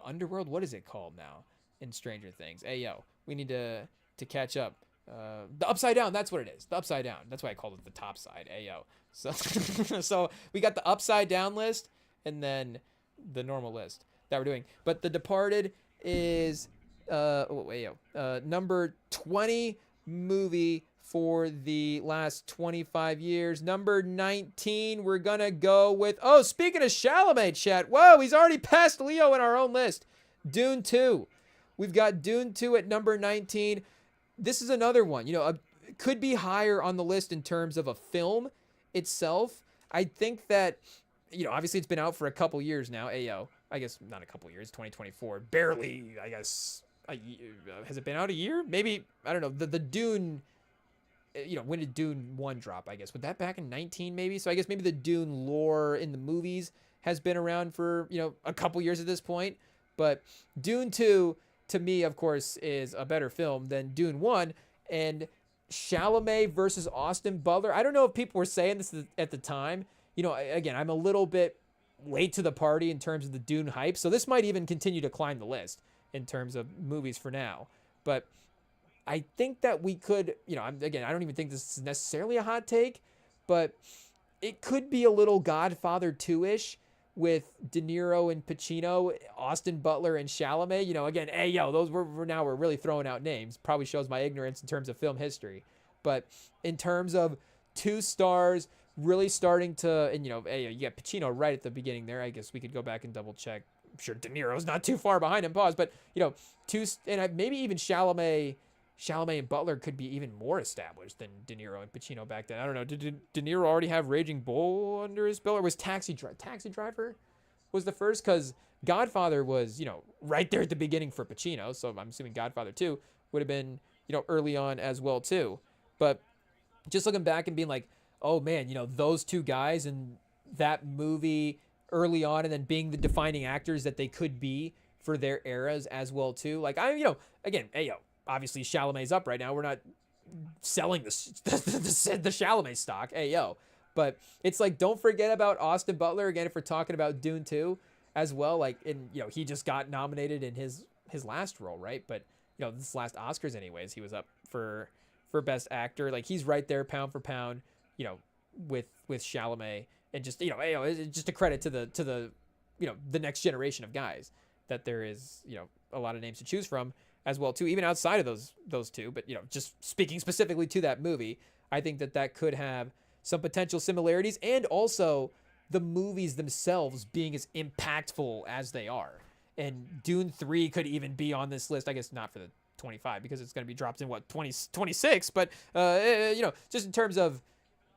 underworld. What is it called now in Stranger Things? Hey yo, we need to catch up. The Upside Down. That's what it is. The Upside Down. That's why I called it the Topside. Hey yo. So we got the Upside Down list and then the normal list that we're doing. But The Departed is number 20 movie for the last 25 years. Number 19, we're gonna go with, speaking of Chalamet, chat, whoa, he's already passed Leo in our own list. Dune 2. We've got Dune 2 at number 19. This is another one, could be higher on the list in terms of a film itself. I think that, obviously it's been out for a couple years now. I guess not a couple years, 2024. Barely, I guess. Has it been out a year? Maybe, I don't know. The Dune, when did Dune 1 drop, I guess? Was that back in 19 maybe? So I guess maybe the Dune lore in the movies has been around for, a couple years at this point. But Dune 2, to me, of course, is a better film than Dune 1. And Chalamet versus Austin Butler. I don't know if people were saying this at the time. Again, I'm a little bit late to the party in terms of the Dune hype. So this might even continue to climb the list in terms of movies for now. But I think that we could, again, I don't even think this is necessarily a hot take, but it could be a little Godfather 2-ish with De Niro and Pacino, Austin Butler and Chalamet. Again, hey, yo, those we're really throwing out names. Probably shows my ignorance in terms of film history. But in terms of two stars really starting to, and, hey, you got Pacino right at the beginning there. I guess we could go back and double check. I'm sure De Niro's not too far behind him, pause. But, two, and maybe even Chalamet and Butler could be even more established than De Niro and Pacino back then. I don't know. Did De Niro already have Raging Bull under his belt, or was Taxi Driver was the first? Because Godfather was, right there at the beginning for Pacino. So I'm assuming Godfather 2 would have been, early on as well too. But just looking back and being like, oh man, those two guys in that movie early on, and then being the defining actors that they could be for their eras as well too. Like again, hey yo. Obviously, Chalamet's up right now. We're not selling the Chalamet stock. Hey, yo. But it's like, don't forget about Austin Butler, again, if we're talking about Dune 2 as well. Like, he just got nominated in his last role, right? But, this last Oscars anyways, he was up for Best Actor. Like, he's right there pound for pound, with Chalamet. And just, it's just a credit to the next generation of guys that there is, a lot of names to choose from as well too, even outside of those two. But just speaking specifically to that movie, I think that could have some potential similarities, and also the movies themselves being as impactful as they are. And Dune 3 could even be on this list. I guess not for the 25 because it's going to be dropped in 26, but just in terms of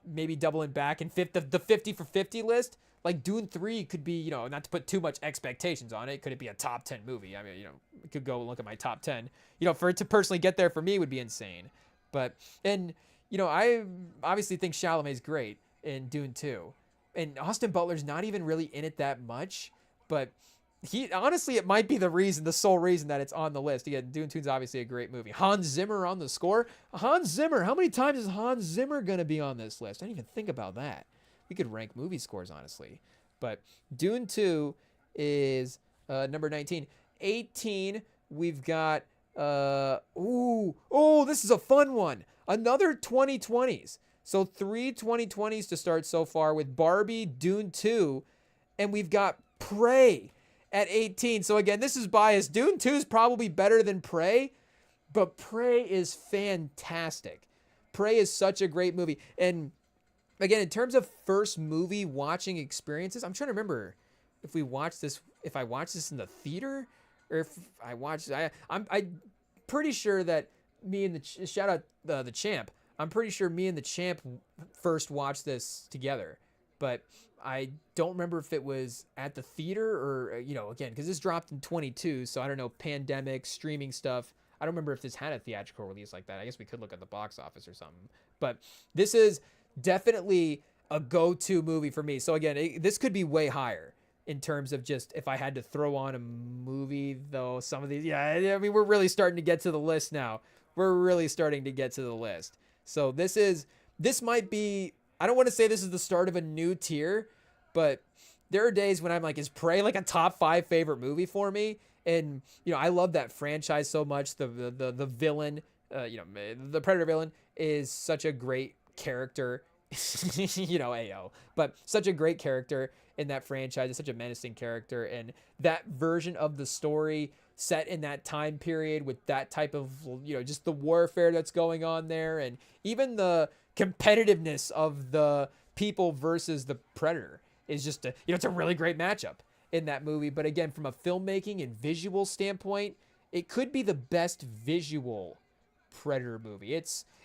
maybe doubling back and the 50 for 50 list. Like Dune 3 could be, not to put too much expectations on it. Could it be a top 10 movie? I mean, we could go look at my top 10. For it to personally get there for me would be insane. But, and, I obviously think Chalamet's great in Dune 2. And Austin Butler's not even really in it that much. But honestly, it might be the sole reason that it's on the list. Again, Dune 2 is obviously a great movie. Hans Zimmer on the score. Hans Zimmer, how many times is Hans Zimmer going to be on this list? I didn't even think about that. We could rank movie scores, honestly. But Dune 2 is number 19. 18, we've got, this is a fun one. Another 2020s. So 3 2020s to start so far with Barbie, Dune 2, and we've got Prey at 18. So again, this is biased. Dune 2 is probably better than Prey, but Prey is fantastic. Prey is such a great movie. And again, in terms of first movie watching experiences, I'm trying to remember if I watched this in the theater, or if I watched. I'm pretty sure that me and shout out the Champ. I'm pretty sure me and the Champ first watched this together, but I don't remember if it was at the theater or again, because this dropped in 22, so I don't know, pandemic streaming stuff. I don't remember if this had a theatrical release like that. I guess we could look at the box office or something, but this is definitely a go-to movie for me. So again, this could be way higher in terms of just if I had to throw on a movie, though. Some of these, I mean, we're really starting to get to the list now. So this might be, I don't want to say this is the start of a new tier, but there are days when I'm like, is Prey like a top 5 favorite movie for me? And I love that franchise so much. The villain, the Predator villain is such a great character, AO, but such a great character in that franchise. It's such a menacing character, and that version of the story set in that time period with that type of, just the warfare that's going on there, and even the competitiveness of the people versus the Predator is just it's a really great matchup in that movie. But again, from a filmmaking and visual standpoint, it could be the best visual Predator movie.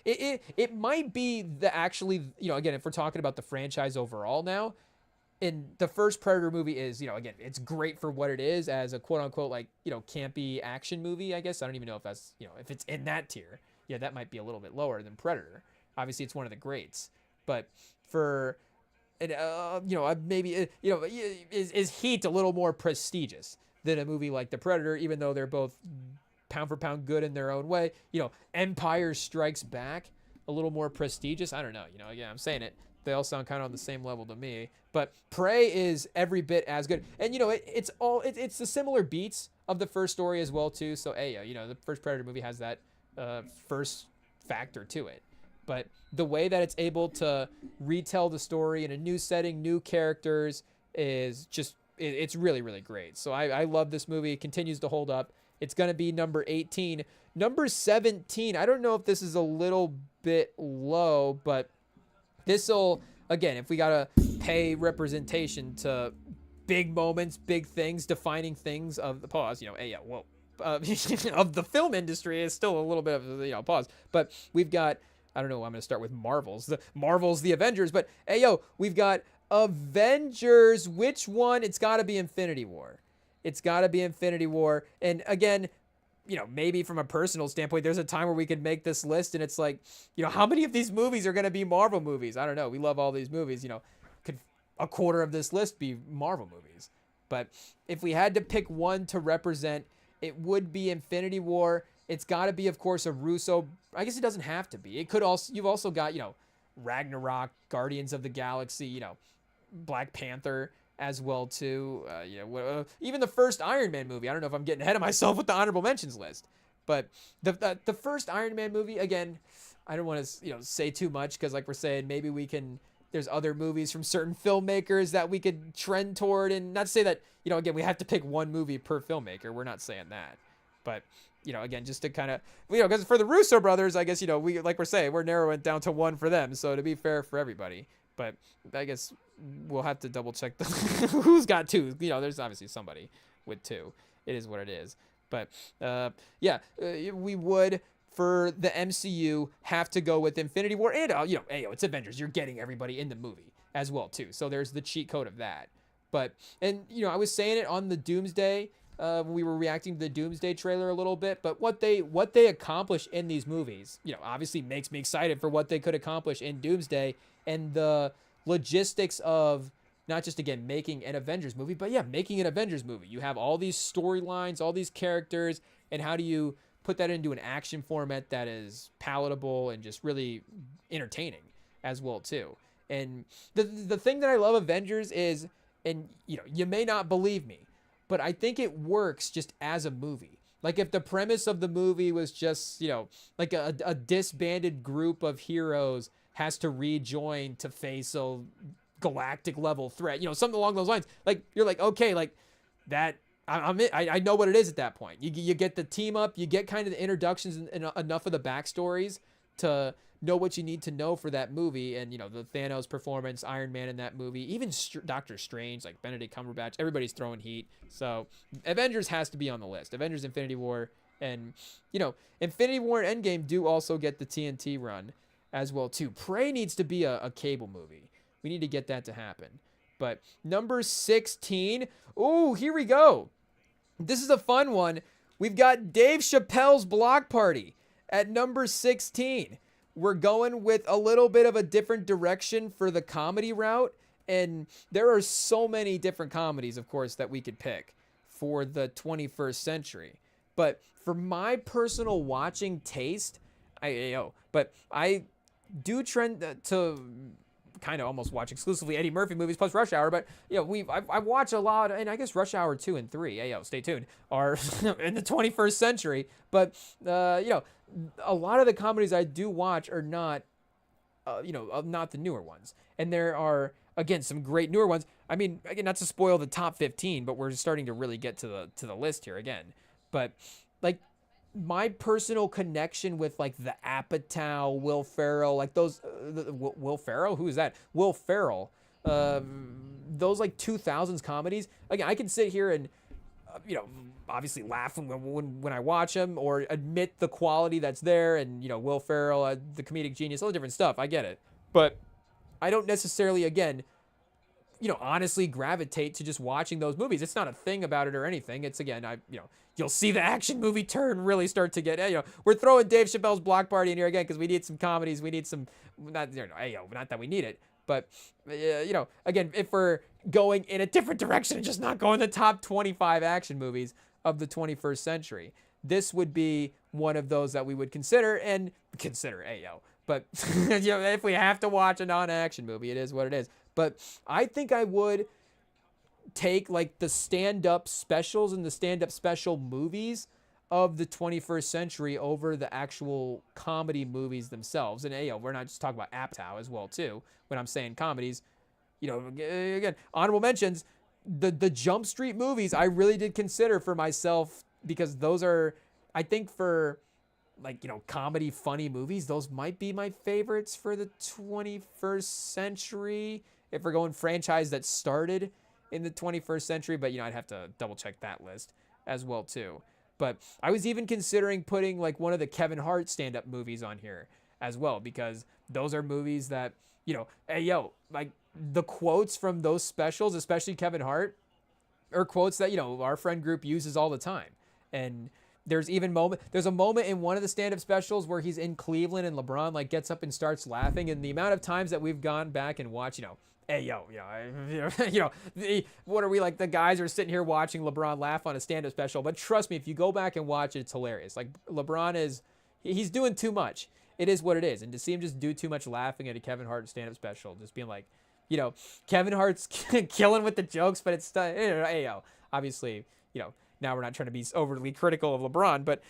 It might be again, if we're talking about the franchise overall now, and the first Predator movie is, again, it's great for what it is as a quote unquote, campy action movie, I guess. I don't even know if that's, if it's in that tier. Yeah, that might be a little bit lower than Predator. Obviously, it's one of the greats. But for, maybe, is Heat a little more prestigious than a movie like The Predator, even though they're both pound for pound good in their own way? Empire Strikes Back, a little more prestigious. I don't know. Again, I'm saying it. They all sound kind of on the same level to me, but Prey is every bit as good. And it's the similar beats of the first story as well too. So the first Predator movie has that first factor to it. But the way that it's able to retell the story in a new setting, new characters, is just, it's really, really great. So I love this movie. It continues to hold up. It's going to be number 18. Number 17, I don't know if this is a little bit low, but this will, again, if we got to pay representation to big moments, big things, defining things of the pause, of the film industry, is still a little bit of pause. But we've got, I don't know, I'm going to start with Marvel's the Avengers, but we've got Avengers. Which one? It's got to be Infinity War. It's got to be Infinity War. And again, maybe from a personal standpoint, there's a time where we could make this list and it's like, how many of these movies are going to be Marvel movies? I don't know. We love all these movies, could a quarter of this list be Marvel movies? But if we had to pick one to represent, it would be Infinity War. It's got to be, of course, a Russo. I guess it doesn't have to be. It could also, you've also got, Ragnarok, Guardians of the Galaxy, Black Panther as well too. Even the first Iron Man movie. I don't know if I'm getting ahead of myself with the honorable mentions list, but the first Iron Man movie, again, I don't want to say too much, because like we're saying, maybe we can. There's other movies from certain filmmakers that we could trend toward, and not to say that again we have to pick one movie per filmmaker. We're not saying that, but again, just to kind of because for the Russo brothers, I guess we're saying, we're narrowing it down to one for them. So to be fair for everybody. But I guess we'll have to double check who's got two. There's obviously somebody with two. It is what it is. But we would, for the MCU, have to go with Infinity War, and it's Avengers. You're getting everybody in the movie as well too. So there's the cheat code of that. But I was saying it on the Doomsday. We were reacting to the Doomsday trailer a little bit, but what they accomplish in these movies, obviously makes me excited for what they could accomplish in Doomsday, and the logistics of not just, again, making an Avengers movie, but making an Avengers movie. You have all these storylines, all these characters, and how do you put that into an action format that is palatable and just really entertaining as well too. And the thing that I love Avengers is, and you may not believe me, but I think it works just as a movie. Like if the premise of the movie was just, like a disbanded group of heroes has to rejoin to face a galactic level threat, something along those lines. Like you're like, okay, like that, I know what it is at that point. You get the team up, you get kind of the introductions and enough of the backstories to know what you need to know for that movie. And the Thanos performance, Iron Man in that movie, even Doctor Strange, like Benedict Cumberbatch, everybody's throwing heat. So Avengers has to be on the list. Avengers, Infinity War, and Infinity War and Endgame do also get the TNT run as well too. Prey needs to be a cable movie. We need to get that to happen. But number 16, oh, here we go. This is a fun one. We've got Dave Chappelle's Block Party at number 16. We're going with a little bit of a different direction for the comedy route. And there are so many different comedies, of course, that we could pick for the 21st century. But for my personal watching taste, I do trend to kind of almost watch exclusively Eddie Murphy movies plus Rush Hour, but I watch a lot, and I guess Rush Hour 2 and 3, stay tuned, are in the 21st century. But a lot of the comedies I do watch are not not the newer ones, and there are, again, some great newer ones. I mean, again, not to spoil the top 15, but we're starting to really get to the list here again. But like my personal connection with like the Apatow, Will Ferrell, like those, Will Ferrell, who is that? Will Ferrell, those like 2000s comedies. Again, I can sit here and obviously laugh when I watch them, or admit the quality that's there, and Will Ferrell, the comedic genius, all the different stuff. I get it, but I don't necessarily, again, honestly gravitate to just watching those movies. It's not a thing about it or anything. It's, again, you'll see the action movie turn really start to get, we're throwing Dave Chappelle's Block Party in here again because we need some comedies. We need some, not that we need it, but, again, if we're going in a different direction and just not going the top 25 action movies of the 21st century, this would be one of those that we would consider. But, if we have to watch a non-action movie, it is what it is. But I think I would take like the stand-up specials and the stand-up special movies of the 21st century over the actual comedy movies themselves. And we're not just talking about Apatow as well too. When I'm saying comedies, again, honorable mentions, the Jump Street movies I really did consider for myself, because those are, I think, for comedy funny movies, those might be my favorites for the 21st century if we're going franchise that started in the 21st century. But I'd have to double check that list as well too. But I was even considering putting one of the Kevin Hart stand-up movies on here as well, because those are movies that the quotes from those specials, especially Kevin Hart, are quotes that our friend group uses all the time. And there's a moment in one of the stand-up specials where he's in Cleveland and LeBron gets up and starts laughing, and the amount of times that we've gone back and watched, what are we, the guys are sitting here watching LeBron laugh on a stand-up special. But trust me, if you go back and watch it, it's hilarious. LeBron he's doing too much. It is what it is. And to see him just do too much laughing at a Kevin Hart stand-up special, just being Kevin Hart's killing with the jokes, but it's obviously, now we're not trying to be overly critical of LeBron, but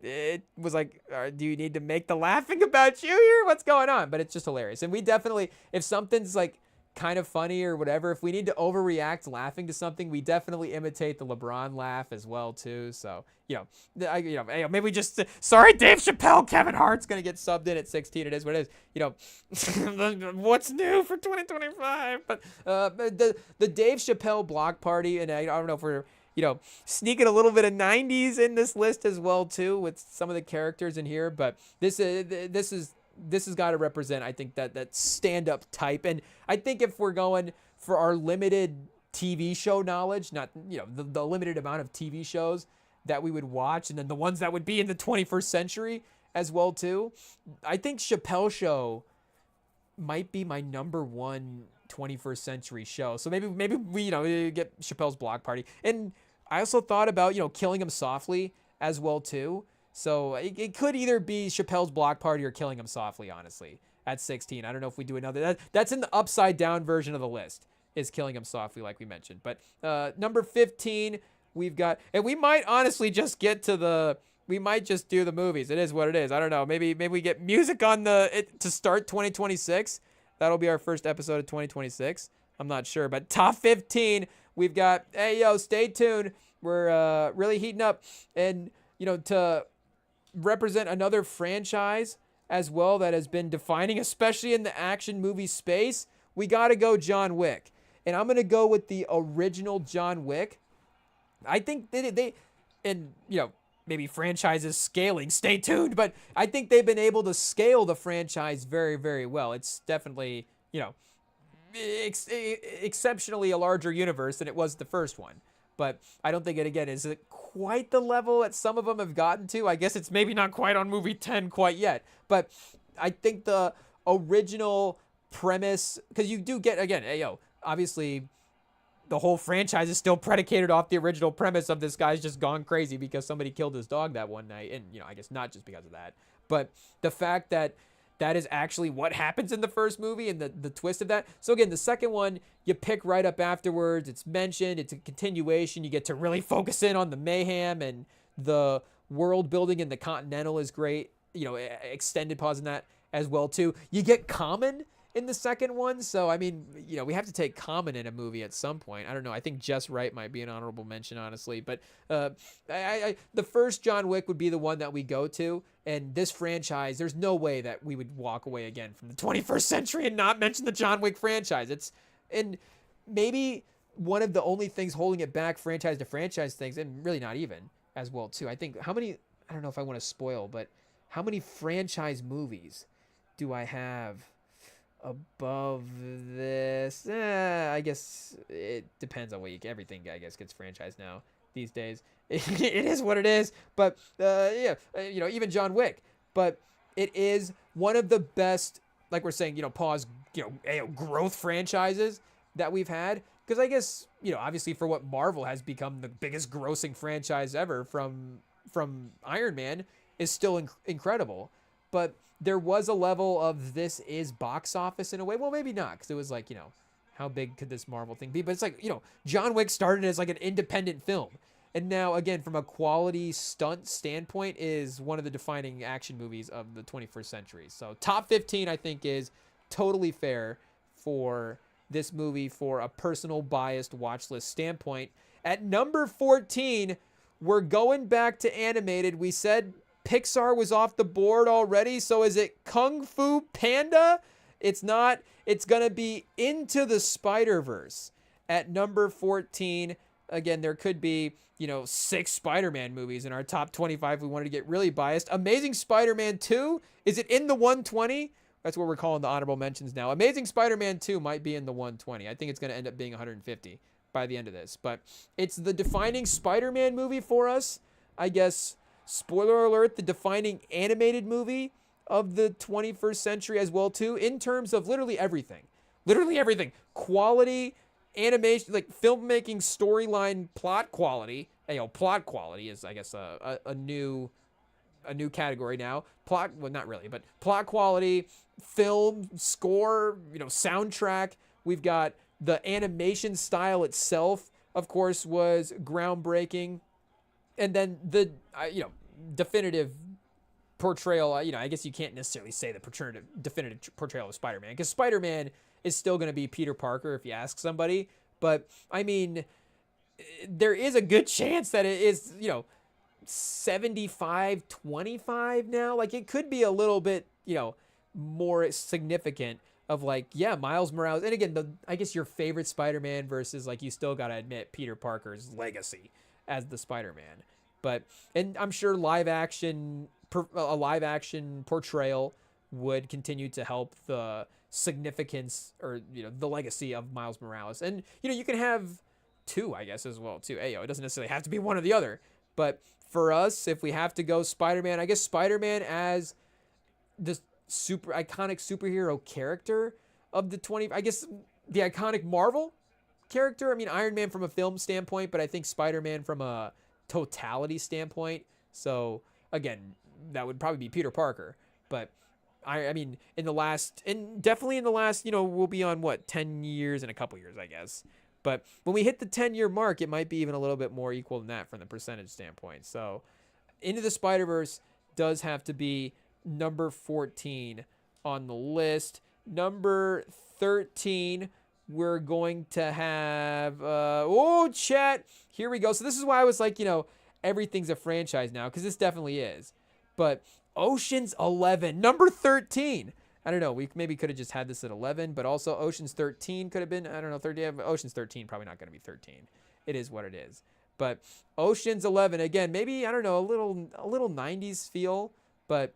it was do you need to make the laughing about you here? What's going on? But it's just hilarious. And we definitely, if something's kind of funny or whatever, if we need to overreact laughing to something, we definitely imitate the LeBron laugh as well too. So maybe we just sorry, Dave Chappelle, Kevin Hart's gonna get subbed in at 16. It is what it is. What's new for 2025? But the Dave Chappelle block party, and I don't know if we're sneaking a little bit of 90s in this list as well too with some of the characters in here, but this has got to represent, I think, that stand-up type. And I think if we're going for our limited TV show knowledge, not the limited amount of TV shows that we would watch, and then the ones that would be in the 21st century as well too, I think Chappelle Show might be my number one 21st century show. So maybe we get Chappelle's block party. And I also thought about Killing Him Softly as well too. So it could either be Chappelle's block party or Killing Him Softly, honestly, at 16. I don't know if we do another. That's in the upside down version of the list, is Killing Him Softly, like we mentioned. But number 15, we've got, and we might honestly just get to we might just do the movies. It is what it is. I don't know. Maybe we get music on to start 2026. That'll be our first episode of 2026. I'm not sure. But top 15, we've got, stay tuned. We're really heating up. And, to represent another franchise as well that has been defining, especially in the action movie space, we got to go John Wick. And I'm going to go with the original John Wick. I think they maybe franchises scaling, stay tuned, but I think they've been able to scale the franchise very, very well. It's definitely, exceptionally a larger universe than it was the first one. But I don't think it, again, is quite the level that some of them have gotten to. I guess it's maybe not quite on movie 10 quite yet. But I think the original premise, because you do get, again, obviously the whole franchise is still predicated off the original premise of this guy's just gone crazy because somebody killed his dog that one night. And, I guess not just because of that. But the fact that that is actually what happens in the first movie and the twist of that. So again, the second one, you pick right up afterwards. It's mentioned. It's a continuation. You get to really focus in on the mayhem, and the world building in the Continental is great. Extended pause in that as well too. You get Common in the second one. So, I mean, we have to take Common in a movie at some point. I don't know. I think Just Right might be an honorable mention, honestly. But the first John Wick would be the one that we go to. And this franchise, there's no way that we would walk away again from the 21st century and not mention the John Wick franchise. And maybe one of the only things holding it back, franchise to franchise things, and really not even as well too. I think I don't know if I want to spoil, but how many franchise movies do I have above this? I guess it depends on what everything, I guess, gets franchised now these days. It is what it is. But even John Wick. But it is one of the best, like we're saying, growth franchises that we've had. Because I guess, obviously for what Marvel has become the biggest grossing franchise ever from Iron Man is still incredible. But there was a level of this is box office in a way. Well, maybe not, because it was how big could this Marvel thing be? But it's John Wick started as an independent film. And now, again, from a quality stunt standpoint, is one of the defining action movies of the 21st century. So top 15, I think, is totally fair for this movie for a personal biased watch list standpoint. At number 14, we're going back to animated. We said Pixar was off the board already, so is it Kung Fu Panda? It's not. It's going to be Into the Spider-Verse at number 14. Again, there could be, 6 Spider-Man movies in our top 25 if we wanted to get really biased. Amazing Spider-Man 2, is it in the 120? That's what we're calling the honorable mentions now. Amazing Spider-Man 2 might be in the 120. I think it's going to end up being 150 by the end of this. But it's the defining Spider-Man movie for us. I guess, spoiler alert, the defining animated movie of the 21st century as well, too, in terms of literally everything. Literally everything. Quality, animation, like filmmaking, storyline, plot quality. Plot quality is, I guess, a new category now. Plot, well, not really, but plot quality, film, score, soundtrack. We've got the animation style itself, of course, was groundbreaking. And then the, definitive portrayal, I guess you can't necessarily say the definitive portrayal of Spider-Man, because Spider-Man is still going to be Peter Parker if you ask somebody. But, I mean, there is a good chance that it is, 75-25 now. Like, it could be a little bit, more significant of, like, yeah, Miles Morales. And again, I guess your favorite Spider-Man versus, like, you still got to admit Peter Parker's legacy as the Spider-Man. But, and I'm sure a live action portrayal would continue to help the significance or, the legacy of Miles Morales. And, you can have 2, I guess, as well, too. It doesn't necessarily have to be one or the other. But for us, if we have to go Spider-Man, I guess Spider-Man as the super iconic superhero character of the I guess the iconic Marvel character. I mean, Iron Man from a film standpoint, but I think Spider-Man from a totality standpoint. So again, that would probably be Peter Parker. But I mean, definitely in the last, we'll be on 10 years in a couple years, I guess. But when we hit the 10-year mark, it might be even a little bit more equal than that from the percentage standpoint. So Into the Spider-Verse does have to be number 14 on the list. Number 13, we're going to have, chat. Here we go. So this is why I was like, everything's a franchise now, because this definitely is. But Ocean's 11, number 13. I don't know. We maybe could have just had this at 11, but also Ocean's 13 could have been, I don't know, 13. Ocean's 13 probably not going to be 13. It is what it is. But Ocean's 11, again, maybe, I don't know, a little 90s feel, but,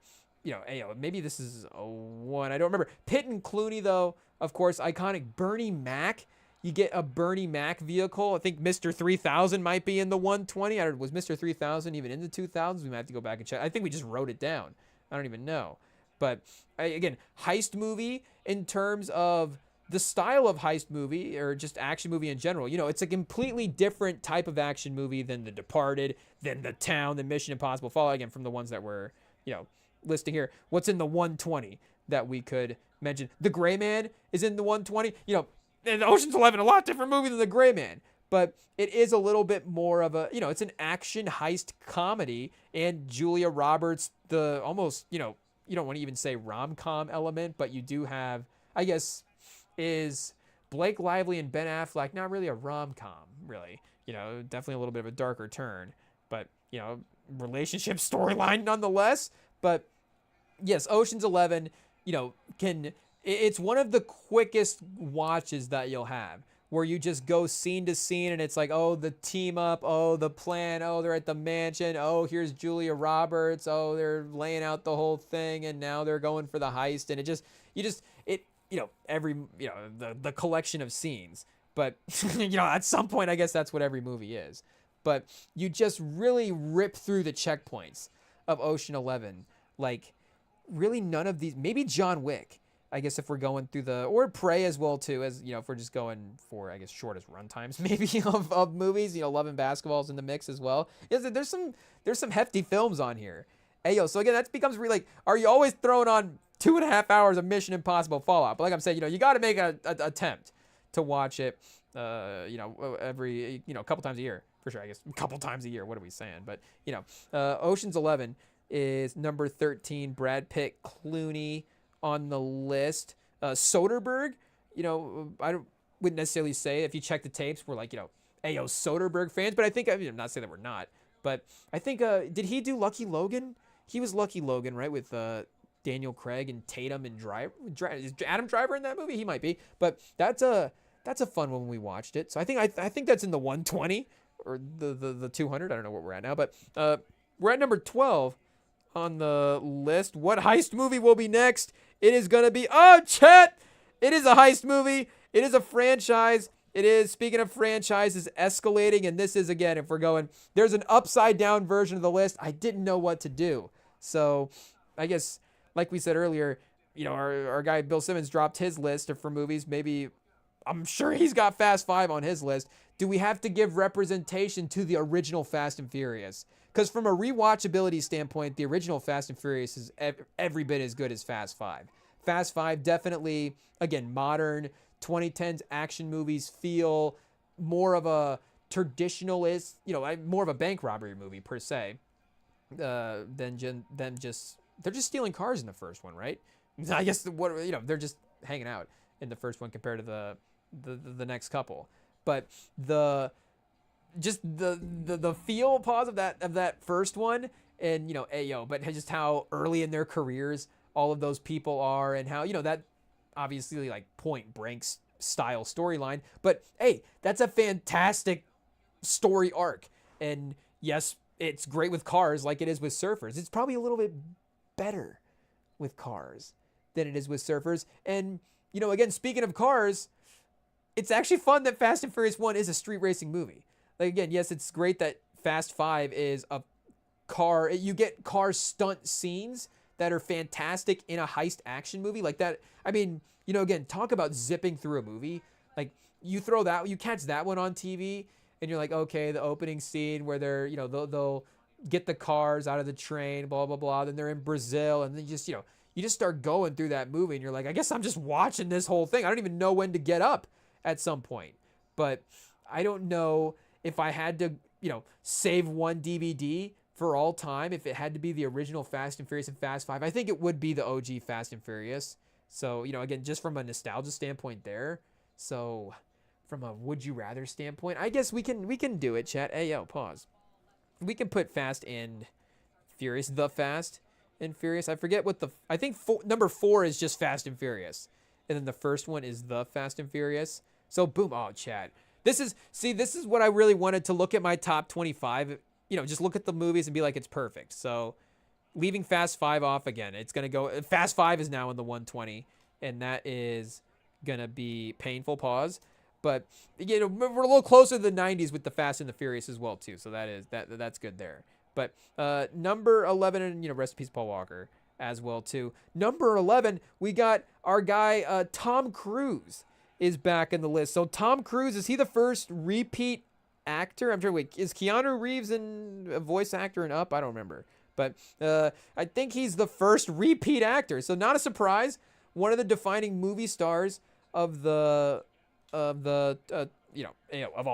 maybe this is a 1. I don't remember. Pitt and Clooney, though, of course, iconic Bernie Mac. You get a Bernie Mac vehicle. I think Mr. 3000 might be in the 120. Was Mr. 3000 even in the 2000s? We might have to go back and check. I think we just wrote it down. I don't even know. But again, heist movie in terms of the style of heist movie or just action movie in general. It's a completely different type of action movie than The Departed, than The Town, than Mission Impossible Fallout, again, from the ones that we're, listing here. What's in the 120 that we could mention? The Gray Man is in the 120. And Ocean's 11, a lot different movie than The Gray Man. But it is a little bit more of a, it's an action heist comedy. And Julia Roberts, the almost, you don't want to even say rom-com element, but you do have, I guess, is Blake Lively and Ben Affleck not really a rom-com, really. Definitely a little bit of a darker turn. But, relationship storyline nonetheless. But, yes, Ocean's 11, it's one of the quickest watches that you'll have, where you just go scene to scene and it's like, oh, the team up, oh, the plan, oh, they're at the mansion, oh, here's Julia Roberts, oh, they're laying out the whole thing and now they're going for the heist. And the collection of scenes. But, at some point, I guess that's what every movie is. But you just really rip through the checkpoints of Ocean 11. Like, really none of these, maybe John Wick, I guess, if we're going through or Prey as well, too, as, if we're just going for, I guess, shortest run times, maybe, of movies, Love and Basketball's in the mix as well. There's some hefty films on here. So again, that becomes really, like, are you always throwing on 2.5 hours of Mission Impossible Fallout? But like I'm saying, you got to make an attempt to watch it. every, a couple times a year for sure. I guess a couple times a year. What are we saying? But Ocean's 11 is number 13. Brad Pitt, Clooney on the list. Soderbergh, wouldn't necessarily say, if you check the tapes, we're like, Ayo Soderbergh fans, but I think, I'm not saying that we're not, but I think, did he do Lucky Logan? He was Lucky Logan, right? With Daniel Craig and Tatum and Driver. Is Adam Driver in that movie? He might be, but that's a fun one when we watched it. So I think that's in the 120 or the 200. I don't know what we're at now, but we're at number 12 on the list. What heist movie will be next? It is gonna be Chet. It is a heist movie. It is a franchise. It is, speaking of franchises, escalating, and this is, again, if we're going, there's an upside down version of the list. I didn't know what to do. So I guess, like we said earlier, our guy Bill Simmons dropped his list for movies. Maybe, I'm sure he's got Fast 5 on his list. Do we have to give representation to the original Fast and Furious? Because from a rewatchability standpoint, the original Fast and Furious is every bit as good as Fast 5. Fast 5 definitely, again, modern 2010s action movies feel more of a traditionalist, more of a bank robbery movie per se, than just, they're just stealing cars in the first one, right? I guess they're just hanging out in the first one compared to the next couple, but the feel pause of that first one, and but just how early in their careers all of those people are, and how that obviously like Point Break's style storyline, but hey, that's a fantastic story arc. And yes, it's great with cars like it is with surfers. It's probably a little bit better with cars than it is with surfers. And again, speaking of cars, it's actually fun that Fast and Furious 1 is a street racing movie. Like, again, yes, it's great that Fast 5 is a car, you get car stunt scenes that are fantastic in a heist action movie like that. I mean, again, talk about zipping through a movie. Like, you catch that one on TV, and you're like, okay, the opening scene where they're, they'll get the cars out of the train, blah, blah, blah. Then they're in Brazil, and then you just start going through that movie, and you're like, I guess I'm just watching this whole thing. I don't even know when to get up at some point. But I don't know if I had to, save one DVD for all time, if it had to be the original Fast and Furious and Fast 5, I think it would be the OG Fast and Furious. So, again, just from a nostalgia standpoint there. So, from a would you rather standpoint, I guess we can do it, chat. Hey, pause. We can put Fast and Furious, the Fast and Furious. I forget I think number 4 is just Fast and Furious. And then the first one is the Fast and Furious. So, boom. Oh, chat. This is what I really wanted to look at my top 25. Just look at the movies and be like, it's perfect. So leaving Fast 5 off again, it's going to go, Fast 5 is now in the 120, and that is going to be painful pause. But, we're a little closer to the 90s with the Fast and the Furious as well, too. So that's good there. But number 11, and, rest in peace, Paul Walker as well, too. Number 11, we got our guy, Tom Cruise is back in the list. So Tom Cruise, is he the first repeat actor? I'm sure. Wait, is Keanu Reeves a voice actor in Up? I don't remember, but I think he's the first repeat actor. So not a surprise. One of the defining movie stars of of all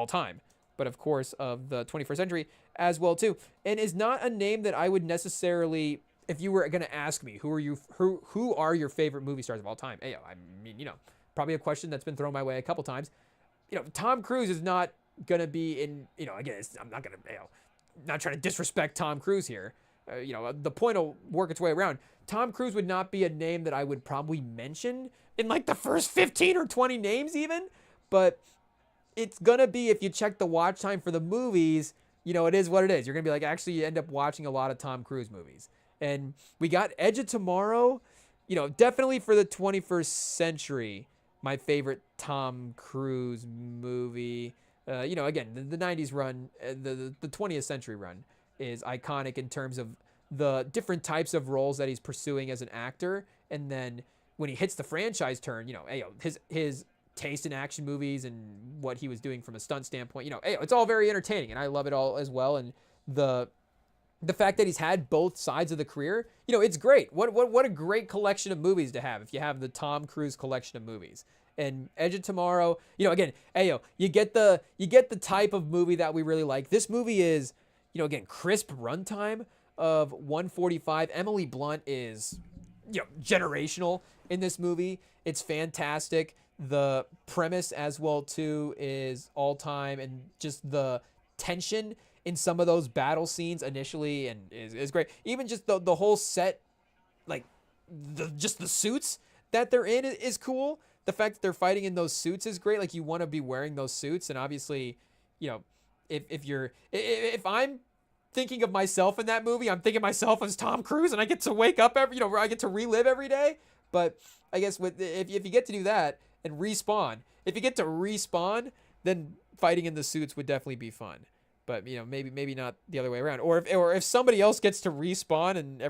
time, but of course of the 21st century as well too. And is not a name that I would necessarily, if you were going to ask me, who are your favorite movie stars of all time? I mean, probably a question that's been thrown my way a couple times. Tom Cruise is not gonna be in, again, I'm not gonna, not trying to disrespect Tom Cruise here. The point will work its way around. Tom Cruise would not be a name that I would probably mention in like the first 15 or 20 names even, but it's gonna be, if you check the watch time for the movies, it is what it is. You're gonna be like, actually, you end up watching a lot of Tom Cruise movies. And we got Edge of Tomorrow, definitely for the 21st century, my favorite Tom Cruise movie. Again, the 90s run, the 20th century run is iconic in terms of the different types of roles that he's pursuing as an actor. And then when he hits the franchise turn, his taste in action movies and what he was doing from a stunt standpoint, it's all very entertaining, and I love it all as well. And the fact that he's had both sides of the career, it's great. What a great collection of movies to have if you have the Tom Cruise collection of movies. And Edge of Tomorrow, again, you get the type of movie that we really like. This movie is, again, crisp runtime of 145. Emily Blunt is, generational in this movie. It's fantastic. The premise as well too is all time, and just the tension in some of those battle scenes initially and is great. Even just the whole set, like the suits that they're in is cool. The fact that they're fighting in those suits is great. Like, you want to be wearing those suits, and obviously, if I'm thinking of myself in that movie, I'm thinking of myself as Tom Cruise, and I get to wake up I get to relive every day. But I guess if you get to do that and respawn, if you get to respawn, then fighting in the suits would definitely be fun. But maybe not the other way around. Or if somebody else gets to respawn, and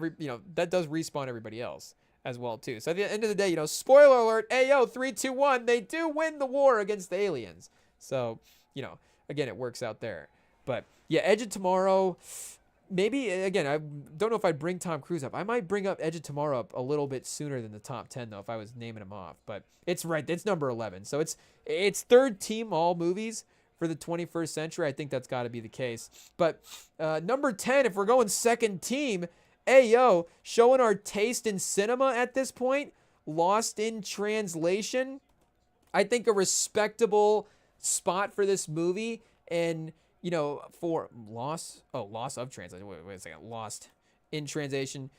that does respawn everybody else as well too. So at the end of the day, spoiler alert, 3, 2, 1, they do win the war against the aliens. So, again, it works out there. But yeah, Edge of Tomorrow, maybe, again, I don't know if I'd bring Tom Cruise up. I might bring up Edge of Tomorrow up a little bit sooner than the top 10, though, if I was naming them off. But it's right. It's number 11. So it's third team all movies for the 21st century. I think that's got to be the case. But number 10, if we're going second team, showing our taste in cinema at this point, Lost in Translation. I think a respectable spot for this movie. And, for loss of translation. Wait a second. Lost in Translation.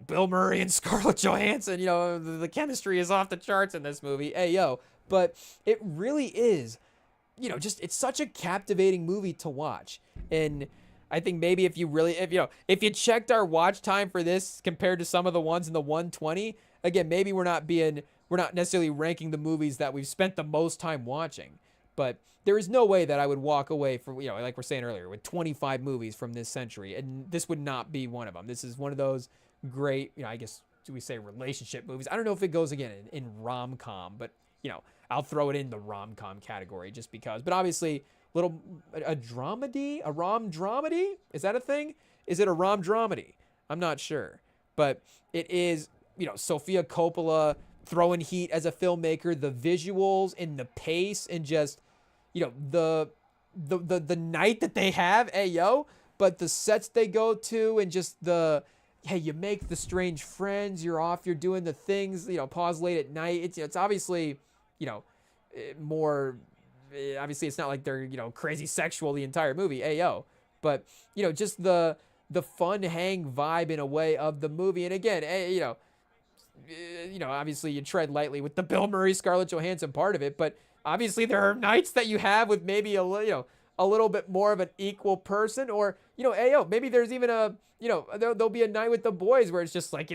Bill Murray and Scarlett Johansson. The chemistry is off the charts in this movie. But it really is, it's such a captivating movie to watch. And I think maybe if you checked our watch time for this compared to some of the ones in the 120, again, maybe we're not necessarily ranking the movies that we've spent the most time watching. But there is no way that I would walk away from, like we're saying earlier, with 25 movies from this century, and this would not be one of them. This is one of those great, I guess, do we say relationship movies? I don't know if it goes, again, in rom-com, but, I'll throw it in the rom-com category just because. But obviously, a dramedy? A rom-dramedy? Is that a thing? Is it a rom-dramedy? I'm not sure. But it is, Sofia Coppola throwing heat as a filmmaker, the visuals and the pace and just, the night that they have, but the sets they go to and just hey, you make the strange friends, you're off, you're doing the things, pause late at night. It's obviously, more, obviously it's not like they're, crazy sexual the entire movie, but, just the fun hang vibe in a way of the movie. And again, obviously you tread lightly with the Bill Murray, Scarlett Johansson part of it, but obviously there are nights that you have with maybe a little bit more of an equal person, or, maybe there's even there'll be a night with the boys where it's just like,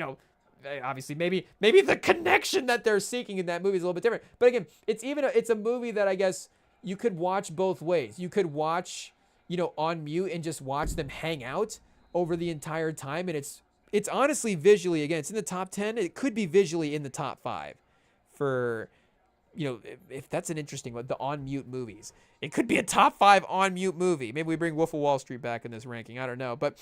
obviously maybe the connection that they're seeking in that movie is a little bit different. But again, it's a movie that I guess you could watch both ways. You could watch, on mute and just watch them hang out over the entire time. And it's honestly visually, again, it's in the top 10. It could be visually in the top 5 for, if that's an interesting one, the on mute movies. It could be a top 5 on mute movie. Maybe we bring Wolf of Wall Street back in this ranking. I don't know. But,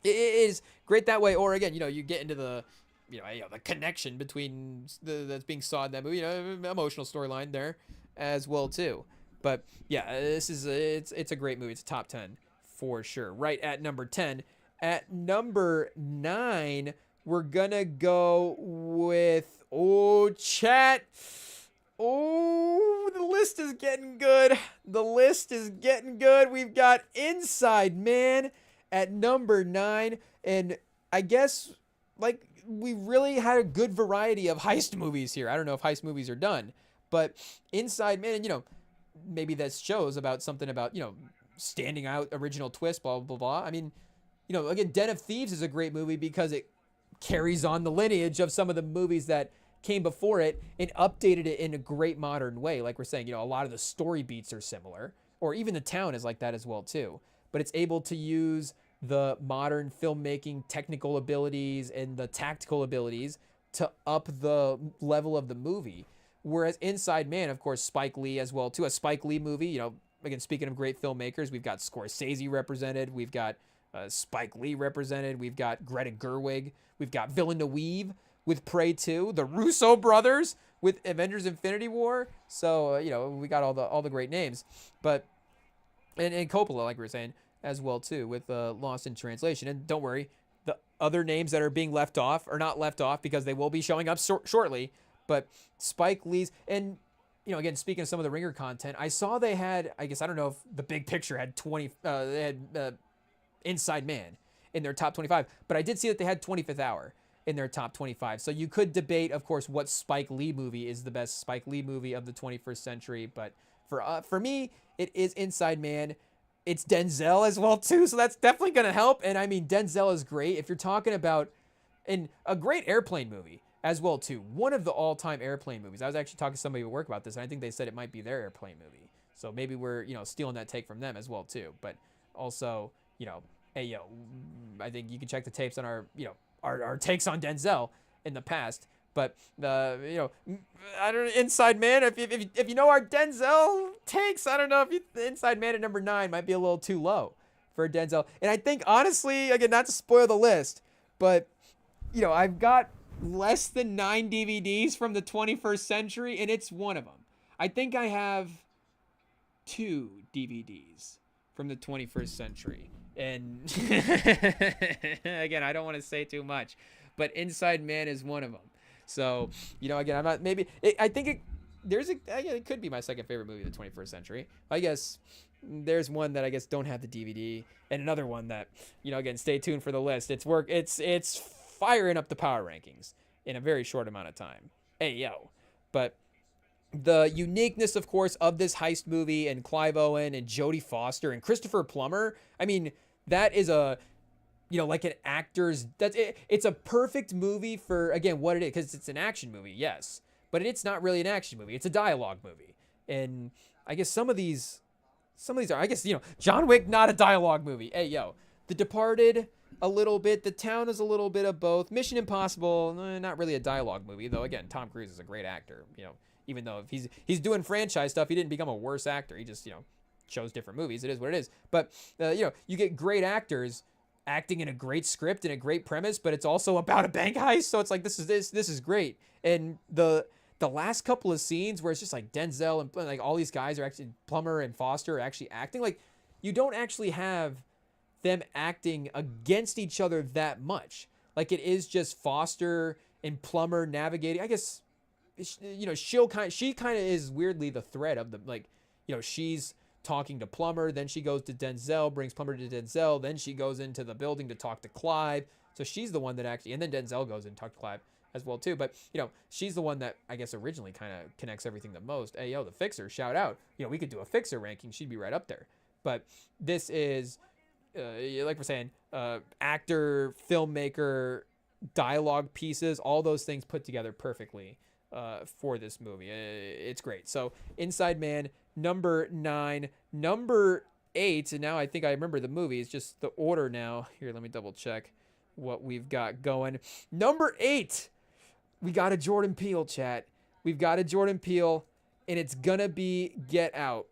it is great that way. Or again, you get into the, the connection between that's being sought in that movie, emotional storyline there as well too. But yeah, it's a great movie. It's a top 10 for sure. Right at number 10. At number 9, we're gonna go with chat. The list is getting good. We've got Inside Man at number 9, and I guess we really had a good variety of heist movies here. I don't know if heist movies are done, but Inside Man, maybe that shows about something about, standing out, original twist, blah, blah, blah. I mean, again, Den of Thieves is a great movie because it carries on the lineage of some of the movies that came before it and updated it in a great modern way. Like we're saying, a lot of the story beats are similar, or even the town is like that as well too. But it's able to use the modern filmmaking technical abilities and the tactical abilities to up the level of the movie. Whereas Inside Man, of course, Spike Lee as well too. A Spike Lee movie, again, speaking of great filmmakers, we've got Scorsese represented. We've got Spike Lee represented. We've got Greta Gerwig. We've got Villeneuve with Prey 2. The Russo brothers with Avengers Infinity War. So, we got all the great names. But, and Coppola, like we were saying, as well, too, with Lost in Translation. And don't worry, the other names that are being left off are not left off because they will be showing up shortly. But Spike Lee's, and, again, speaking of some of the Ringer content, I saw they had, I don't know if the big picture had they had Inside Man in their top 25, but I did see that they had 25th Hour in their top 25. So you could debate, of course, what Spike Lee movie is the best Spike Lee movie of the 21st century. But for me, it is Inside Man. It's Denzel as well, too. So that's definitely going to help. And I mean, Denzel is great. If you're talking about a great airplane movie as well, too. One of the all-time airplane movies. I was actually talking to somebody at work about this, and I think they said it might be their airplane movie. So maybe we're, stealing that take from them as well, too. But also, hey, I think you can check the tapes on our takes on Denzel in the past. But, I don't know, Inside Man, if you know our Denzel takes, I don't know if Inside Man at number 9 might be a little too low for Denzel. And I think, honestly, again, not to spoil the list, but, I've got less than 9 DVDs from the 21st century, and it's one of them. I think I have 2 DVDs from the 21st century. And again, I don't want to say too much, but Inside Man is one of them. So, again, I'm not, maybe, I think it could be my second favorite movie of the 21st century. I guess there's one that I guess don't have the DVD, and another one that, again, stay tuned for the list. It's firing up the power rankings in a very short amount of time. But the uniqueness, of course, of this heist movie and Clive Owen and Jodie Foster and Christopher Plummer, I mean, that is like an actor's, it's a perfect movie for, again, what it is, because it's an action movie, yes, but it's not really an action movie. It's a dialogue movie. And I guess some of these are, I guess, John Wick, not a dialogue movie. The Departed, a little bit. The Town is a little bit of both. Mission Impossible, not really a dialogue movie, though, again, Tom Cruise is a great actor, even though if he's doing franchise stuff, he didn't become a worse actor. He just, chose different movies. It is what it is. But, you get great actors acting in a great script and a great premise, but it's also about a bank heist. So it's like, this is great. And the last couple of scenes where it's just like Denzel and like all these guys are actually, Plummer and Foster are actually acting, like you don't actually have them acting against each other that much. Like it is just Foster and Plummer navigating. I guess, she kind of is weirdly the thread of the, like, she's talking to Plummer, then she goes to Denzel, brings Plummer to Denzel, then she goes into the building to talk to Clive. So she's the one that actually, and then Denzel goes in and talks to Clive as well too. But, she's the one that I guess originally kind of connects everything the most. Hey, the Fixer, shout out. We could do a Fixer ranking. She'd be right up there. But this is, like we're saying, actor, filmmaker, dialogue pieces, all those things put together perfectly for this movie. It's great. So Inside Man, number 9, number 8, and now I think I remember the movie. It's just the order now. Here, let me double check what we've got going. Number 8, we got a Jordan Peele, chat. We've got a Jordan Peele, and it's gonna be Get Out.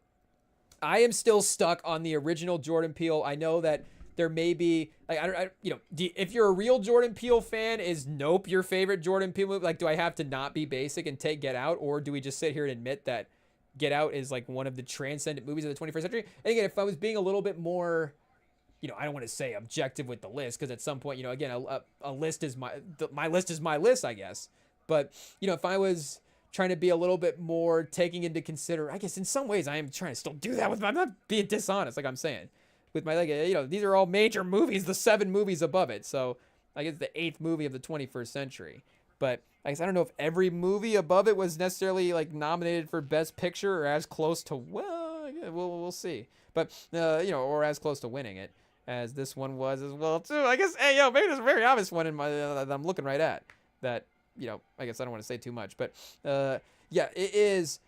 I am still stuck on the original Jordan Peele. I know that there may be, like, if you're a real Jordan Peele fan, is Nope your favorite Jordan Peele movie? Like, do I have to not be basic and take Get Out, or do we just sit here and admit that Get Out is like one of the transcendent movies of the 21st century? And again, if I was being a little bit more, I don't want to say objective with the list, because at some point, again, a list is my list is my list, I guess. But, if I was trying to be a little bit more taking into consider, I guess in some ways I am trying to still do that I'm not being dishonest, like I'm saying. With my, these are all major movies, the 7 movies above it. So I guess the 8th movie of the 21st century. But I guess I don't know if every movie above it was necessarily like nominated for Best Picture or as close to, well, yeah, we'll see. But, or as close to winning it as this one was as well, too. I guess, maybe there's a very obvious one in my that I'm looking right at that, I guess I don't want to say too much. But, yeah, it is,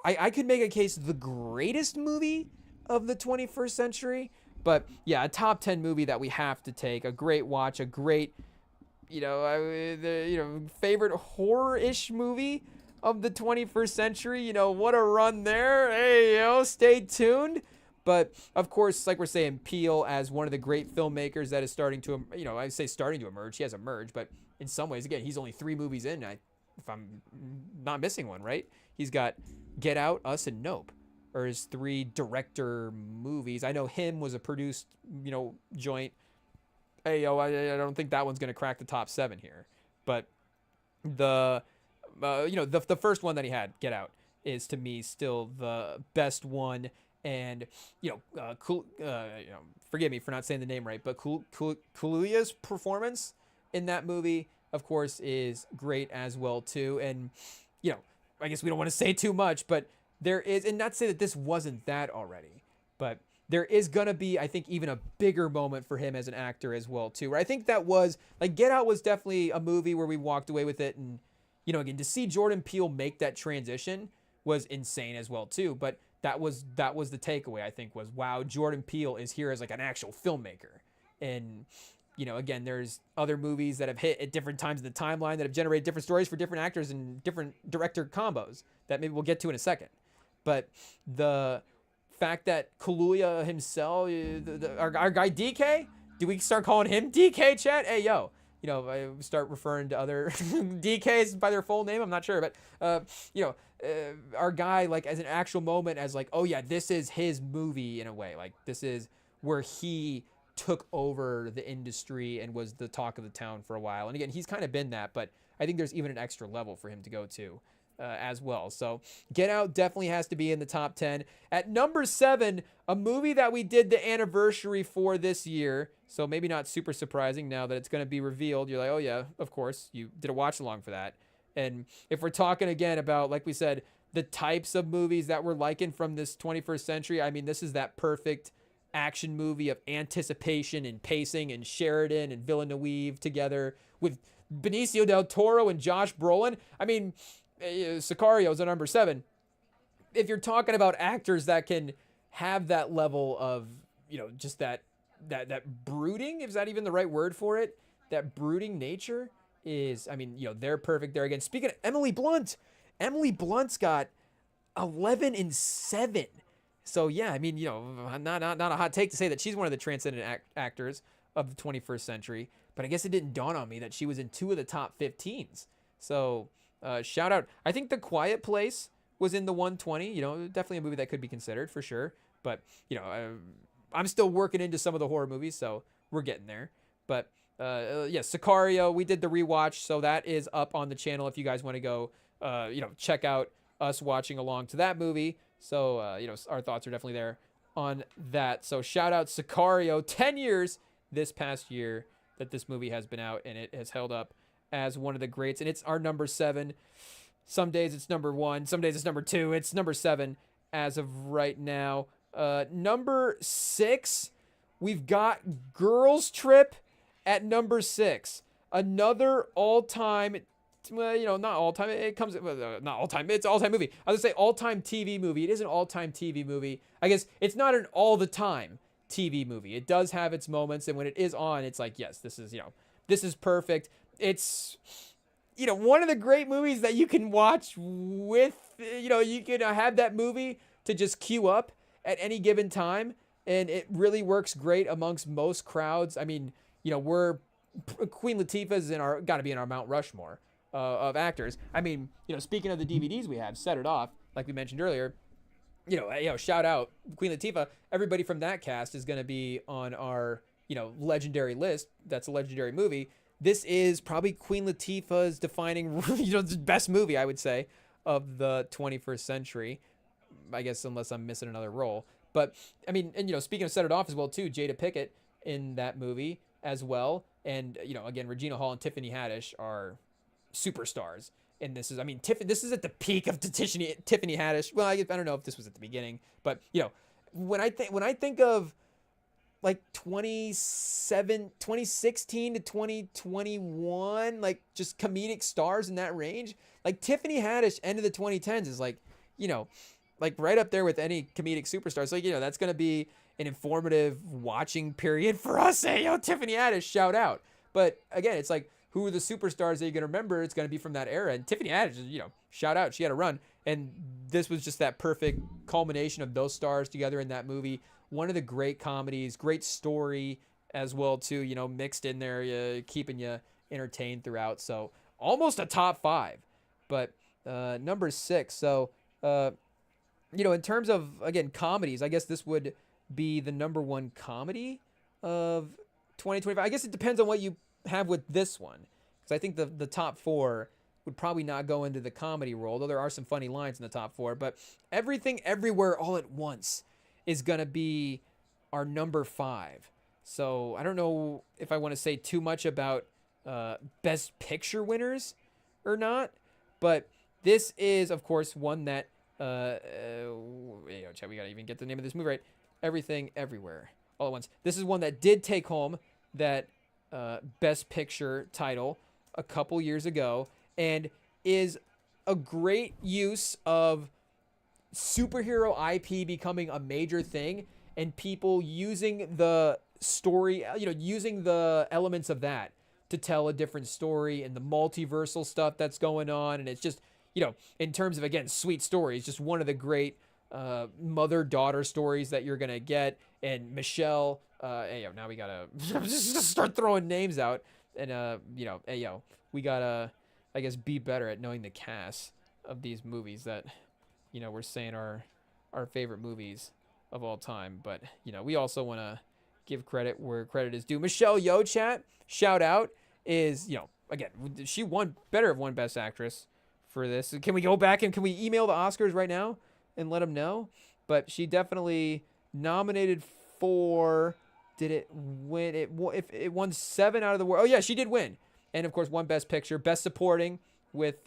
I could make a case the greatest movie of the 21st century, but yeah, a top 10 movie that we have to take, a great watch, a great, favorite horror-ish movie of the 21st century. What a run there. Hey, stay tuned. But of course, like we're saying, Peele as one of the great filmmakers that is starting to, I say starting to emerge. He has emerged, but in some ways, again, he's only 3 movies in. I if I'm not missing one, right? He's got Get Out, Us, and Nope, or his 3 director movies. I know Him was a produced, joint. Hey, yo, I don't think that one's gonna crack the top 7 here, but the the first one that he had, Get Out, is to me still the best one. And forgive me for not saying the name right, but Kaluuya's performance in that movie, of course, is great as well too. And I guess we don't want to say too much, but there is, and not say that this wasn't that already, but there is gonna be, I think, even a bigger moment for him as an actor as well too. Where I think that was like Get Out was definitely a movie where we walked away with it, and again, to see Jordan Peele make that transition was insane as well too. But that was the takeaway, I think, was, wow, Jordan Peele is here as like an actual filmmaker. And again, there's other movies that have hit at different times in the timeline that have generated different stories for different actors and different director combos that maybe we'll get to in a second. But the fact that Kaluuya himself, our guy DK, do we start calling him DK, chat? Hey, yo. I start referring to other DKs by their full name. I'm not sure, but our guy, like, as an actual moment, as like, oh yeah, this is his movie in a way. Like, this is where he took over the industry and was the talk of the town for a while. And again, he's kind of been that, but I think there's even an extra level for him to go to as well. So Get Out definitely has to be in the top 10. At number 7, a movie that we did the anniversary for this year. So maybe not super surprising now that it's going to be revealed. You're like, oh yeah, of course, you did a watch along for that. And if we're talking again about, like we said, the types of movies that we're liking from this 21st century, I mean, this is that perfect action movie of anticipation and pacing, and Sheridan and Villeneuve together with Benicio del Toro and Josh Brolin. I mean, Sicario's at number 7. If you're talking about actors that can have that level of, just that brooding, is that even the right word for it? That brooding nature is, I mean, they're perfect there again. Speaking of Emily Blunt's got 11 and 7. So yeah, I mean, not a hot take to say that she's one of the transcendent actors of the 21st century, but I guess it didn't dawn on me that she was in 2 of the top 15s. So shout out. I think The Quiet Place was in the 120. Definitely a movie that could be considered for sure. But I'm still working into some of the horror movies, so we're getting there. But Sicario, we did the rewatch, so that is up on the channel if you guys want to go, check out us watching along to that movie. So our thoughts are definitely there on that. So shout out Sicario. 10 years this past year that this movie has been out, and it has held up as one of the greats, and it's our number 7. Some days it's number 1, some days it's number 2. It's number 7 as of right now. Number 6, we've got Girls Trip at number 6. Another all-time, not all-time, it comes, not all-time, it's all-time movie. I was gonna say all-time TV movie. It is an all-time TV movie. I guess it's not an all-the-time TV movie. It does have its moments, and when it is on, it's like, yes, this is perfect. It's, one of the great movies that you can watch with, you can have that movie to just queue up at any given time, and it really works great amongst most crowds. I mean, Queen Latifah's got to be in our Mount Rushmore of actors. I mean, speaking of the DVDs we have, Set It Off, like we mentioned earlier, shout out Queen Latifah. Everybody from that cast is going to be on our, legendary list. That's a legendary movie. This is probably Queen Latifah's defining, best movie, I would say, of the 21st century. I guess unless I'm missing another role. But, I mean, and, speaking of Set It Off as well, too, Jada Pinkett in that movie as well. And, again, Regina Hall and Tiffany Haddish are superstars. And this is, I mean, this is at the peak of Tiffany Haddish. Well, I don't know if this was at the beginning. But, when I think of, like 2016 to 2021, like just comedic stars in that range, like Tiffany Haddish, end of the 2010s is like, like right up there with any comedic superstars. So, that's going to be an informative watching period for us. Hey, Tiffany Haddish, shout out. But again, it's like, who are the superstars that you're going to remember? It's going to be from that era. And Tiffany Haddish, shout out. She had a run. And this was just that perfect culmination of those stars together in that movie. One of the great comedies, great story as well, too, mixed in there, keeping you entertained throughout. So almost a top 5 But number 6. So, in terms of, again, comedies, I guess this would be the number 1 comedy of 2025. I guess it depends on what you have with this one. Because I think the top 4 would probably not go into the comedy role, though there are some funny lines in the top 4. But Everything Everywhere All at Once is going to be our number 5. So I don't know if I want to say too much about Best Picture winners or not. But this is, of course, one that, chat, we got to even get the name of this movie right. Everything Everywhere All at Once. This is one that did take home that Best Picture title a couple years ago, and is a great use of superhero IP becoming a major thing, and people using the story, using the elements of that to tell a different story, and the multiversal stuff that's going on. And it's just, in terms of, again, sweet stories, just one of the great mother-daughter stories that you're going to get. And Michelle, now we got to just start throwing names out. And, we got to, I guess, be better at knowing the cast of these movies that, we're saying are our favorite movies of all time. But, we also want to give credit where credit is due. Michelle Yeoh, chat, shout out, is, again, she better have won Best Actress for this. Can we go back and can we email the Oscars right now and let them know? But she definitely nominated for, did it win? If it won 7 out of the world. Oh yeah, she did win. And of course won Best Picture, Best Supporting with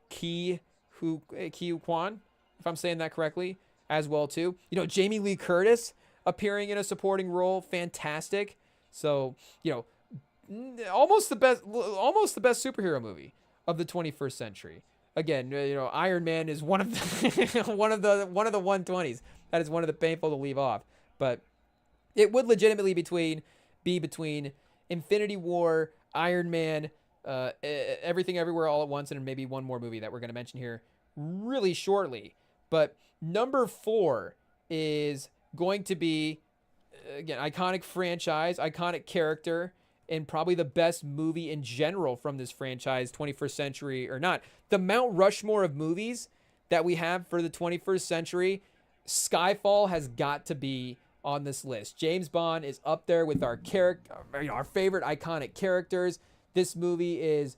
Ki Kwan, if I'm saying that correctly, as well too. Jamie Lee Curtis appearing in a supporting role, fantastic. So, almost the best superhero movie of the 21st century. Again, Iron Man is one of the one of the 120s. That is one of the painful to leave off. But it would legitimately be between Infinity War, Iron Man, Everything Everywhere All at Once, and maybe one more movie that we're going to mention here really shortly. But number 4 is going to be, again, iconic franchise, iconic character, and probably the best movie in general from this franchise, 21st century or not. The Mount Rushmore of movies that we have for the 21st century, Skyfall has got to be on this list. James Bond is up there with our favorite iconic characters. This movie is,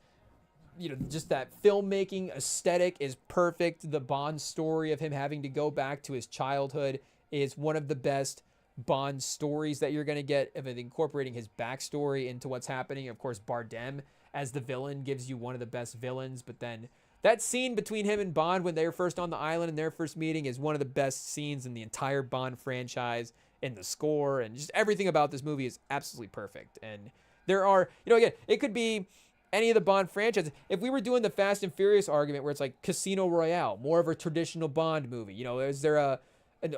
just that filmmaking aesthetic is perfect. The Bond story of him having to go back to his childhood is one of the best Bond stories that you're going to get, of it incorporating his backstory into what's happening. Of course, Bardem as the villain gives you one of the best villains, but then that scene between him and Bond when they were first on the island and their first meeting is one of the best scenes in the entire Bond franchise, and the score and just everything about this movie is absolutely perfect. And there are, again, it could be any of the Bond franchises. If we were doing the Fast and Furious argument where it's like Casino Royale, more of a traditional Bond movie, is there a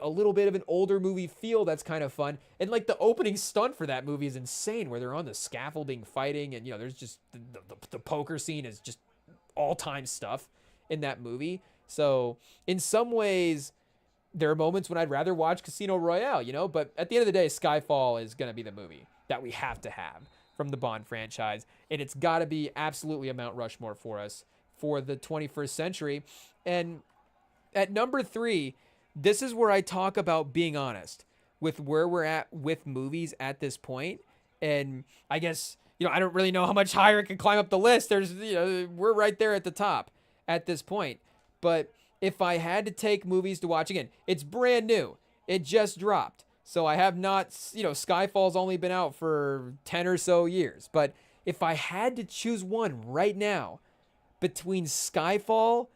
little bit of an older movie feel that's kind of fun? And like the opening stunt for that movie is insane, where they're on the scaffolding fighting, and there's just the poker scene is just all-time stuff in that movie. So in some ways there are moments when I'd rather watch Casino Royale, but at the end of the day, Skyfall is going to be the movie that we have to have from the Bond franchise, and it's got to be absolutely a Mount Rushmore for us for the 21st century. And at number 3, this is where I talk about being honest with where we're at with movies at this point. And I guess, I don't really know how much higher it can climb up the list. There's, we're right there at the top at this point. But if I had to take movies to watch, again, it's brand new. It just dropped. So I have not, Skyfall's only been out for 10 or so years. But if I had to choose one right now between Skyfall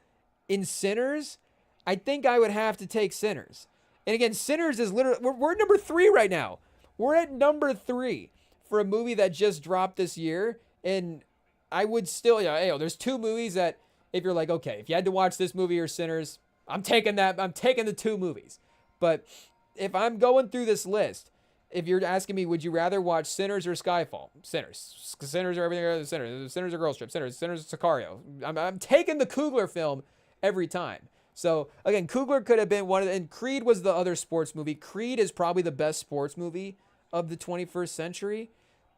and Sinners, I think I would have to take Sinners. And again, Sinners is literally, we're number 3 right now. We're at number 3 for a movie that just dropped this year. And I would still, there's 2 movies that, if you're like, okay, if you had to watch this movie or Sinners, I'm taking the 2 movies. But if I'm going through this list, if you're asking me, would you rather watch Sinners or Skyfall? Sinners. Sinners are everything other than Sinners. Sinners are Girls Trip. Sinners Sicario. I'm taking the Coogler film every time. So again, Coogler could have been one of the, and Creed was the other sports movie. Creed is probably the best sports movie of the 21st century.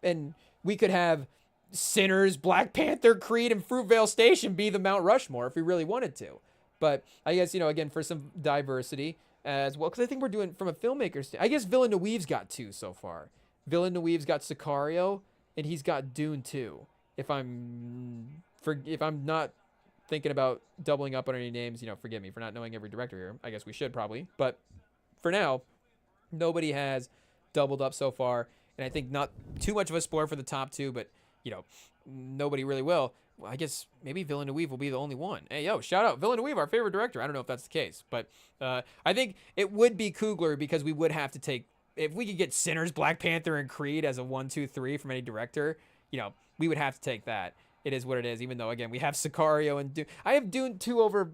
And we could have Sinners, Black Panther, Creed, and Fruitvale Station be the Mount Rushmore if we really wanted to. But I guess, again, for some diversity as well, because I think we're doing from a filmmaker's. I guess Villeneuve's got 2 so far. Villeneuve's got Sicario, and he's got Dune 2. If I'm not thinking about doubling up on any names, forgive me for not knowing every director here. I guess we should probably, but for now, nobody has doubled up so far, and I think not too much of a spoiler for the top 2, but nobody really will. Well, I guess maybe Villeneuve will be the only one. Hey, shout out Villeneuve, our favorite director. I don't know if that's the case, but I think it would be Coogler because we would have to take, if we could get Sinners, Black Panther, and Creed as a 1, 2, 3 from any director, we would have to take that. It is what it is, even though, again, we have Sicario and Dune. I have Dune 2 over,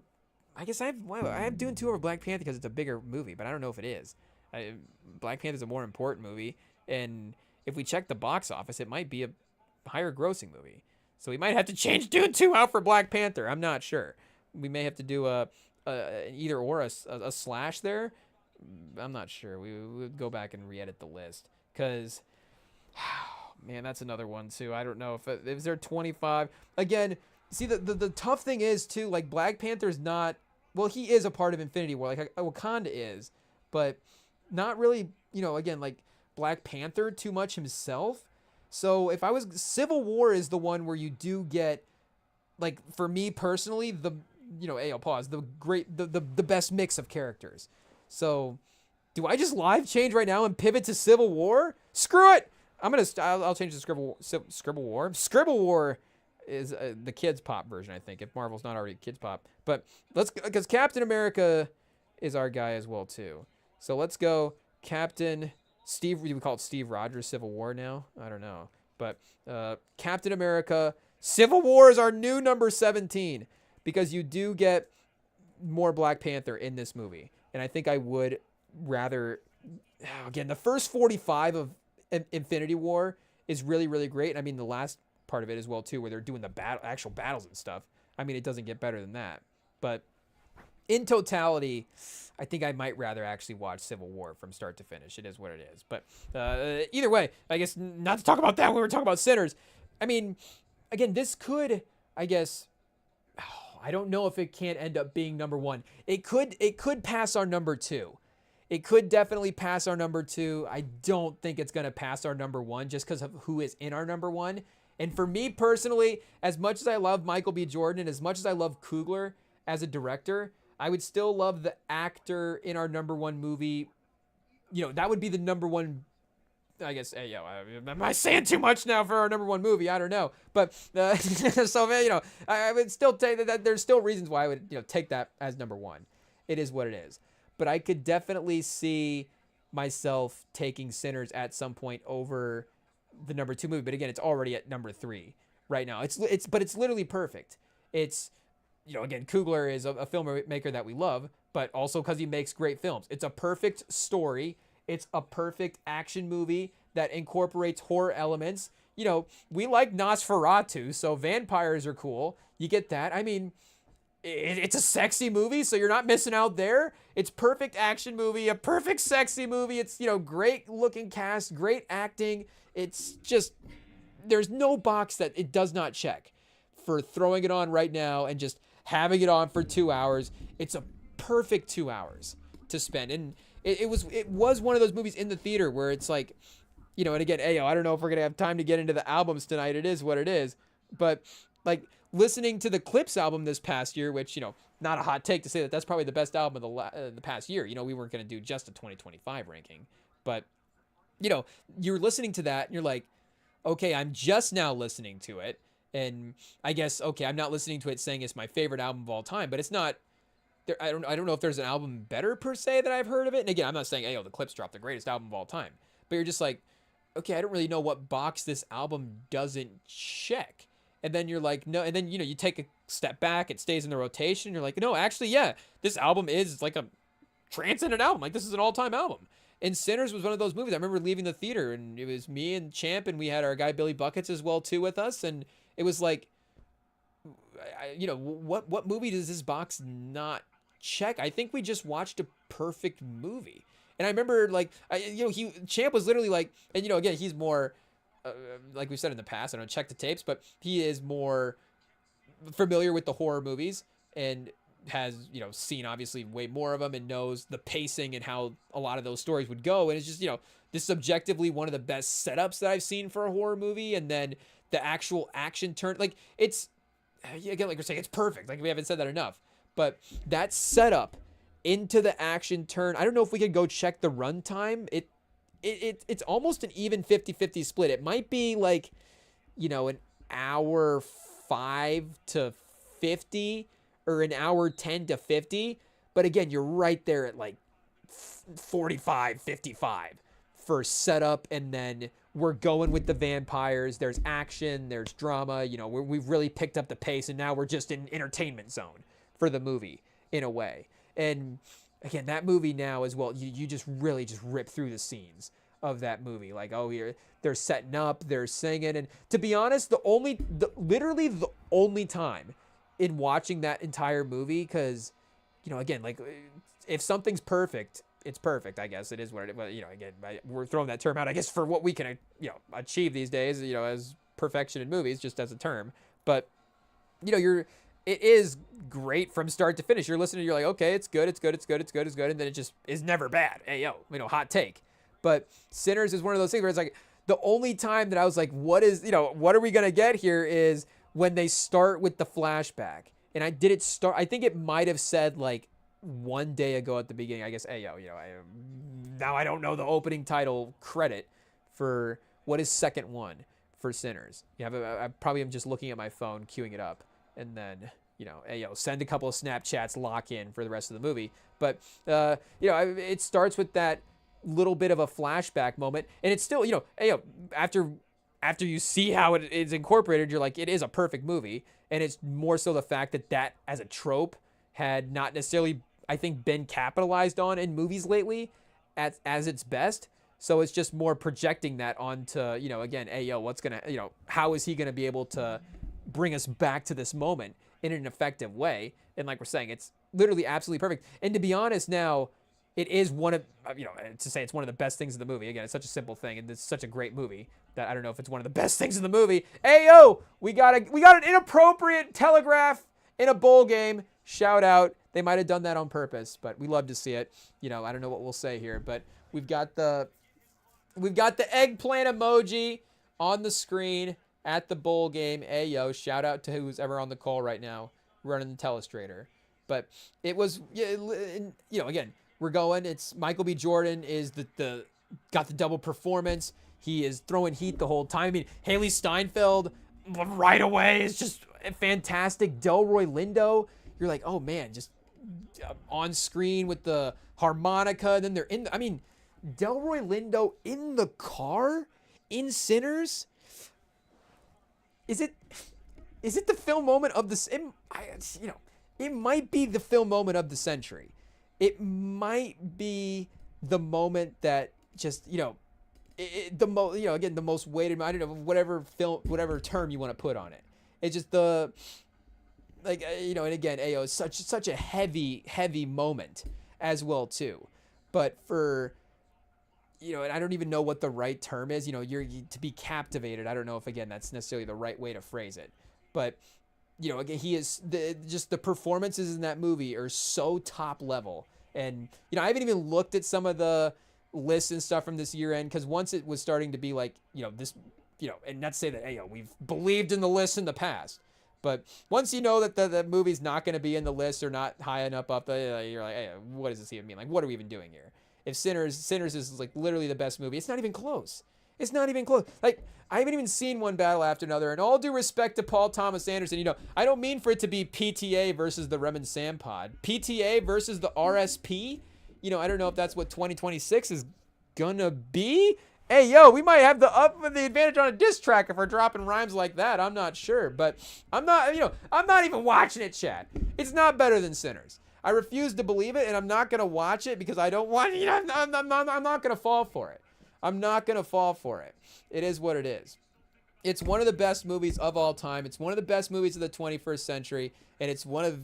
I guess I have Dune 2 over Black Panther because it's a bigger movie, but I don't know if it is. Black Panther is a more important movie, and if we check the box office, it might be a higher grossing movie. So we might have to change Dune 2 out for Black Panther. I'm not sure. We may have to do an either or a slash there. I'm not sure. We would go back and re-edit the list because, man, that's another one too. I don't know if there 25 again. See, the tough thing is too, like Black Panther's not. Well, he is a part of Infinity War, like Wakanda is, but not really. Again, like Black Panther too much himself. So if I was Civil War is the one where you do get, like, for me personally, the I'll pause, the best mix of characters. So do I just live change right now and pivot to Civil War? Screw it. I'll change to Scribble War. Scribble War is the Kids Pop version, I think, if Marvel's not already Kids Pop. But because Captain America is our guy as well too. So let's go Captain Steve. We call it Steve Rogers Civil War now. I don't know, but Captain America Civil War is our new number 17 because you do get more Black Panther in this movie, and I think I would rather. Again, the first 45 of Infinity War is really, really great. I mean, the last part of it as well too, where they're doing the actual battles and stuff. I mean, it doesn't get better than that. But in totality, I think I might rather actually watch Civil War from start to finish. It is what it is. But either way, I guess not to talk about that when we're talking about Sinners. I mean, again, this could, I guess, I don't know if it can't end up being number 1. It could pass our number 2. It could definitely pass our number 2. I don't think it's going to pass our number 1 just because of who is in our number 1. And for me personally, as much as I love Michael B. Jordan and as much as I love Coogler as a director, I would still love the actor in our number 1 movie. That would be the number 1. I guess, am I saying too much now for our number 1 movie? I don't know. But, so, I would still take that there's still reasons why I would, take that as number 1. It is what it is. But I could definitely see myself taking Sinners at some point over the number 2 movie. But again, it's already at number 3 right now. It's literally perfect. It's, again, Coogler is a filmmaker that we love, but also because he makes great films. It's a perfect story. It's a perfect action movie that incorporates horror elements. We like Nosferatu, so vampires are cool. You get that. I mean, it's a sexy movie, so you're not missing out there. It's perfect action movie, a perfect sexy movie. It's, great looking cast, great acting. It's just, there's no box that it does not check for throwing it on right now and just having it on for 2 hours. It's a perfect 2 hours to spend. And it was one of those movies in the theater where it's like, and again, I don't know if we're going to have time to get into the albums tonight. It is what it is. But like listening to the Clips album this past year, which, not a hot take to say that that's probably the best album of the past year. We weren't going to do just a 2025 ranking, but you're listening to that and you're like, okay, I'm just now listening to it. And I guess, okay, I'm not listening to it saying it's my favorite album of all time, but it's not there. I don't know if there's an album better per se that I've heard of it. And again, I'm not saying, the Clips dropped the greatest album of all time, but you're just like, okay, I don't really know what box this album doesn't check. And then you're like, no. And then, you take a step back, it stays in the rotation. You're like, no, actually, yeah, this album is like a transcendent album. Like this is an all-time album. And Sinners was one of those movies. I remember leaving the theater and it was me and Champ and we had our guy Billy Buckets as well too with us. And it was like, what movie does this box not check? I think we just watched a perfect movie. And I remember like, Champ was literally like, and again, he's more like we said in the past, I don't check the tapes, but he is more familiar with the horror movies and has, seen obviously way more of them and knows the pacing and how a lot of those stories would go. And it's just, this is objectively one of the best setups that I've seen for a horror movie. And then the actual action turn, like it's, again, like we're saying, it's perfect. Like we haven't said that enough, but that setup into the action turn, I don't know if we could go check the runtime. It's almost an even 50-50 split. It might be like, an hour 5 to 50 or an hour 10 to 50. But again, you're right there at like 45, 55 for setup. And then we're going with the vampires. There's action, there's drama. We've really picked up the pace, and now we're just in entertainment zone for the movie in a way. And again, that movie now as well, you just really just rip through the scenes of that movie. Like, oh, here they're setting up, they're singing. And to be honest, literally the only time in watching that entire movie, because, again, like if something's perfect, it's perfect, I guess. It is what it is. But, again, we're throwing that term out, I guess, for what we can, achieve these days, as perfection in movies, just as a term. But, it is great from start to finish. You're listening, you're like, okay, it's good. And then it just is never bad. Hey, hot take. But Sinners is one of those things where it's like, the only time that I was like, what are we going to get here is when they start with the flashback. And I think it might have said like one day ago at the beginning, I guess, hey, now I don't know the opening title credit for what is second one for Sinners. I probably am just looking at my phone, queuing it up. And then, send a couple of Snapchats, lock in for the rest of the movie. But, it starts with that little bit of a flashback moment. And it's still, after you see how it is incorporated, you're like, it is a perfect movie. And it's more so the fact that as a trope had not necessarily, I think, been capitalized on in movies lately as its best. So it's just more projecting that onto, again, what's going to, how is he going to be able to bring us back to this moment in an effective way? And like we're saying, it's literally absolutely perfect. And to be honest now, it is one of, to say it's one of the best things in the movie. Again, it's such a simple thing, and it's such a great movie that I don't know if it's one of the best things in the movie. We got an inappropriate telegraph in a bowl game. Shout out. They might have done that on purpose, but we love to see it. I don't know what we'll say here, but we've got the eggplant emoji on the screen at the bowl game. Shout out to who's ever on the call right now running the telestrator. But it was, again, we're going. It's Michael B. Jordan is got the double performance. He is throwing heat the whole time. I mean, Haley Steinfeld right away is just fantastic. Delroy Lindo, you're like, oh man, just on screen with the harmonica. And then they're Delroy Lindo in the car in Sinners. Is it the film moment of this? It might be the film moment of the century. It might be the moment that just, the most weighted, I don't know, whatever term you want to put on it. It's just and again, it's such a heavy moment as well too. But for, and I don't even know what the right term is, to be captivated. I don't know if, again, that's necessarily the right way to phrase it. But, again, he is the performances in that movie are so top level. And, I haven't even looked at some of the lists and stuff from this year end, because once it was starting to be like, this, and not to say that, we've believed in the list in the past. But once you know that the movie's not going to be in the list or not high enough up, you're like, hey, what does this even mean? Like, what are we even doing here? If Sinners is like literally the best movie, it's not even close. It's not even close. Like, I haven't even seen one battle after another. And all due respect to Paul Thomas Anderson, I don't mean for it to be PTA versus the Remington Pod. PTA versus the RSP. I don't know if that's what 2026 is gonna be. Hey, we might have the advantage on a diss track if we're dropping rhymes like that. I'm not sure, but I'm not even watching it, Chad. It's not better than Sinners. I refuse to believe it, and I'm not gonna watch it because I don't want. I'm not gonna fall for it. I'm not gonna fall for it. It is what it is. It's one of the best movies of all time. It's one of the best movies of the 21st century, and it's one of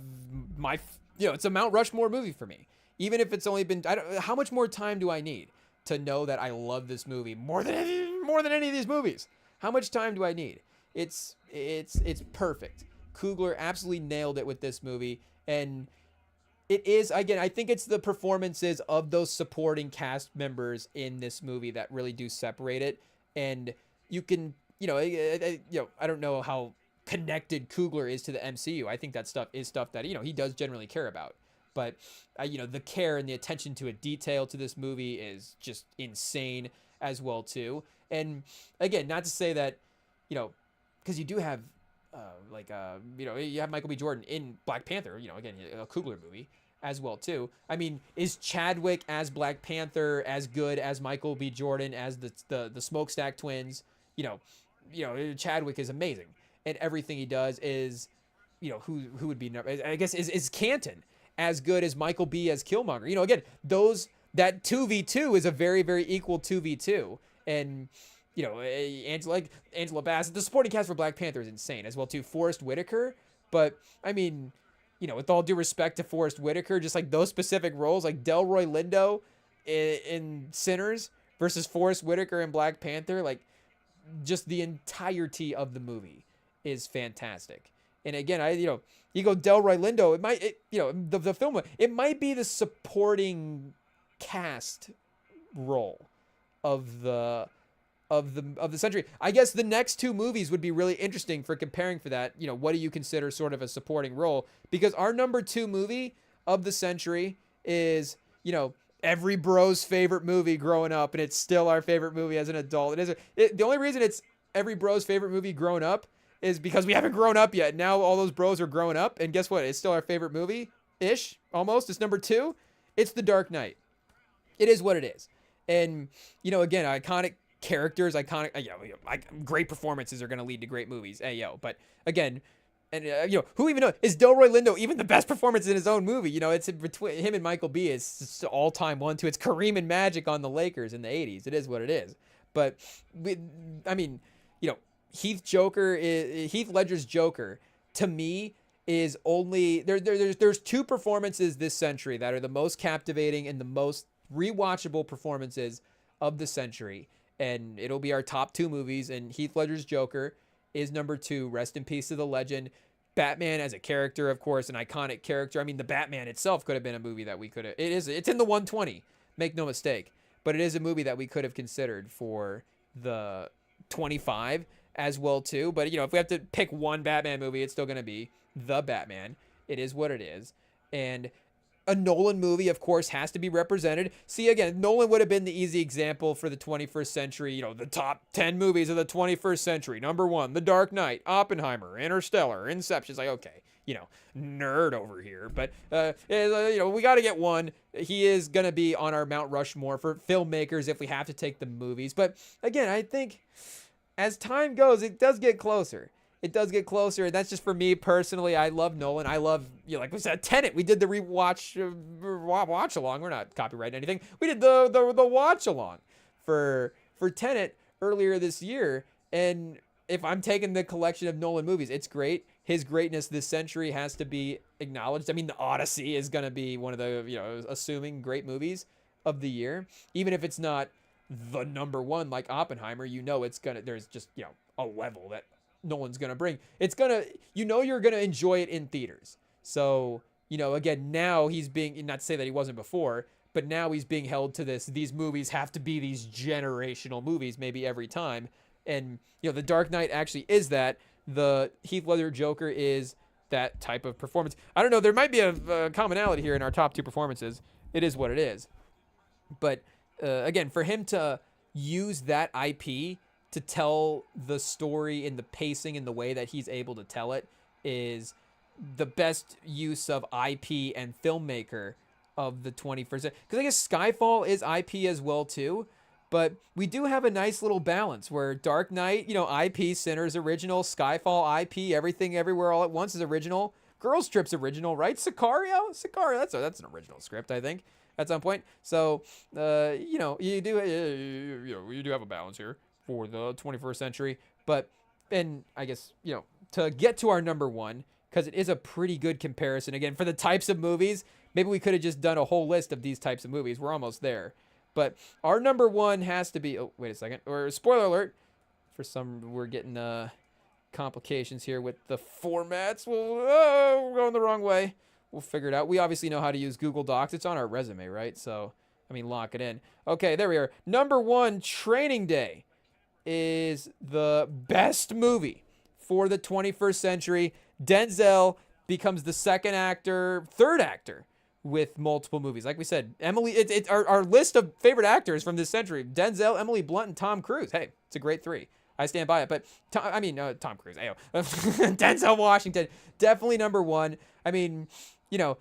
my. It's a Mount Rushmore movie for me. Even if it's only been, how much more time do I need to know that I love this movie more than any of these movies? How much time do I need? It's perfect. Coogler absolutely nailed it with this movie, and it is, again, I think it's the performances of those supporting cast members in this movie that really do separate it. And you can, I don't know how connected Coogler is to the MCU. I think that stuff is stuff that, he does generally care about. But, the care and the attention to a detail to this movie is just insane as well, too. And, again, not to say that, because you do have, you have Michael B. Jordan in Black Panther, again, a Coogler movie as well, too. I mean, is Chadwick as Black Panther as good as Michael B. Jordan as the Smokestack twins? Chadwick is amazing. And everything he does is, who would be, I guess, is Canton as good as Michael B. as Killmonger? Again, that 2v2 is a very, very equal 2v2. And, Angela Bassett, the supporting cast for Black Panther is insane as well, too. Forrest Whitaker. But, I mean, with all due respect to Forrest Whitaker, just like those specific roles, like Delroy Lindo in Sinners versus Forrest Whitaker in Black Panther, like, just the entirety of the movie is fantastic. And again, you go Delroy Lindo, the film, it might be the supporting cast role of the century. I guess the next two movies would be really interesting for comparing for that. What do you consider sort of a supporting role? Because our number 2 movie of the century is, every bro's favorite movie growing up, and it's still our favorite movie as an adult. The only reason it's every bro's favorite movie growing up is because we haven't grown up yet. Now all those bros are growing up, and guess what? It's still our favorite movie-ish, almost. It's number 2. It's The Dark Knight. It is what it is. And, again, iconic characters, great performances are going to lead to great movies. But, again, and who even knows? Is Delroy Lindo even the best performance in his own movie? It's between him and Michael B. It's all-time 1-2. It's Kareem and Magic on the Lakers in the 80s. It is what it is. But, Heath Ledger's Joker, to me, is only there's 2 performances this century that are the most captivating and the most rewatchable performances of the century, and it'll be our top 2 movies. And Heath Ledger's Joker is number 2. Rest in peace to the legend. Batman as a character, of course, an iconic character. I mean, the Batman itself could have been a movie that we could have. It's in the 120. Make no mistake, but it is a movie that we could have considered for the 25 as well too. But if we have to pick one Batman movie, it's still going to be The Batman. It is what it is. And a Nolan movie, of course, has to be represented. See, again, Nolan would have been the easy example for the 21st century. The top 10 movies of the 21st century. Number 1, The Dark Knight, Oppenheimer, Interstellar, Inception. It's like, okay, nerd over here. But, we got to get one. He is going to be on our Mount Rushmore for filmmakers if we have to take the movies. But, again, I think as time goes, it does get closer. It does get closer, and that's just for me personally. I love Nolan. I love, like we said, Tenet. We did the watch along. We're not copyrighting anything. We did the watch along for Tenet earlier this year. And if I'm taking the collection of Nolan movies, it's great. His greatness this century has to be acknowledged. I mean, The Odyssey is going to be one of the, assuming great movies of the year, even if it's not the number 1 like Oppenheimer. There's just a level that Nolan's gonna bring. It's gonna, you're gonna enjoy it in theaters. So again, now he's being, not to say that he wasn't before, but now he's being held to this. These movies have to be these generational movies, maybe every time. And The Dark Knight actually is that. The Heath Ledger Joker is that type of performance. I don't know. There might be a commonality here in our top 2 performances. It is what it is. But again, for him to use that IP to tell the story in the pacing and the way that he's able to tell it is the best use of IP and filmmaker of the 21st century. Because I guess Skyfall is IP as well too, but we do have a nice little balance where Dark Knight, IP, Sinners original, Skyfall IP, Everything Everywhere All at Once is original, Girls Trip's original, right? Sicario, that's an original script, I think, at some point. So you do have a balance here for the 21st century. But, and I guess, to get to our number 1, because it is a pretty good comparison. Again, for the types of movies, maybe we could have just done a whole list of these types of movies. We're almost there. But our number 1 has to be, oh, wait a second, or spoiler alert, For some, we're getting complications here with the formats. We're going the wrong way. We'll figure it out. We obviously know how to use Google Docs. It's on our resume, right? So, I mean, lock it in. Okay, there we are. Number 1, Training Day is the best movie for the 21st century. Denzel becomes the third actor with multiple movies. Like we said, our list of favorite actors from this century: Denzel, Emily Blunt, and Tom Cruise. Hey, it's a great 3. I stand by it. But Tom Cruise, ayo. Denzel Washington, definitely number 1. I mean, the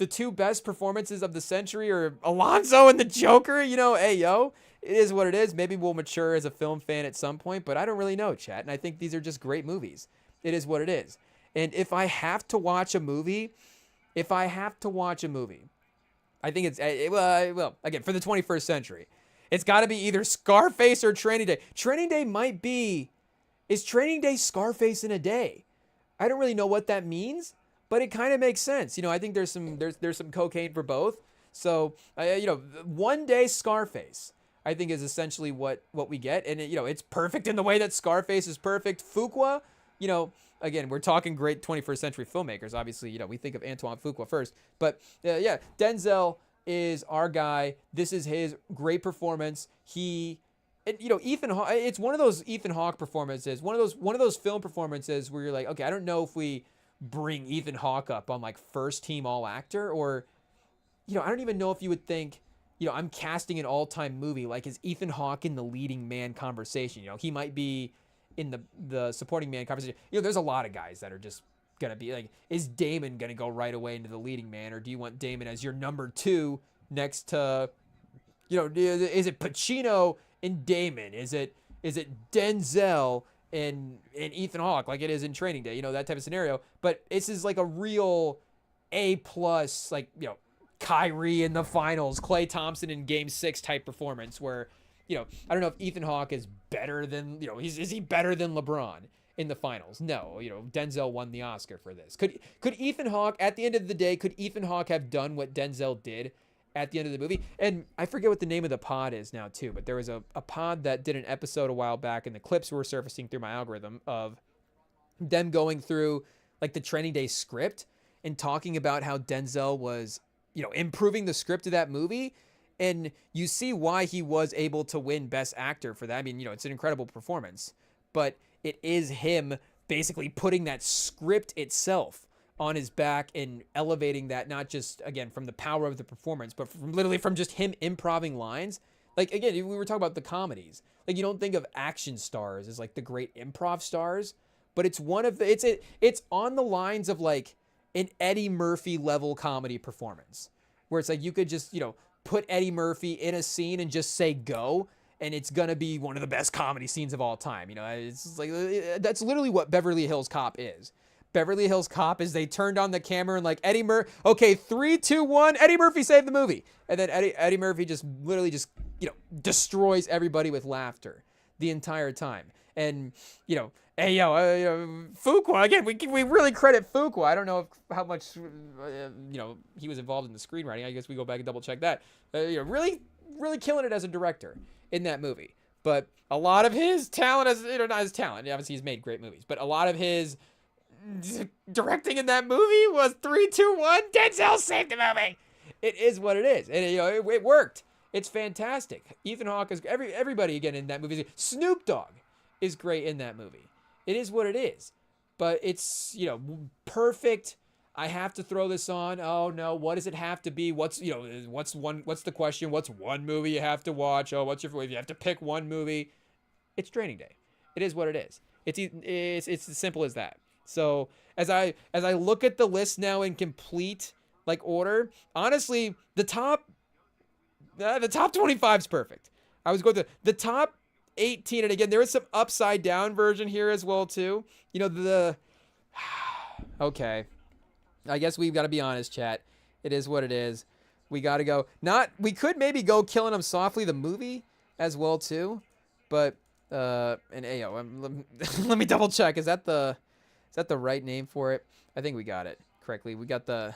2 best performances of the century are Alonzo and the Joker. Ayo. It is what it is. Maybe we'll mature as a film fan at some point, but I don't really know, chat. And I think these are just great movies. It is what it is. And if I have to watch a movie, I think it's, again, for the 21st century, it's got to be either Scarface or Training Day. Training Day is Training Day Scarface in a day? I don't really know what that means, but it kind of makes sense. I think there's some cocaine for both. So, one day Scarface, I think, is essentially what we get. And, it's perfect in the way that Scarface is perfect. Fuqua, again, we're talking great 21st century filmmakers. Obviously, we think of Antoine Fuqua first. But, Denzel is our guy. This is his great performance. Ethan Hawke, it's one of those Ethan Hawke performances, one of those film performances where you're like, okay, I don't know if we bring Ethan Hawke up on like first team all actor, or, I don't even know if you would think, I'm casting an all-time movie, like, is Ethan Hawke in the leading man conversation? He might be in the supporting man conversation. There's a lot of guys that are just gonna be like, is Damon gonna go right away into the leading man, or do you want Damon as your number 2 next to, is it Pacino and Damon? Is it Denzel and Ethan Hawke, like it is in Training Day? That type of scenario. But this is like a real A+, like, Kyrie in the finals, Klay Thompson in Game 6 type performance where, I don't know if Ethan Hawke is better than, is he better than LeBron in the finals? No, Denzel won the Oscar for this. Could Ethan Hawke, at the end of the day, have done what Denzel did at the end of the movie? And I forget what the name of the pod is now too, but there was a pod that did an episode a while back, and the clips were surfacing through my algorithm of them going through like the Training Day script and talking about how Denzel was, improving the script of that movie. And you see why he was able to win Best Actor for that. I mean, it's an incredible performance, but it is him basically putting that script itself on his back and elevating that, not just, again, from the power of the performance, but from just him improving lines. Like, again, we were talking about the comedies. Like, you don't think of action stars as like the great improv stars, but it's it's on the lines of like an Eddie Murphy level comedy performance, where it's like you could just, put Eddie Murphy in a scene and just say go, and it's gonna be one of the best comedy scenes of all time. It's like, that's literally what Beverly Hills Cop is. Beverly Hills Cop is they turned on the camera and like, Eddie Murphy, okay, 3, 2, 1, Eddie Murphy saved the movie. And then Eddie Murphy just literally just, destroys everybody with laughter the entire time. And, Fuqua, again, we really credit Fuqua. I don't know how much, he was involved in the screenwriting. I guess we go back and double check that. Really, really killing it as a director in that movie. But a lot of his talent, not his talent, obviously he's made great movies, but a lot of his directing in that movie was 3, 2, 1, Denzel saved the movie. It is what it is. And, it worked. It's fantastic. Ethan Hawke is, everybody again in that movie. Snoop Dogg is great in that movie. It is what it is. But it's, perfect. I have to throw this on. Oh no, what does it have to be? What's the question? What's one movie you have to watch? Oh, if you have to pick one movie? It's Training Day. It is what it is. It's as simple as that. So as I look at the list now in complete like order, honestly, the top 25 is perfect. I was going to the top 18, and again, there is some upside down version here as well too. Okay, I guess we've got to be honest, chat. It is what it is. We got to go. We could maybe go Killing Them Softly, the movie, as well too. But let me double check. Is that the right name for it? I think we got it correctly. We got the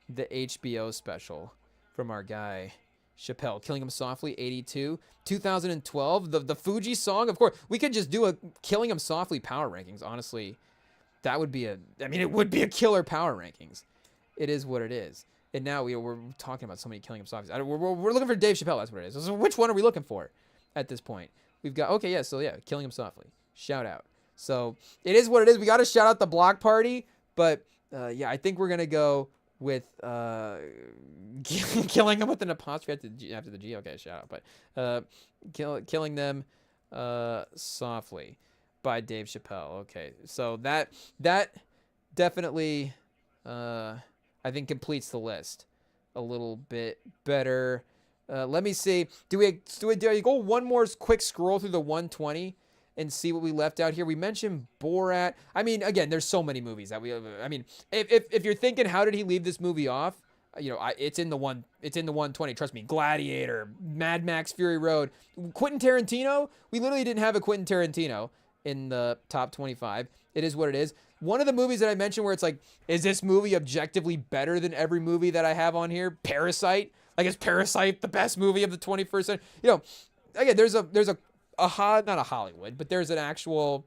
HBO special from our guy Chappelle. Killing Him Softly, 82. 2012, the Fuji song. Of course, we could just do a Killing Him Softly power rankings. Honestly, that would be it would be a killer power rankings. It is what it is. And now we're talking about so many Killing Him Softly. We're looking for Dave Chappelle. That's what it is. So which one are we looking for at this point? We've got, okay, yeah, so yeah, Killing Him Softly. Shout out. So it is what it is. We got to shout out the Block Party. But yeah, I think we're going to go with Killing Them with an apostrophe after the G. Okay, shout out. But Killing Them Softly by Dave Chappelle. Okay, so that definitely, I think, completes the list a little bit better. Let me see. Do we go one more quick scroll through the 120 and see what we left out here? We mentioned Borat. I mean, again, there's so many movies that I mean, if you're thinking, how did he leave this movie off? It's in the 120. Trust me. Gladiator, Mad Max, Fury Road, Quentin Tarantino. We literally didn't have a Quentin Tarantino in the top 25. It is what it is. One of the movies that I mentioned where it's like, is this movie objectively better than every movie that I have on here? Parasite. Like, is Parasite the best movie of the 21st century? Again, there's not a Hollywood, but there's an actual,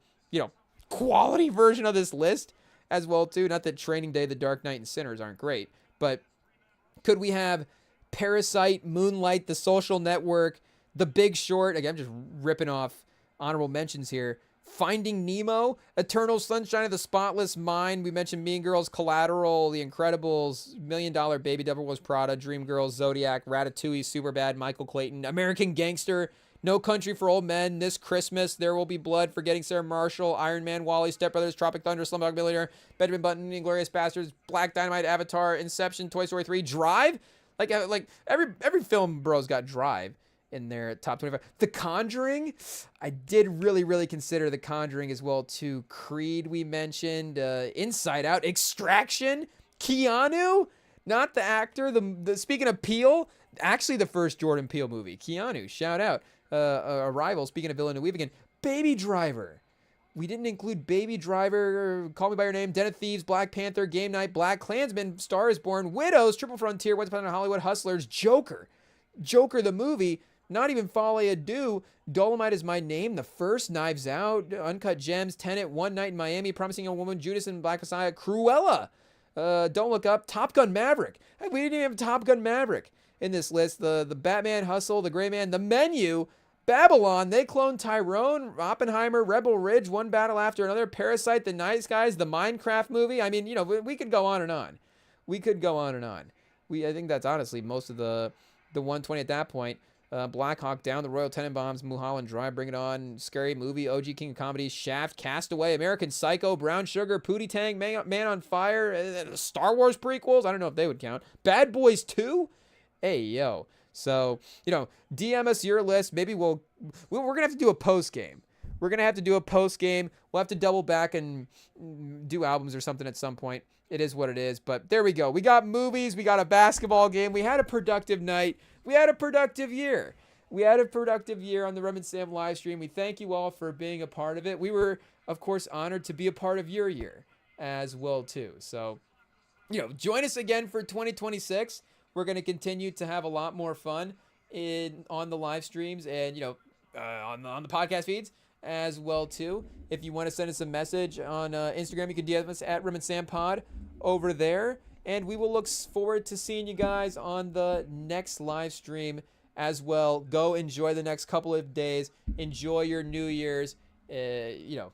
quality version of this list as well too. Not that Training Day, The Dark Knight, and Sinners aren't great, but could we have Parasite, Moonlight, The Social Network, The Big Short? Again, I'm just ripping off honorable mentions here. Finding Nemo, Eternal Sunshine of the Spotless Mind. We mentioned Mean Girls, Collateral, The Incredibles, $1 Million, Baby Devil Wears Prada, Dreamgirls, Zodiac, Ratatouille, Superbad, Michael Clayton, American Gangster, No Country for Old Men, This Christmas, There Will Be Blood, Forgetting Sarah Marshall, Iron Man, Wall-E, Step Brothers, Tropic Thunder, Slumdog Millionaire, Benjamin Button, Inglourious Basterds, Black Dynamite, Avatar, Inception, Toy Story 3, Drive. Like every film bro's got Drive in their top 25. The Conjuring, I did really consider The Conjuring as well too. Creed, we mentioned, Inside Out, Extraction, Keanu, not the actor. The speaking of Peele, actually the first Jordan Peele movie. Keanu, shout out. Arrival, speaking of Villeneuve again. Baby Driver. We didn't include Baby Driver, Call Me By Your Name, Den of Thieves, Black Panther, Game Night, Black Klansman, Star is Born, Widows, Triple Frontier, Once Upon a Time in Hollywood, Hustlers, Joker the movie, not even Folie à Deux, Dolomite Is My Name, The First, Knives Out, Uncut Gems, Tenet, One Night in Miami, Promising Young Woman, Judas and Black Messiah, Cruella, Don't Look Up, Top Gun Maverick. Hey, we didn't even have Top Gun Maverick in this list. The Batman, Hustle, The Gray Man, The Menu, Babylon, They Clone Tyrone, Oppenheimer, Rebel Ridge, One Battle After Another, Parasite, The Nice Guys, the Minecraft movie. I mean, we could go on and on. We could go on and on. I think that's honestly most of the 120 at that point. Black Hawk Down, The Royal Tenenbaums, Mulholland Drive, Bring It On, Scary Movie, OG King of Comedies, Shaft, Castaway, American Psycho, Brown Sugar, Pootie Tang, Man on Fire, Star Wars prequels. I don't know if they would count. Bad Boys 2? Hey, yo. So, DM us your list. Maybe we're going to have to do a post game. We're going to have to do a post game. We'll have to double back and do albums or something at some point. It is what it is. But there we go. We got movies. We got a basketball game. We had a productive night. We had a productive year. We had a productive year on the Rem and Sam live stream. We thank you all for being a part of it. We were, of course, honored to be a part of your year as well, too. So, join us again for 2026. We're going to continue to have a lot more fun on the live streams and, on the podcast feeds as well, too. If you want to send us a message on Instagram, you can DM us at Rem and Sam Pod over there. And we will look forward to seeing you guys on the next live stream as well. Go enjoy the next couple of days. Enjoy your New Year's. Hey,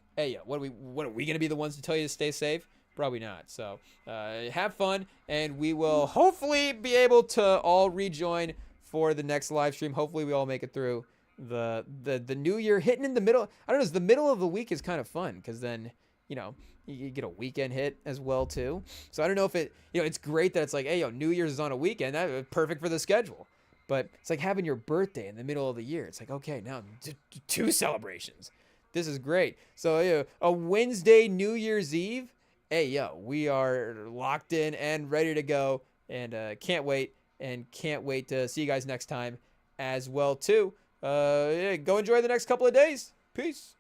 what are we going to be the ones to tell you to stay safe? Probably not. So have fun, and we will hopefully be able to all rejoin for the next live stream. Hopefully we all make it through the New Year hitting in the middle. I don't know. The middle of the week is kind of fun because then, you get a weekend hit as well too. So I don't know if it's great that it's like, hey, New Year's is on a weekend. That's perfect for the schedule. But it's like having your birthday in the middle of the year. It's like, okay, now two celebrations. This is great. So a Wednesday New Year's Eve. Hey, we are locked in and ready to go, and can't wait to see you guys next time as well too. Go enjoy the next couple of days. Peace.